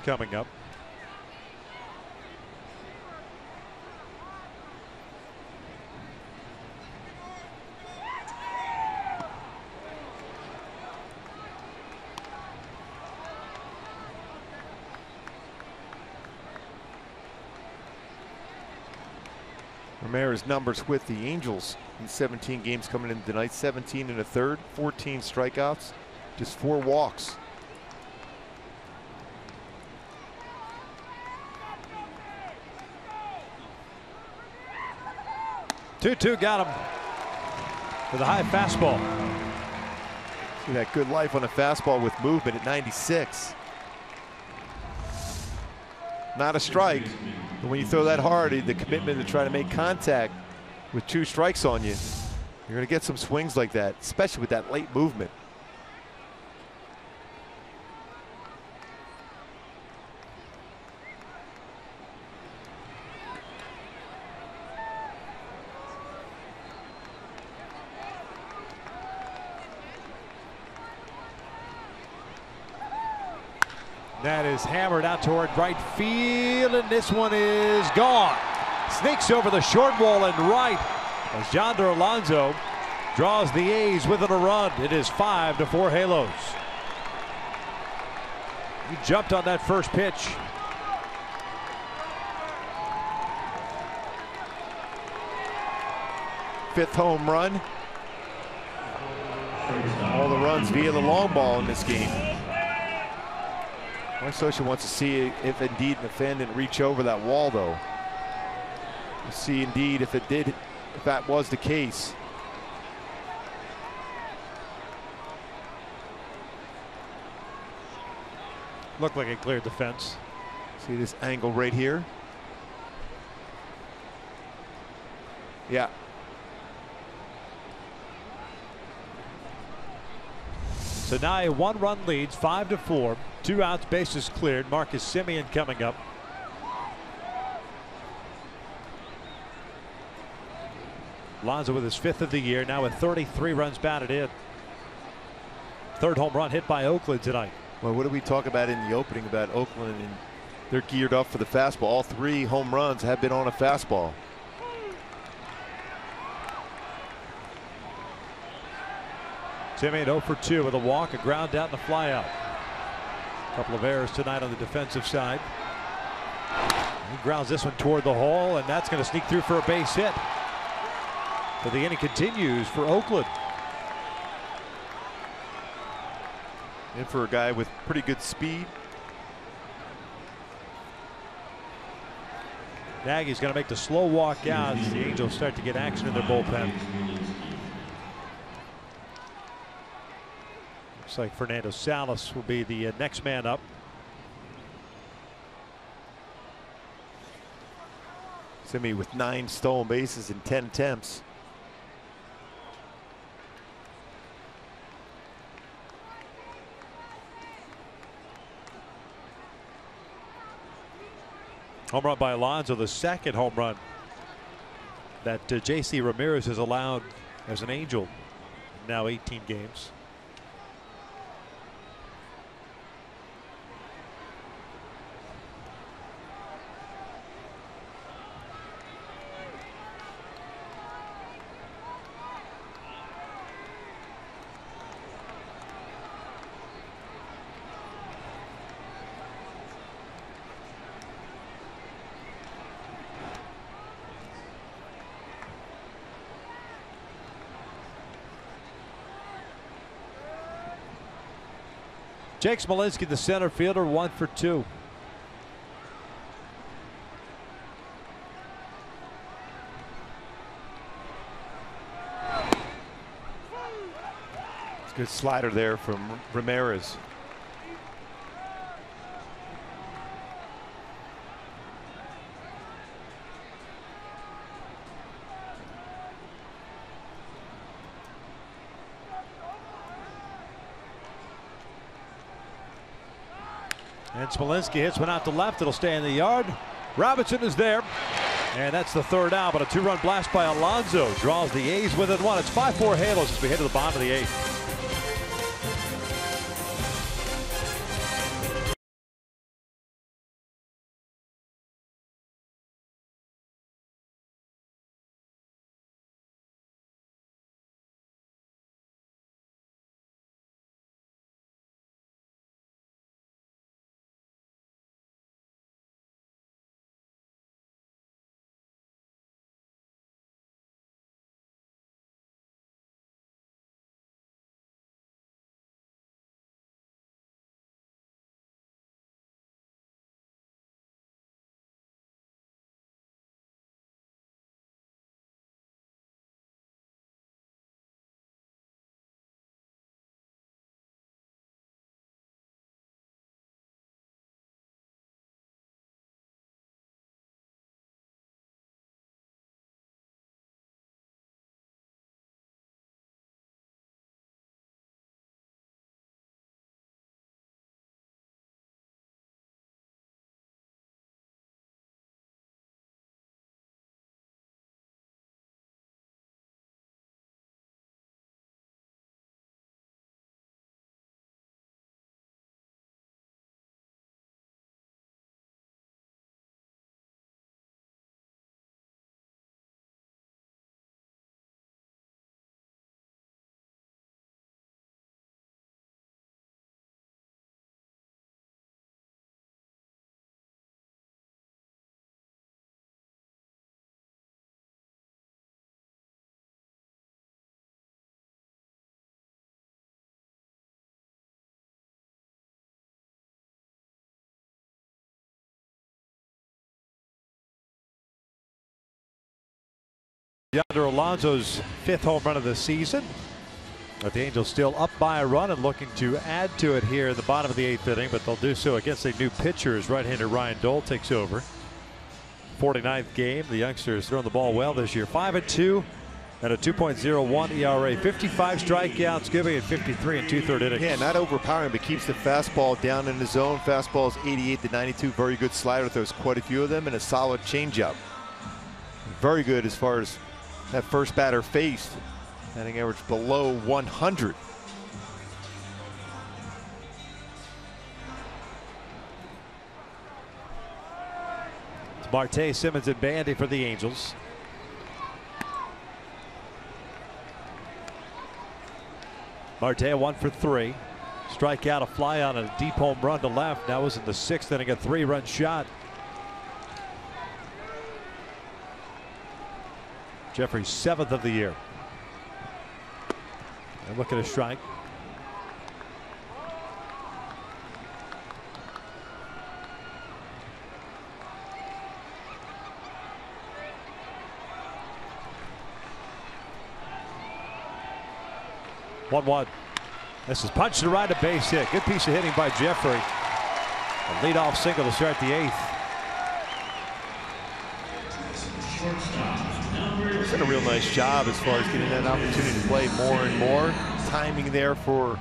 coming up. Ramirez's numbers with the Angels in 17 games coming in tonight. 17 and a third, 14 strikeouts, just 4 walks. Two got him with a high fastball. See that good life on a fastball with movement at 96. Not a strike, but when you throw that hard, the commitment to try to make contact with 2 strikes on you, you're going to get some swings like that, especially with that late movement. That is hammered out toward right field, and this one is gone. Sneaks over the short wall and right as Yonder Alonso draws the A's within a run. It is 5-4 Halos. He jumped on that first pitch. Fifth home run. All the runs via the long ball in this game. Mark Scioscia wants to see if indeed Nafin didn't reach over that wall, though. We'll see indeed if that was the case. Looked like it cleared the fence. See this angle right here? Yeah. So now a 1-run leads, 5-4. 2 outs, bases cleared. Marcus Semien coming up. Alonso with his 5th of the year, now with 33 runs batted in. 3rd home run hit by Oakland tonight. Well, what did we talk about in the opening about Oakland? And they're geared up for the fastball. All 3 home runs have been on a fastball. Semien 0 for 2 with a walk, a ground out, and a fly out. A couple of errors tonight on the defensive side. He grounds this one toward the hole, and that's going to sneak through for a base hit. But the inning continues for Oakland. And for a guy with pretty good speed. Nagy's going to make the slow walk out as the Angels start to get action in their bullpen. Looks like Fernando Salas will be the next man up. Semien with 9 stolen bases in 10 attempts. Home run by Alonso, the 2nd home run that JC Ramirez has allowed as an Angel. Now 18 games. Jake Smolinski, the center fielder, 1 for 2. It's a good slider there from Ramirez. And Smolinski hits one out to left. It'll stay in the yard. Robinson is there. And that's the 3rd out, but a 2-run blast by Alonso draws the A's within 1. It's 5-4 Halos as we head to the bottom of the 8th. Yonder Alonso's 5th home run of the season. But the Angels still up by a run and looking to add to it here in the bottom of the 8th inning, but they'll do so against a new pitcher as right-hander Ryan Dole takes over. 49th game. The youngster has thrown the ball well this year. 5-2 and a 2.01 ERA. 55 strikeouts, giving it 53 and 2/3 innings. Yeah, not overpowering, but keeps the fastball down in the zone. Fastball is 88 to 92. Very good slider. Throws quite a few of them, and a solid changeup. Very good as far as that first batter faced. Batting average below 100. It's Marte, Simmons, and Bandy for the Angels. Marte 1 for 3. Strike out, a fly on a deep home run to left. That was in the 6th inning, a 3-run shot. Jeffrey's 7th of the year. And look at a strike. One. This is punched to right, a base hit. Good piece of hitting by Jeffrey. A leadoff single to start the 8th. He's done a real nice job as far as getting that opportunity to play more and more. Timing there for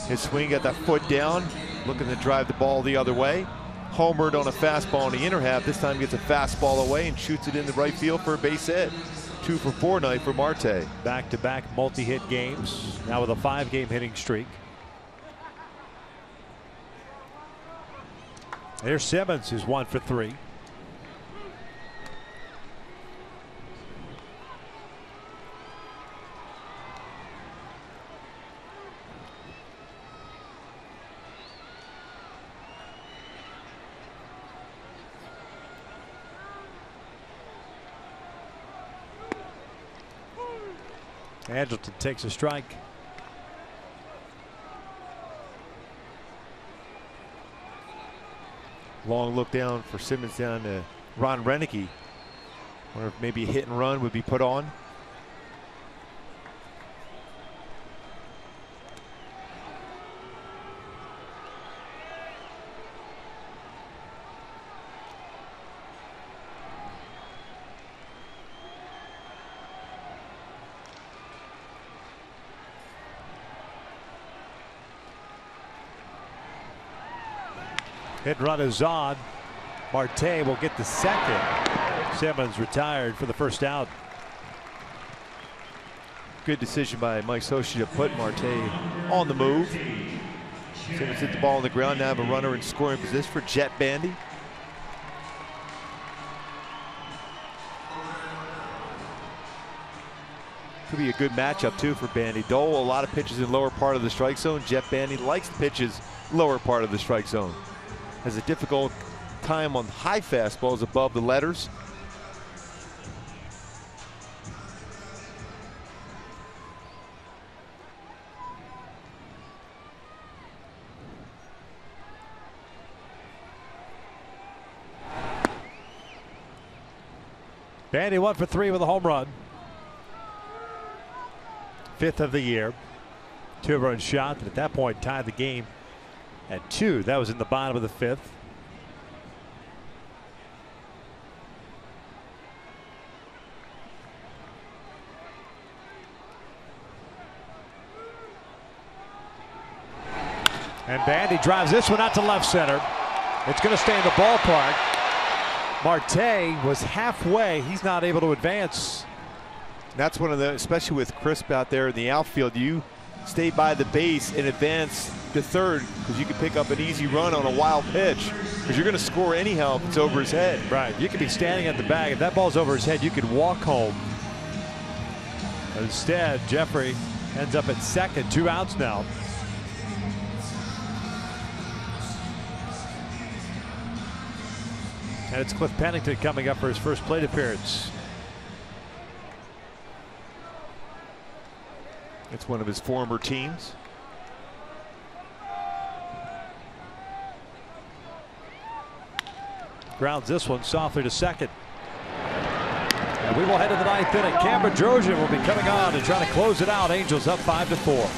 his swing, got that foot down, looking to drive the ball the other way. Homered on a fastball in the inner half. This time gets a fastball away and shoots it in the right field for a base hit. 2 for 4 night for Marte. Back-to-back multi-hit games, now with a 5-game hitting streak. There's Simmons, who's 1 for 3. Angelton takes a strike. Long look down for Simmons down to Ron Renneke. Wonder if maybe a hit and run would be put on. Hit and run is on. Marte will get the second. Simmons retired for the first out. Good decision by Mike Scioscia to put Marte on the move. Simmons hit the ball on the ground. Now have a runner in scoring position for Jet Bandy. Could be a good matchup too for Bandy. Dole, a lot of pitches in lower part of the strike zone. Jet Bandy likes pitches lower part of the strike zone. Has a difficult time on high fastballs above the letters. Bandy 1 for 3 with a home run. 5th of the year. 2-run shot that at that point tied the game at 2. That was in the bottom of the 5th. And Bandy drives this one out to left center. It's going to stay in the ballpark. Marte was halfway. He's not able to advance. That's one of the, especially with Crisp out there in the outfield, you stay by the base and advance to third because you can pick up an easy run on a wild pitch because you're going to score anyhow if it's over his head. Right. You could be standing at the bag. If that ball's over his head, you could walk home. But instead, Jeffrey ends up at second. 2 outs now. And it's Cliff Pennington coming up for his first plate appearance. It's one of his former teams. Grounds this one softly to second. And we will head to the 9th inning. Cam Bedrosian will be coming on to try to close it out. Angels up 5-4.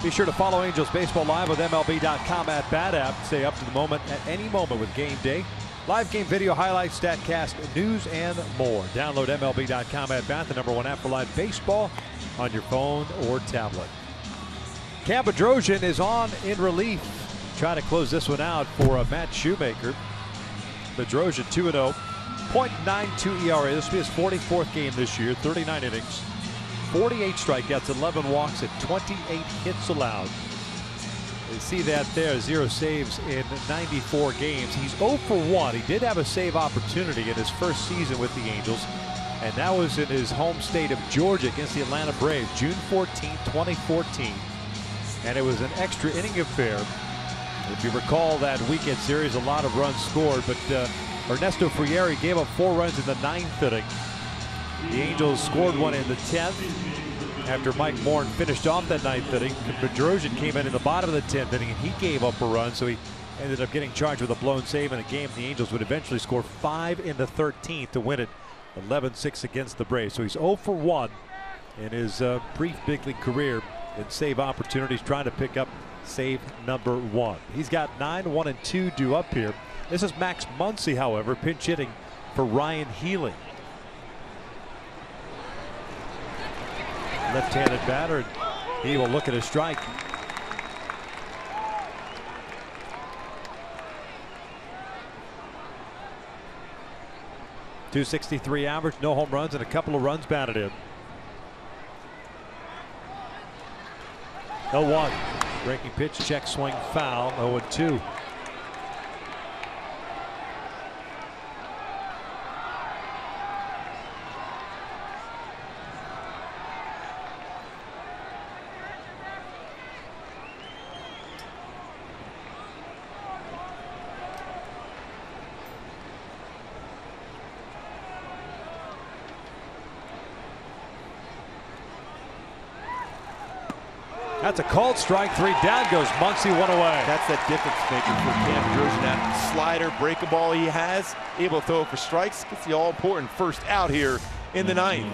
Be sure to follow Angels Baseball Live with MLB.com at Bat App. Stay up to the moment at any moment with Game Day. Live game video highlights, StatCast, news, and more. Download MLB.com at Bat, the #1 app for live baseball on your phone or tablet. Cam Bedrosian is on in relief. Trying to close this one out for Matt Shoemaker. Bedrosian 2-0, .92 ERA. This will be his 44th game this year, 39 innings. 48 strikeouts, 11 walks, and 28 hits allowed. You see that there, 0 saves in 94 games. He's 0 for 1. He did have a save opportunity in his first season with the Angels, and that was in his home state of Georgia against the Atlanta Braves, June 14, 2014. And it was an extra inning affair. If you recall that weekend series, a lot of runs scored, but Ernesto Frieri gave up 4 runs in the 9th inning. The Angels scored one in the 10th after Mike Morin finished off that 9th inning. Bedrosian came in the bottom of the 10th inning, and he gave up a run, so he ended up getting charged with a blown save in a game. The Angels would eventually score 5 in the 13th to win it 11-6 against the Braves. So he's 0 for 1 in his brief big league career in save opportunities, trying to pick up save number 1. He's got 9, 1, and 2 due up here. This is Max Muncy, however, pinch hitting for Ryan Healy. Left-handed batter, he will look at a strike. .263 average, no home runs, and a couple of runs batted in. 0-1. Breaking pitch, check swing, foul. 0-2. That's a called strike. 3 down goes Muncy, 1 away. That's that difference maker for Cam Bedrosian. That slider, breaking ball he has, able to throw it for strikes. Gets the all-important first out here in the 9th.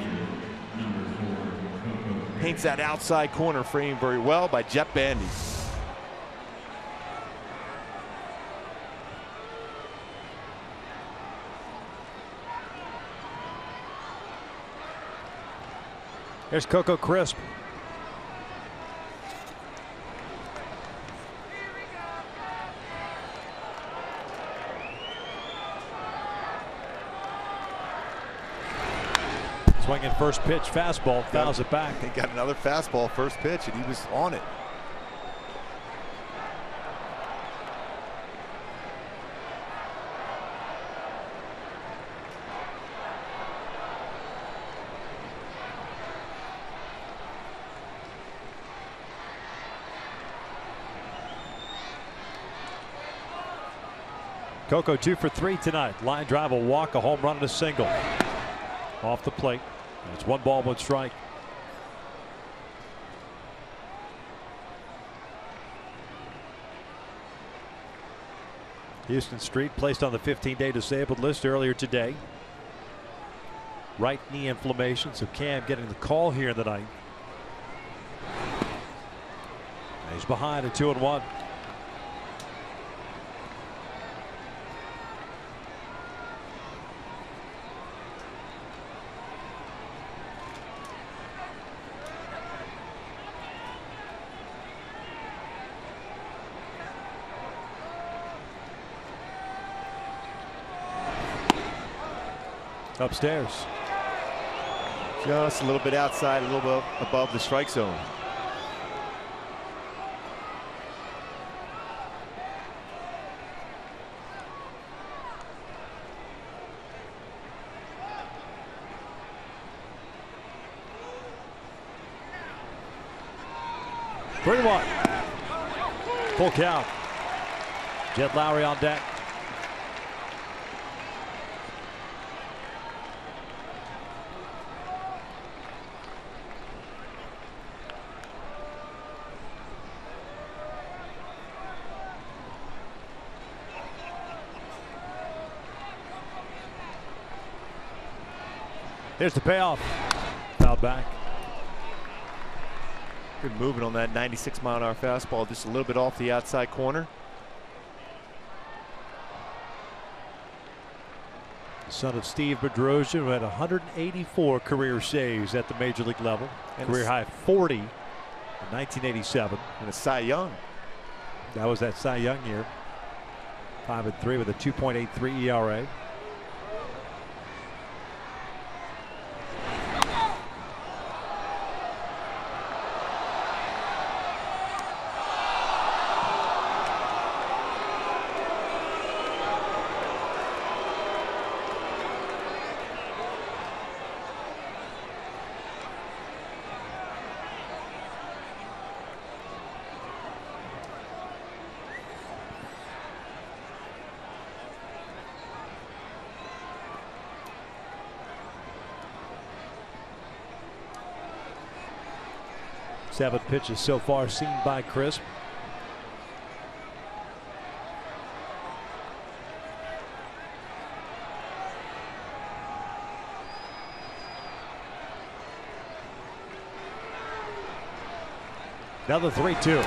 Paints that outside corner frame very well by Jett Bandy. Here's Coco Crisp. Swinging first pitch, fastball, fouls it back. He got another fastball first pitch, and he was on it. Coco 2 for 3 tonight. Line drive, a walk, a home run, and a single. Off the plate. And it's 1 ball, 1 strike. Houston Street placed on the 15-day disabled list earlier today. Right knee inflammation, so Cam getting the call here in the ninth. He's behind at 2-1. Upstairs. Just a little bit outside, a little bit above the strike zone. Three-1. Full count. Jed Lowrie on deck. Here's the payoff. Fouled back. Good movement on that 96-mile-an-hour fastball, just a little bit off the outside corner. Son of Steve Bedrosian, who had 184 career saves at the major league level. And career high 40 in 1987. And a Cy Young. That was that Cy Young year. 5-3 with a 2.83 ERA. Seven pitches so far seen by Crisp. Another 3-2.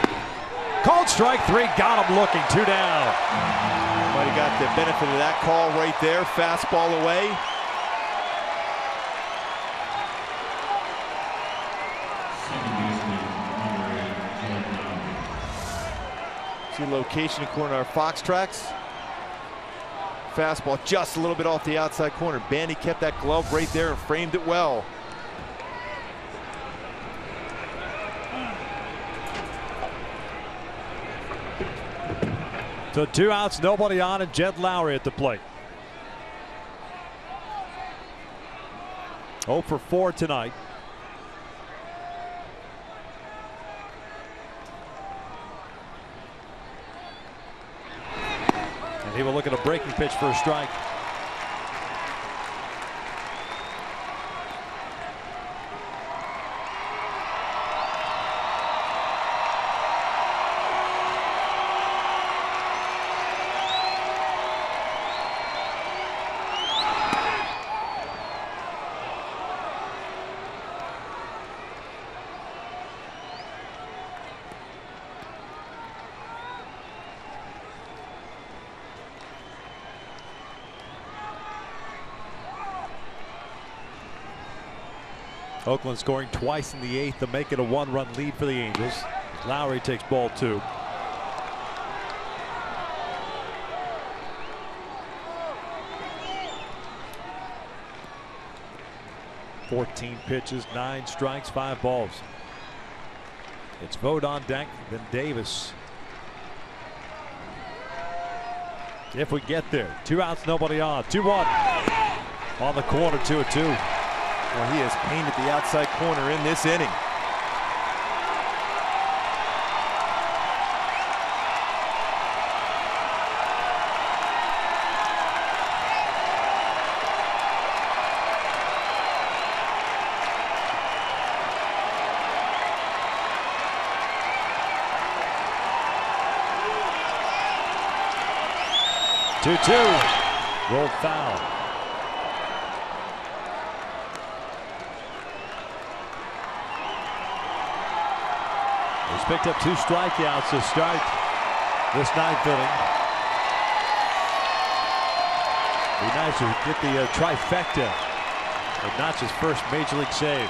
Called strike 3. Got him looking. 2 down. Might have got the benefit of that call right there. Fastball away. See location according to our Fox tracks. Fastball just a little bit off the outside corner. Bandy kept that glove right there and framed it well. So 2 outs, nobody on, and Jed Lowrie at the plate. 0 for 4 tonight. He will look at a breaking pitch for a strike. Oakland scoring twice in the 8th to make it a 1-run lead for the Angels. Lowrie takes ball 2. "14 pitches, 9 strikes, 5 balls. It's Vogt on deck, then Davis. If we get there. 2 outs, nobody on. 2-1. On the corner, 2-2. Well, he has painted the outside corner in this inning. 2-2. Rolled foul. He's picked up 2 strikeouts to start this 9th inning. Be nice to get the trifecta and notch his first major league save.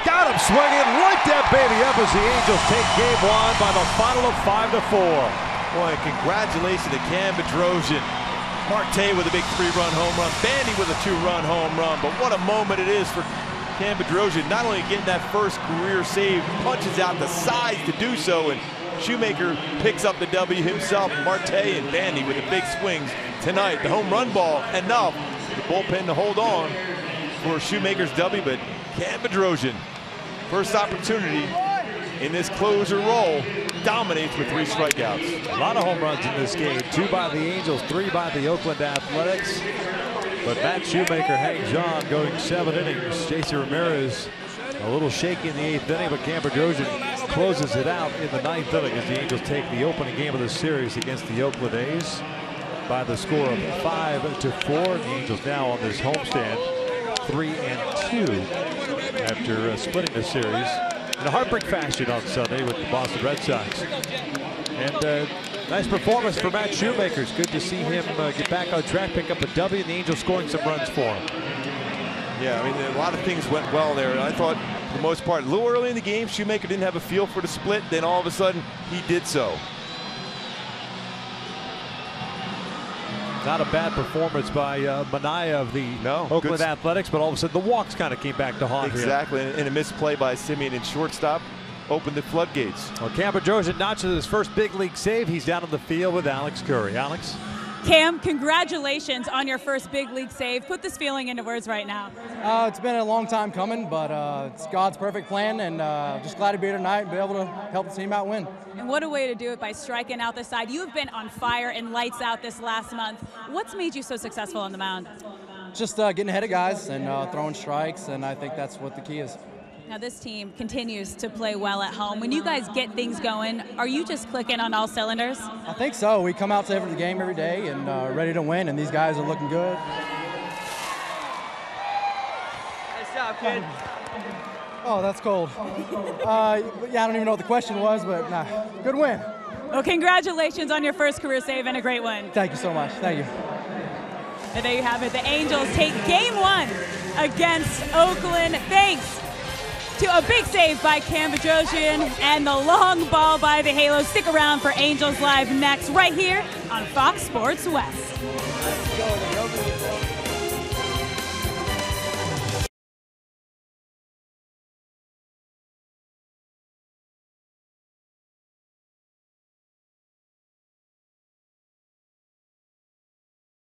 Got him swinging, light that baby up as the Angels take game 1 by the final of 5-4. Boy, congratulations to Cam Bedrosian. Marte with a big 3-run home run. Bandy with a 2-run home run. But what a moment it is for Cam Bedrosian. Not only getting that first career save, punches out the size to do so, and Shoemaker picks up the W himself. Marte and Bandy with the big swings tonight. The home run ball enough for the bullpen to hold on for Shoemaker's W, but Cam Bedrosian, first opportunity in this closer role, dominates with 3 strikeouts. A lot of home runs in this game. 2 by the Angels, 3 by the Oakland Athletics. But Matt Shoemaker hangs on, going 7 innings. J.C. Ramirez a little shaky in the 8th inning, but Cam Bedrosian closes it out in the 9th inning as the Angels take the opening game of the series against the Oakland A's by the score of 5-4. The Angels now on this homestand 3-2 after splitting the series in a heartbreak fashion on Sunday with the Boston Red Sox. And nice performance for Matt Shoemaker. It's good to see him get back on track, pick up a W, and the Angels scoring some runs for him. Yeah, I mean, a lot of things went well there. And I thought, for the most part, a little early in the game, Shoemaker didn't have a feel for the split. Then all of a sudden, he did so. Not a bad performance by Minaya of the Oakland Athletics, but all of a sudden the walks kind of came back to haunt him. Exactly, and a misplay by Simeon in shortstop opened the floodgates. Well, Cam Bedrosian notches his first big league save. He's down on the field with Alex Curry. Alex? Cam, congratulations on your first big league save. Put this feeling into words right now. It's been a long time coming, but it's God's perfect plan, and just glad to be here tonight and be able to help the team out win. And what a way to do it by striking out the side. You have been on fire and lights out this last month. What's made you so successful on the mound? Just getting ahead of guys and throwing strikes, and I think that's what the key is. Now this team continues to play well at home. When you guys get things going, are you just clicking on all cylinders? I think so. We come out to the game every day and ready to win, and these guys are looking good. Nice job, kid. Oh, that's cold. Yeah, I don't even know what the question was, but nah, good win. Well, congratulations on your first career save and a great win. Thank you so much. Thank you. And there you have it. The Angels take game 1 against Oakland. Thanks to a big save by Cam Bedrosian and the long ball by the Halos. Stick around for Angels Live next, right here on Fox Sports West.